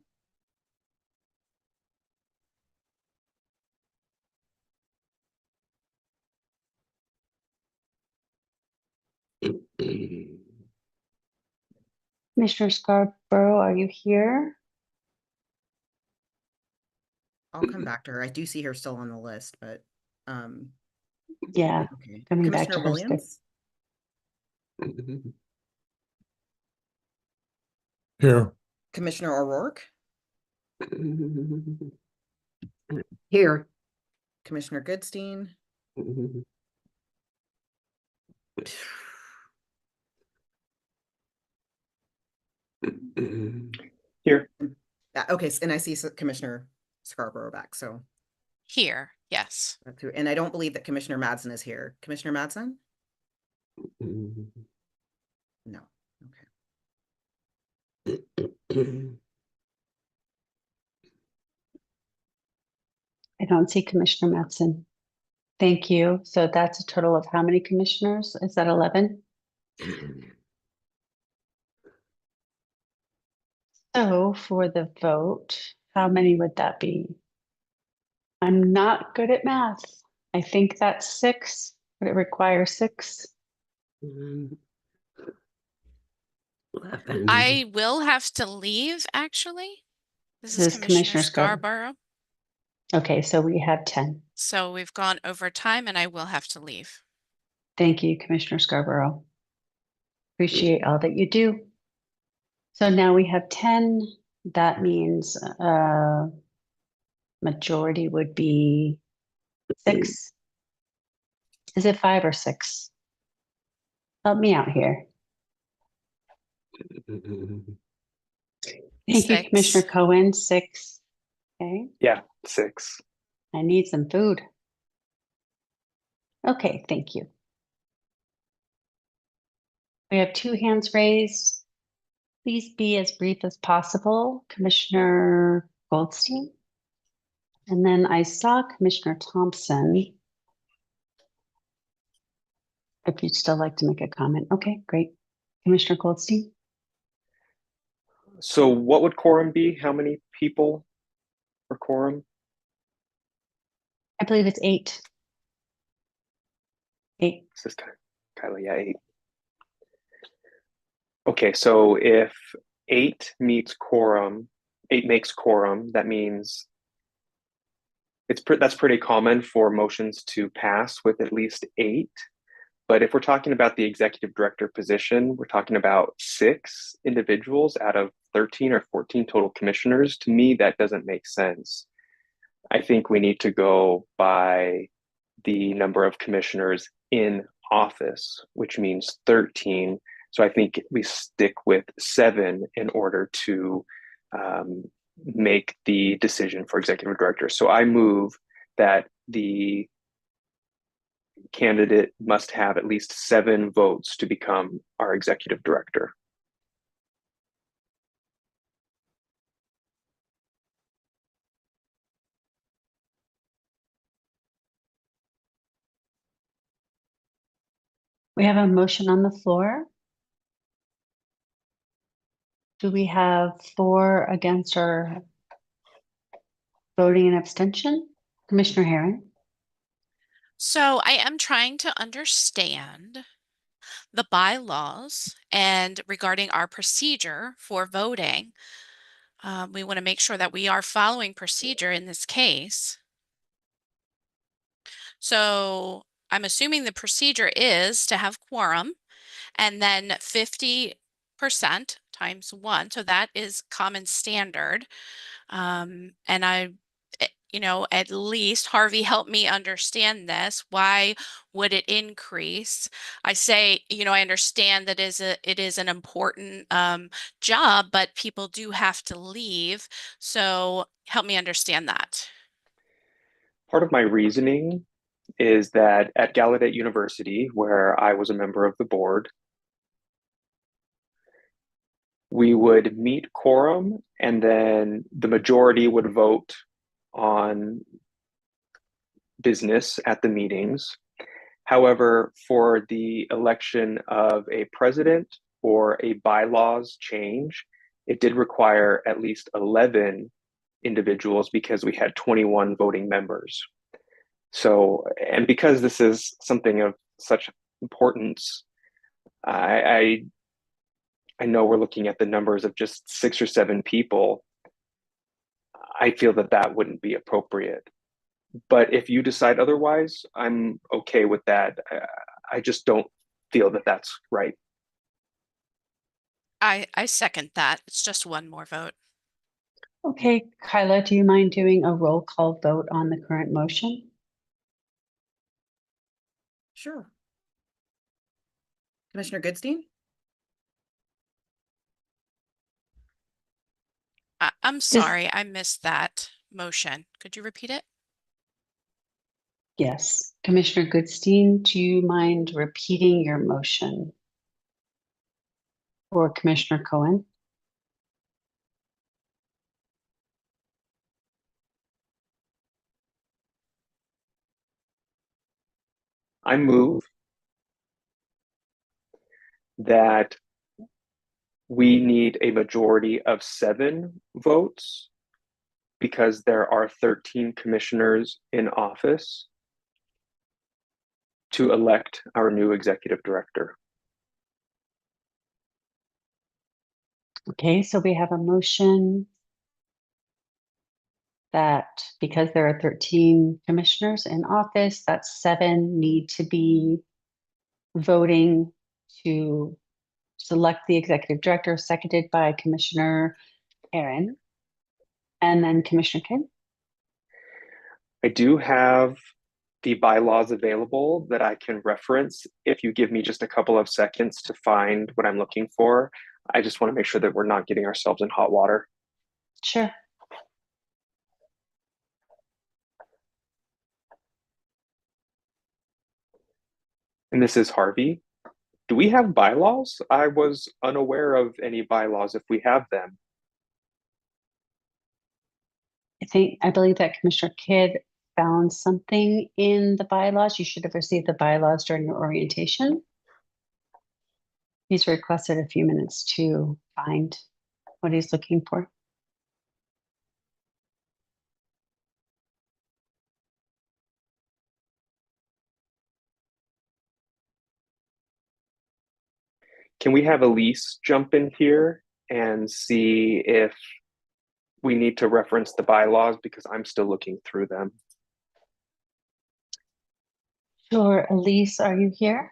Commissioner Scarborough, are you here? I'll come back to her. I do see her still on the list, but Yeah, okay. coming back to Commissioner her. Williams? Here. Commissioner O'Rourke? Here. Commissioner Goodstein? Here. Okay, and I see Commissioner Scarborough back, so Here. Yes. that's who, and I don't believe that Commissioner Madsen is here. Commissioner Madsen? No. Okay. I don't see Commissioner Matson. Thank you. So that's a total of how many commissioners? Is that 11? So for the vote, how many would that be? I'm not good at math. I think that's 6. Would it require 6? 11. I will have to leave, actually. This This is is Commissioner Commissioner Scarborough. Okay, so we have 10. So we've gone over time and I will have to leave. Thank you, Commissioner Scarborough. Appreciate all that you do. So now we have 10. That means majority would be 6. Is it 5 or 6? Help me out here. Thank you, 6. Commissioner Cohen. 6. Okay, Yeah, 6. I need some food. Okay, thank you. We have 2 hands raised. Please be as brief as possible, Commissioner Goldstein. And then I saw Commissioner Thompson. If you'd still like to make a comment. Okay, great. Commissioner Goldstein? So what would quorum be? How many people for quorum? I believe it's 8. 8. This is Kyla, yeah, 8. Okay, so if 8 meets quorum, 8 makes quorum, that means that's pretty common for motions to pass with at least 8. But if we're talking about the executive director position, we're talking about 6 individuals out of 13 or 14 total commissioners. To me, that doesn't make sense. I think we need to go by the number of commissioners in office, which means 13. So I think we stick with 7 in order to make the decision for executive director. So I move that the candidate must have at least 7 votes to become our executive director. We have a motion on the floor. Do we have 4 against or voting an abstention? Commissioner Herron? So I am trying to understand the bylaws and regarding our procedure for voting. We want to make sure that we are following procedure in this case. So I'm assuming the procedure is to have quorum and then 50% times 1. So that is common standard. And at least Harvey helped me understand this. Why would it increase? I say, I understand that it is an important job, but people do have to leave. So help me understand that. Part of my reasoning is that at Gallaudet University, where I was a member of the board, we would meet quorum and then the majority would vote on business at the meetings. However, for the election of a president or a bylaws change, it did require at least 11 individuals because we had 21 voting members. So, and because this is something of such importance, I know we're looking at the numbers of just 6 or 7 people. I feel that that wouldn't be appropriate. But if you decide otherwise, I'm okay with that. I just don't feel that that's right. I second that. It's just one more vote. Okay, Kyla, do you mind doing a roll call vote on the current motion? Sure. Commissioner Goodstein, I'm sorry, I missed that motion. Could you repeat it? Yes. Commissioner Goodstein, do you mind repeating your motion? Or Commissioner Cohen? I move that we need a majority of 7 votes because there are 13 commissioners in office to elect our new executive director. Okay, so we have a motion that because there are 13 commissioners in office, that 7 need to be voting to select the executive director, seconded by Commissioner Aaron. And then Commissioner Kidd. I do have the bylaws available that I can reference if you give me just a couple of seconds to find what I'm looking for. I just want to make sure that we're not getting ourselves in hot water. Sure. And this is Harvey. Do we have bylaws? I was unaware of any bylaws if we have them. I believe that Commissioner Kidd found something in the bylaws. You should have received the bylaws during your orientation. He's requested a few minutes to find what he's looking for. Can we have Elise jump in here and see if we need to reference the bylaws because I'm still looking through them. Sure, Elise, are you here?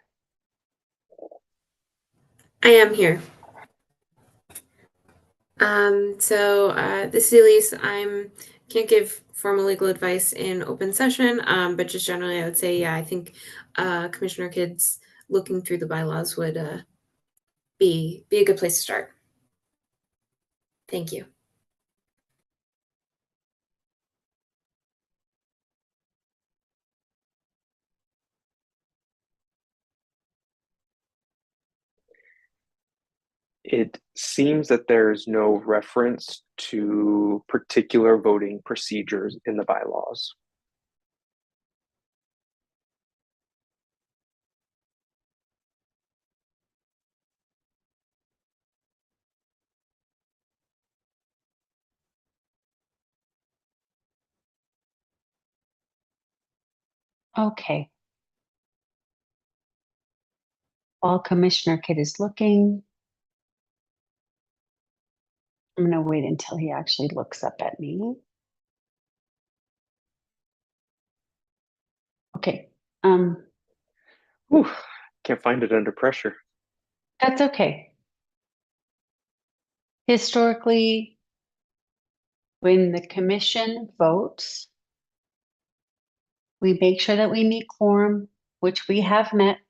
I am here. This is Elise. Can't give formal legal advice in open session, but just generally, I would say, yeah, I think Commissioner Kidd's looking through the bylaws would be a good place to start. Thank you. It seems that there's no reference to particular voting procedures in the bylaws. Okay. While Commissioner Kidd is looking, I'm going to wait until he actually looks up at me. Okay. Whew, can't find it under pressure. That's okay. Historically, when the commission votes, we make sure that we meet quorum, which we have met.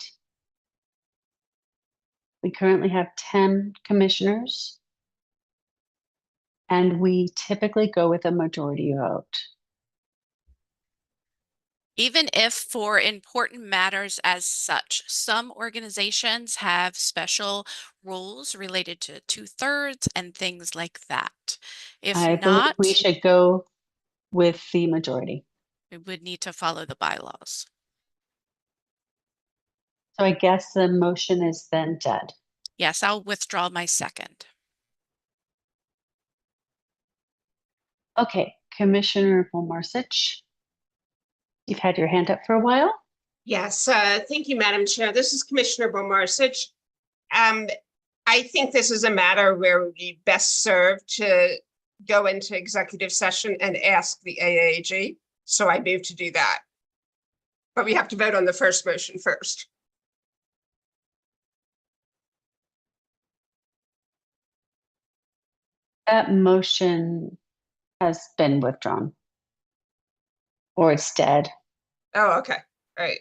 We currently have 10 commissioners, and we typically go with a majority vote. Even if for important matters as such, some organizations have special rules related to 2/3 and things like that. If I believe not, we should go with the majority. we would need to follow the bylaws. So I guess the motion is then dead. Yes, I'll withdraw my second. Okay, Commissioner Bomarsich, you've had your hand up for a while. Yes, thank you, Madam Chair. This is Commissioner Bomarsich. I think this is a matter where we'd be best served to go into executive session and ask the AAG. So I move to do that. But we have to vote on the first motion first. That motion has been withdrawn. Or it's dead. Oh, okay. All right.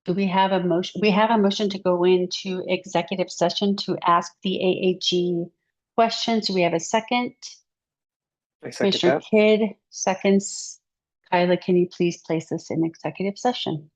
Do we have a motion? We have a motion to go into executive session to ask the AAG questions. Do we have a second? I second Commissioner that. Kidd seconds. Kyla, can you please place us in executive session?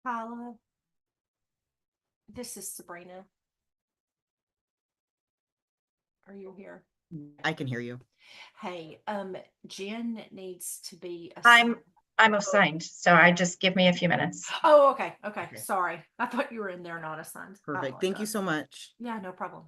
Paula, this is Sabrina. Are you here? I can hear you. Hey, Jen needs to be. I'm assigned, so I just give me a few minutes. Oh, okay. Okay. Okay. Sorry. I thought you were in there, not assigned. I Perfect. Thank you apologize. so much. Yeah, no problem.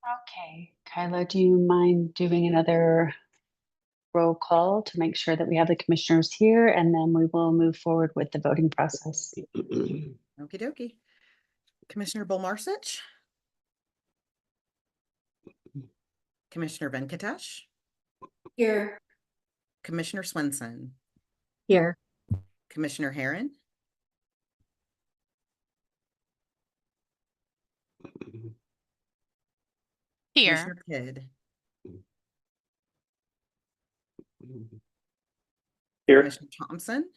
Okay, Kyla, do you mind doing another roll call to make sure that we have the commissioners here, and then we will move forward with the voting process? Okie dokie. Commissioner Bolmarsich? Commissioner Venkatesh? Here. Commissioner Swenson? Here. Commissioner Herron? Here. Commissioner Kidd? Here. Commissioner Thompson?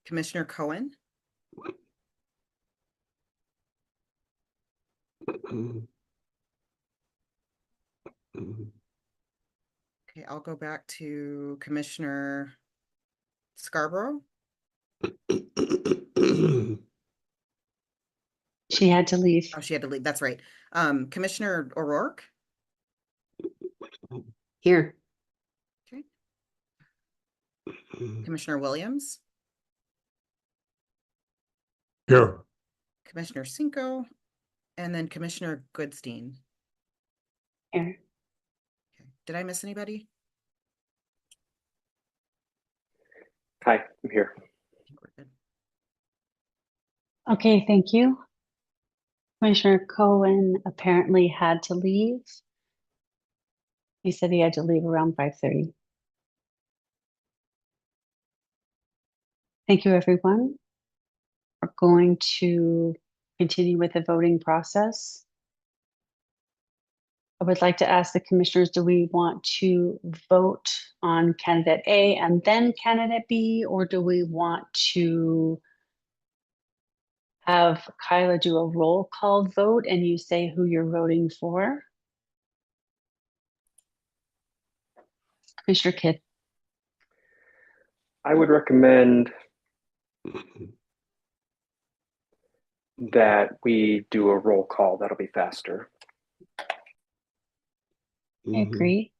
Commissioner Cohen? Okay, I'll go back to Commissioner Scarborough. She had to leave. Oh, she had to leave. That's right. Commissioner O'Rourke. Here. Okay. Commissioner Williams. Here. Commissioner Cinco, and then Commissioner Goodstein. Here. Okay. Did I miss anybody? Hi, I'm here. I think we're good. Okay, thank you. Commissioner Cohen apparently had to leave. He said he had to leave around 5:30. Thank you, everyone. We're going to continue with the voting process. I would like to ask the commissioners, do we want to vote on candidate A and then candidate B, or do we want to have Kyla do a roll call vote and you say who you're voting for? Commissioner Kidd. I would recommend that we do a roll call. That'll be faster. I agree.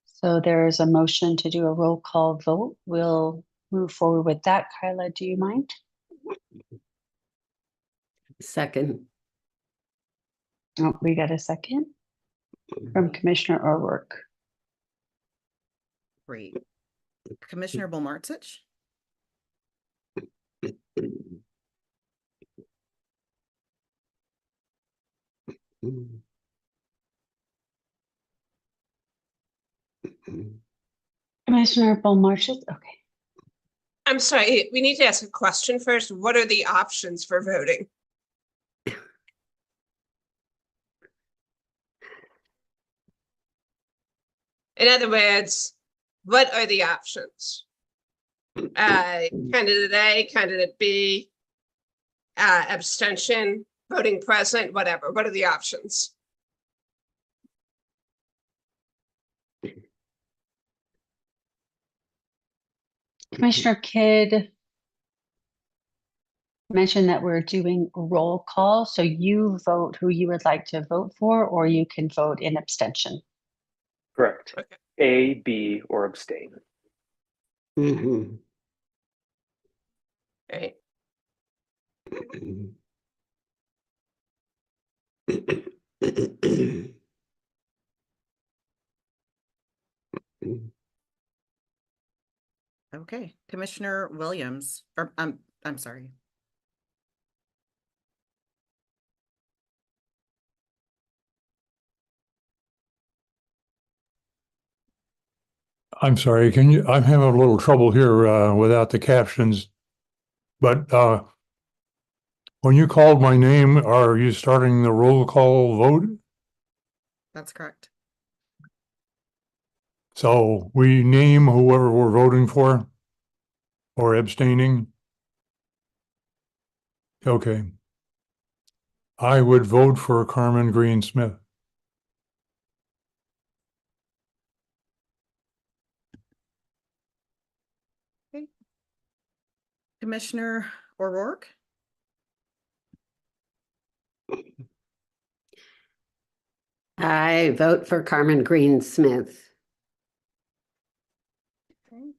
So there is a motion to do a roll call vote. We'll move forward with that. Kyla, do you mind? Second. Oh, we got a second from Commissioner O'Rourke. Great. Commissioner Bolmarsich. Commissioner Bolmarsich, okay. I'm sorry, we need to ask a question first. What are the options for voting? In other words, what are the options? Candidate A, candidate B, abstention, voting present, whatever. What are the options? Commissioner Kidd mentioned that we're doing a roll call, so you vote who you would like to vote for, or you can vote in abstention. Correct. Okay. A, B, or abstain. Right. Okay, Commissioner Williams, or I'm sorry. I'm sorry, can you, I'm having a little trouble here without the captions. But when you called my name, are you starting the roll call vote? That's correct. So we name whoever we're voting for or abstaining? Okay. I would vote for Carmen Green Smith. Okay. Commissioner O'Rourke. I vote for Carmen Green Smith. Okay.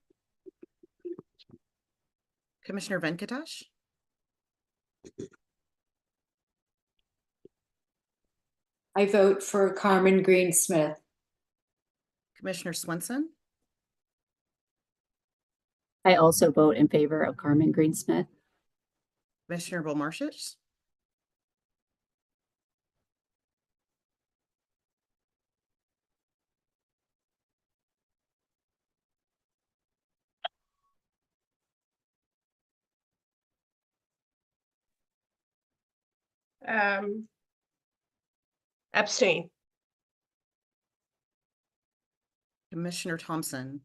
Commissioner Venkatesh, I vote for Carmen Green Smith. Commissioner Swenson, I also vote in favor of Carmen Greensmith. Commissioner Bolmarchich, Abstain. Commissioner Thompson,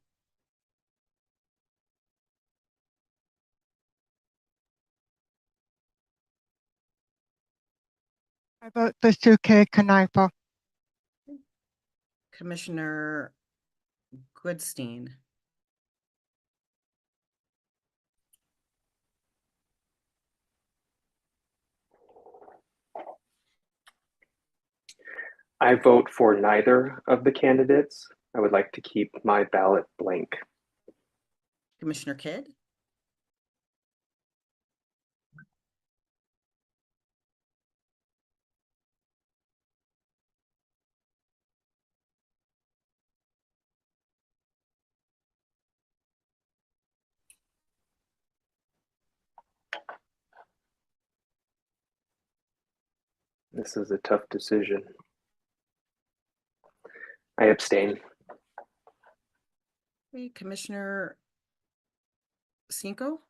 I vote for Suke Knifer. Commissioner Goodstein, I vote for neither of the candidates. I would like to keep my ballot blank. Commissioner Kidd, This is a tough decision. I abstain. okay, Commissioner Cinco,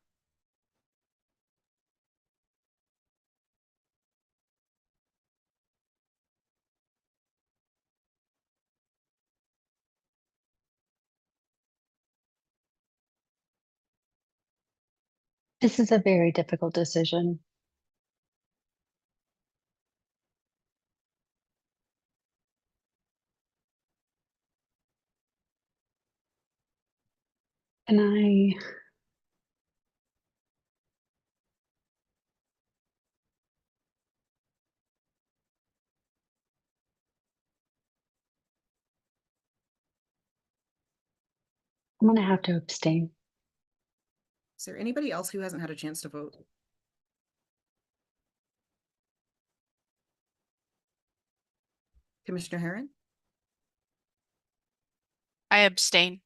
This is a very difficult decision. And I'm going to have to abstain. is there anybody else who hasn't had a chance to vote? Commissioner Herron, I abstain.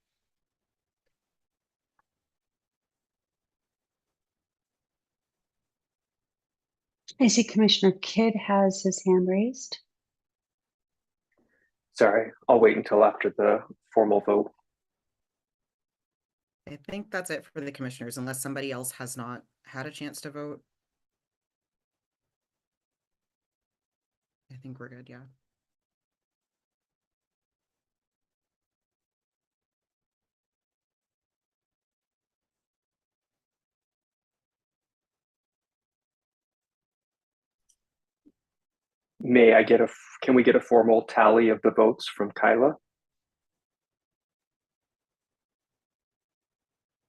I see Commissioner Kidd has his hand raised. Sorry, I'll wait until after the formal vote. I think that's it for the commissioners, unless somebody else has not had a chance to vote. I think we're good, yeah. May I get can we get a formal tally of the votes from Kyla?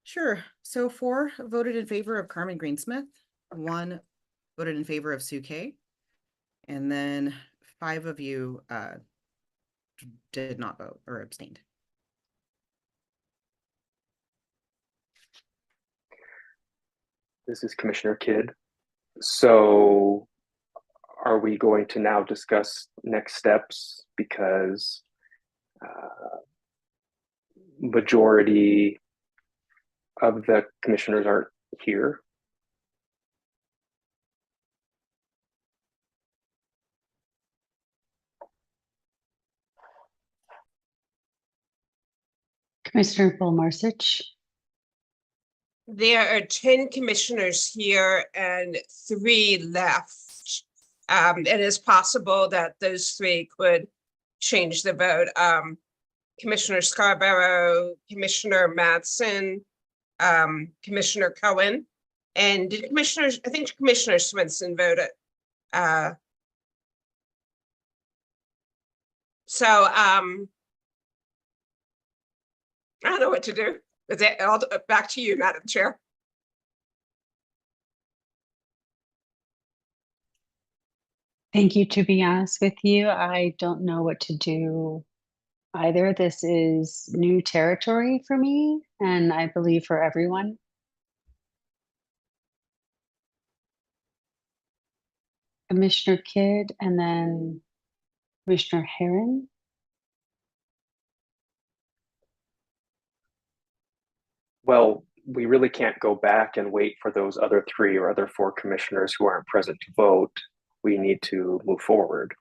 Sure. So 4 voted in favor of Carmen Greensmith, 1 voted in favor of Sue Kay, and then 5 of you did not vote or abstained. This is Commissioner Kidd. So are we going to now discuss next steps? Because majority of the commissioners aren't here. Commissioner Bolmarchich. There are 10 commissioners here and 3 left. It is possible that those 3 could change the vote. Commissioner Scarborough, Commissioner Mattson, Commissioner Cohen, and did Commissioners, I think Commissioner Swenson voted. So I don't know what to do. Is it all back to you, Madam Chair? Thank you. To be honest with you, I don't know what to do either. This is new territory for me, and I believe for everyone. Commissioner Kidd and then Commissioner Herron. Well, we really can't go back and wait for those other 3 or other 4 commissioners who aren't present to vote. We need to move forward.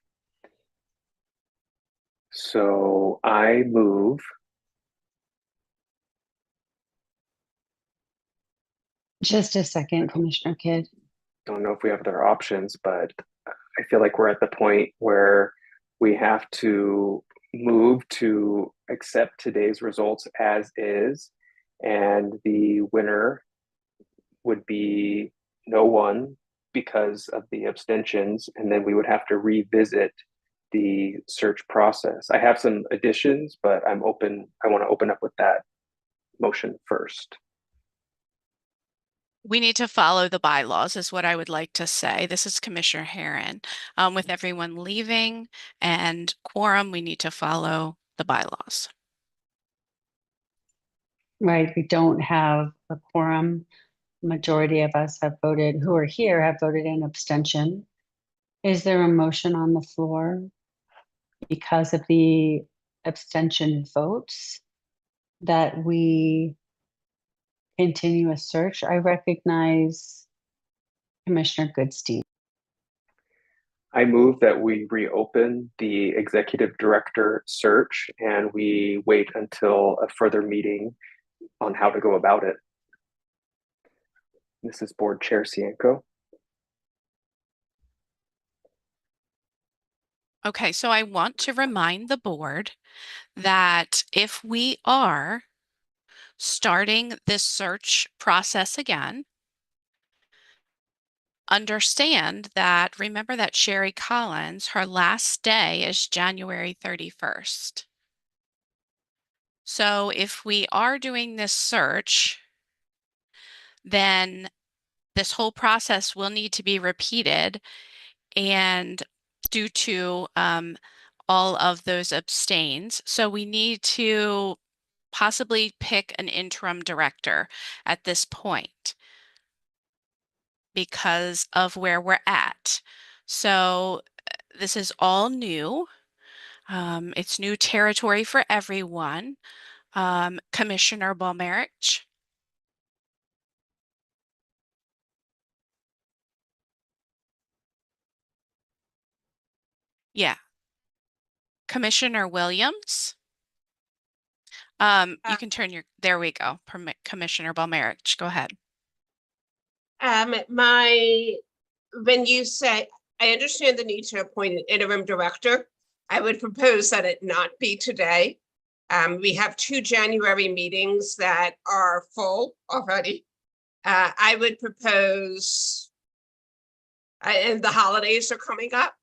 So I move. Just a second, Commissioner Kidd. Don't know if we have other options, but I feel like we're at the point where we have to move to accept today's results as is, and the winner would be no one because of the abstentions, and then we would have to revisit the search process. I have some additions, but I want to open up with that motion first. We need to follow the bylaws is what I would like to say. This is Commissioner Herron. With everyone leaving and quorum, we need to follow the bylaws. Right, we don't have a quorum. Majority of us have voted, who are here have voted in abstention. Is there a motion on the floor because of the abstention votes that we continue a search? I recognize Commissioner Goodstein. I move that we reopen the executive director search and we wait until a further meeting on how to go about it. This is Board Chair Cienko. Okay, so I want to remind the board that if we are starting this search process again, understand that, remember that Sherry Collins, her last day is January 31st. So if we are doing this search, then this whole process will need to be repeated, and due to all of those abstains. So we need to possibly pick an interim director at this point because of where we're at. So this is all new. It's new territory for everyone. Commissioner Balmerich. Yeah. Commissioner Williams. You can turn your, there we go. Commissioner Balmerich, go ahead. When you say, I understand the need to appoint an interim director, I would propose that it not be today. We have 2 January meetings that are full already. I would propose, and the holidays are coming up.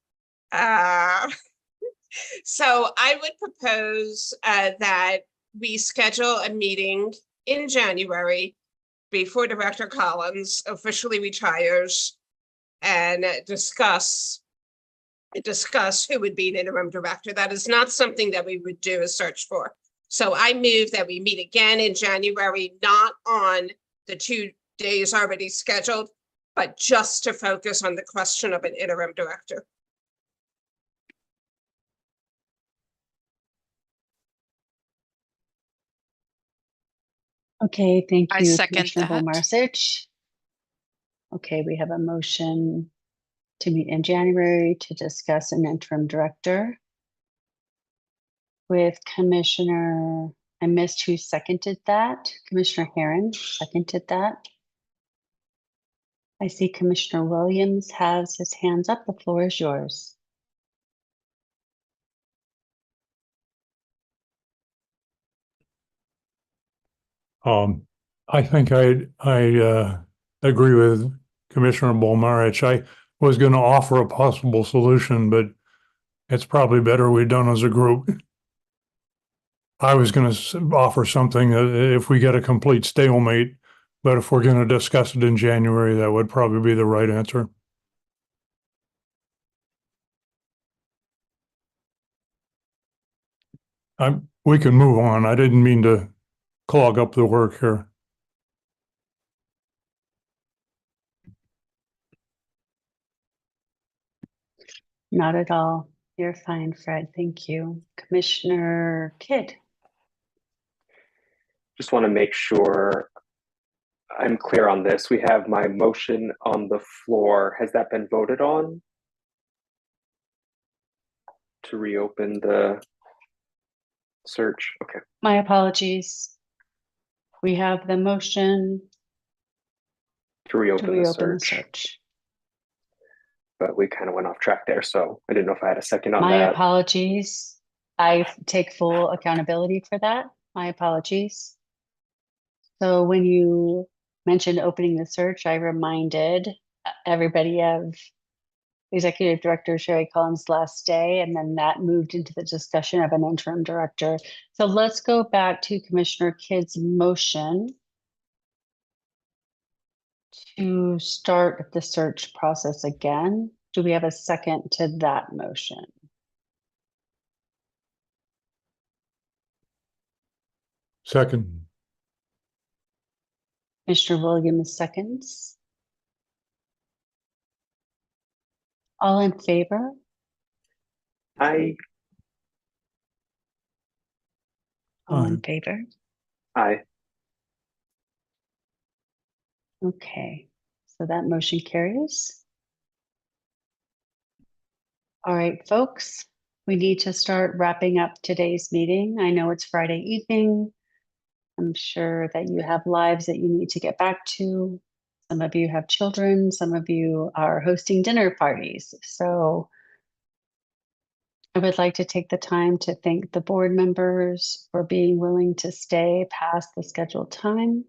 So I would propose that we schedule a meeting in January before Director Collins officially retires and discuss who would be an interim director. That is not something that we would do a search for. So I move that we meet again in January, not on the 2 days already scheduled, but just to focus on the question of an interim director. Okay, thank I you, second Commissioner that. Balmerich. Okay, we have a motion to meet in January to discuss an interim director with Commissioner, I missed who seconded that. Commissioner Herron seconded that. I see Commissioner Williams has his hands up. The floor is yours. I think I agree with Commissioner Bolmarich. I was going to offer a possible solution, but it's probably better we done as a group. I was going to offer something if we get a complete stalemate, but if we're going to discuss it in January, that would probably be the right answer. We can move on. I didn't mean to clog up the work here. Not at all. You're fine, Fred. Thank you. Commissioner Kidd. Just want to make sure I'm clear on this. We have my motion on the floor. Has that been voted on? To reopen the search? Okay. My apologies. We have the motion To to reopen the reopen the search. search. But we kind of went off track there, so I didn't know if I had a second on My that. apologies. I take full accountability for that. My apologies. So when you mentioned opening the search, I reminded everybody of Executive Director Sherry Collins' last day, and then that moved into the discussion of an interim director. So let's go back to Commissioner Kidd's motion to start the search process again. Do we have a second to that motion? Second. Commissioner Williams seconds. All in favor? Aye. All in favor? Aye. Okay, so that motion carries. All right, folks, we need to start wrapping up today's meeting. I know it's Friday evening. I'm sure that you have lives that you need to get back to. Some of you have children, some of you are hosting dinner parties. So I would like to take the time to thank the board members for being willing to stay past the scheduled time.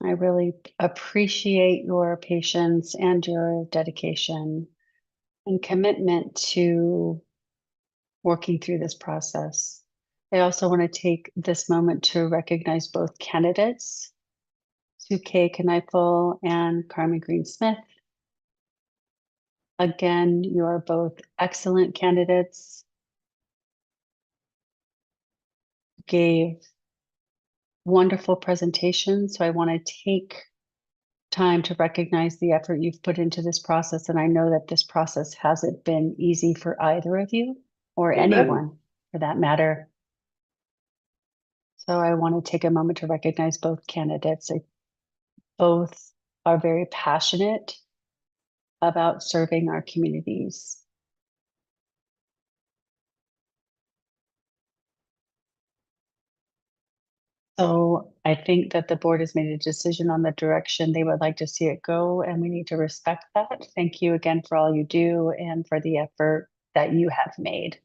I really appreciate your patience and your dedication and commitment to working through this process. I also want to take this moment to recognize both candidates, Sue K. Kneifel and Carmen Green Smith. Again, you are both excellent candidates. Gave wonderful presentations. So I want to take time to recognize the effort you've put into this process. And I know that this process hasn't been easy for either of you or Amen. anyone for that matter. So I want to take a moment to recognize both candidates. Both are very passionate about serving our communities. So I think that the board has made a decision on the direction they would like to see it go, and we need to respect that. Thank you again for all you do and for the effort that you have made.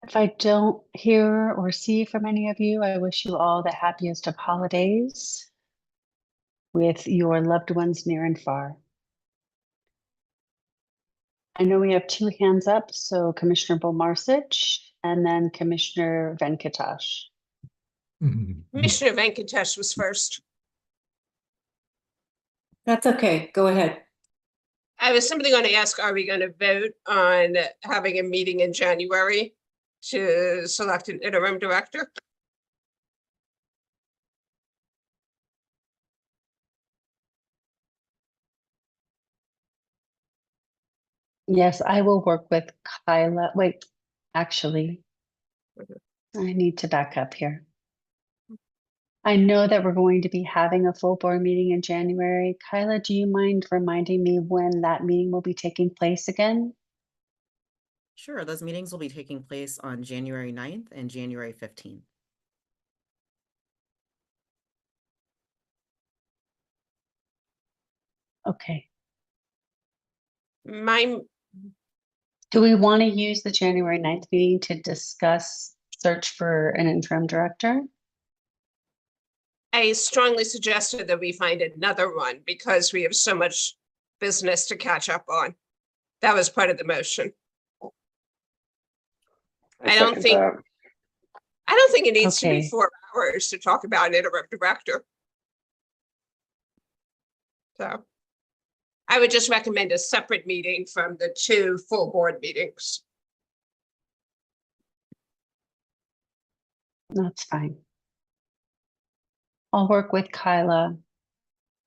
If I don't hear or see from any of you, I wish you all the happiest of holidays with your loved ones near and far. I know we have two hands up, so Commissioner Bomarsic and then Commissioner Venkatesh. Commissioner Venkatesh was first. That's okay. Go ahead. I was simply going to ask, are we going to vote on having a meeting in January to select an interim director? Yes, I will work with Kyla. Wait, actually, I need to back up here. I know that we're going to be having a full board meeting in January. Kyla, do you mind reminding me when that meeting will be taking place again? Sure, those meetings will be taking place on January 9th and January 15th. Okay. Do we want to use the January 9th meeting to discuss search for an interim director? I strongly suggested that we find another one because we have so much business to catch up on. That was part of the motion. I don't think it needs to be 4 hours to talk about an interim director. So I would just recommend a separate meeting from the 2 full board meetings. That's fine. I'll work with Kyla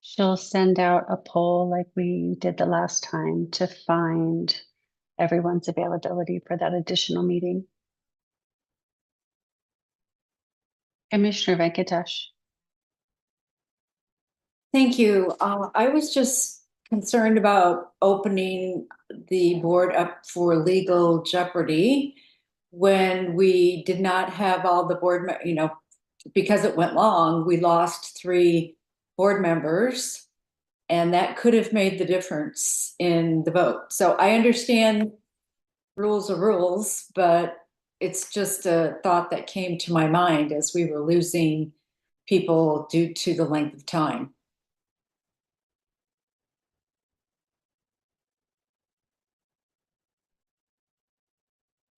She'll send out a poll like we did the last time to find everyone's availability for that additional meeting. Commissioner Venkatesh. Thank you. I was just concerned about opening the board up for legal jeopardy when we did not have all the board, because it went long, we lost 3 board members, and that could have made the difference in the vote. So I understand rules are rules, but it's just a thought that came to my mind as we were losing people due to the length of time.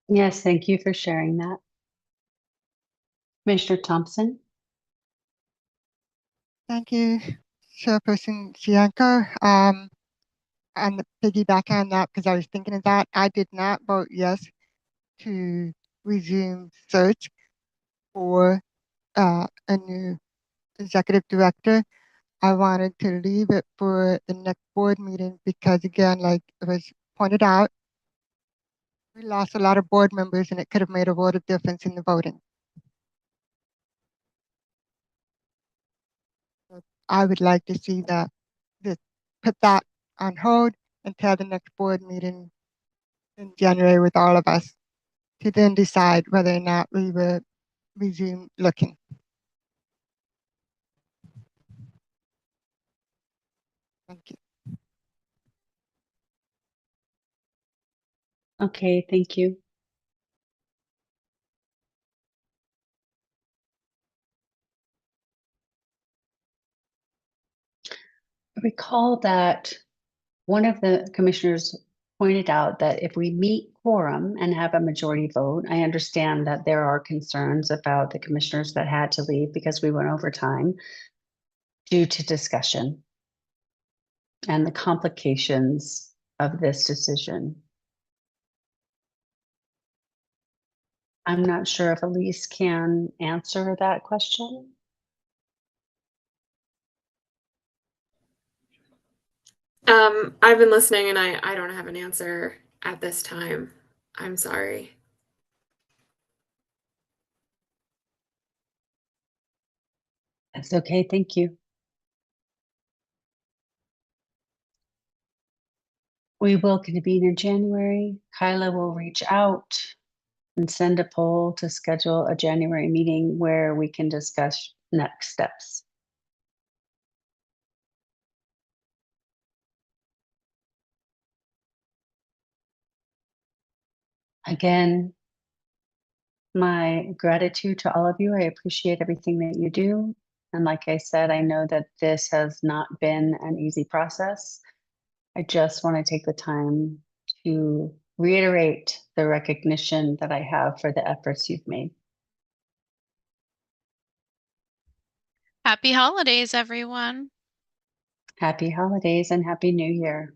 Yes, thank you for sharing that. Commissioner Thompson. Thank you, Chairperson Cianco. And piggyback on that, because I was thinking of that, I did not vote yes to resume search for a new executive director. I wanted to leave it for the next board meeting because, again, like it was pointed out, we lost a lot of board members and it could have made a world of difference in the voting. So I would like to see that, put that on hold until the next board meeting in January with all of us to then decide whether or not we will resume looking. Thank you. Okay, thank you. Recall that one of the commissioners pointed out that if we meet quorum and have a majority vote, I understand that there are concerns about the commissioners that had to leave because we went over time due to discussion and the complications of this decision. I'm not sure if Elise can answer that question. I've been listening and I don't have an answer at this time. I'm sorry. That's okay, thank you. We will convene in January. Kyla will reach out and send a poll to schedule a January meeting where we can discuss next steps. Again, my gratitude to all of you. I appreciate everything that you do. And like I said, I know that this has not been an easy process. I just want to take the time to reiterate the recognition that I have for the efforts you've made. Happy holidays, everyone. Happy holidays and Happy New Year.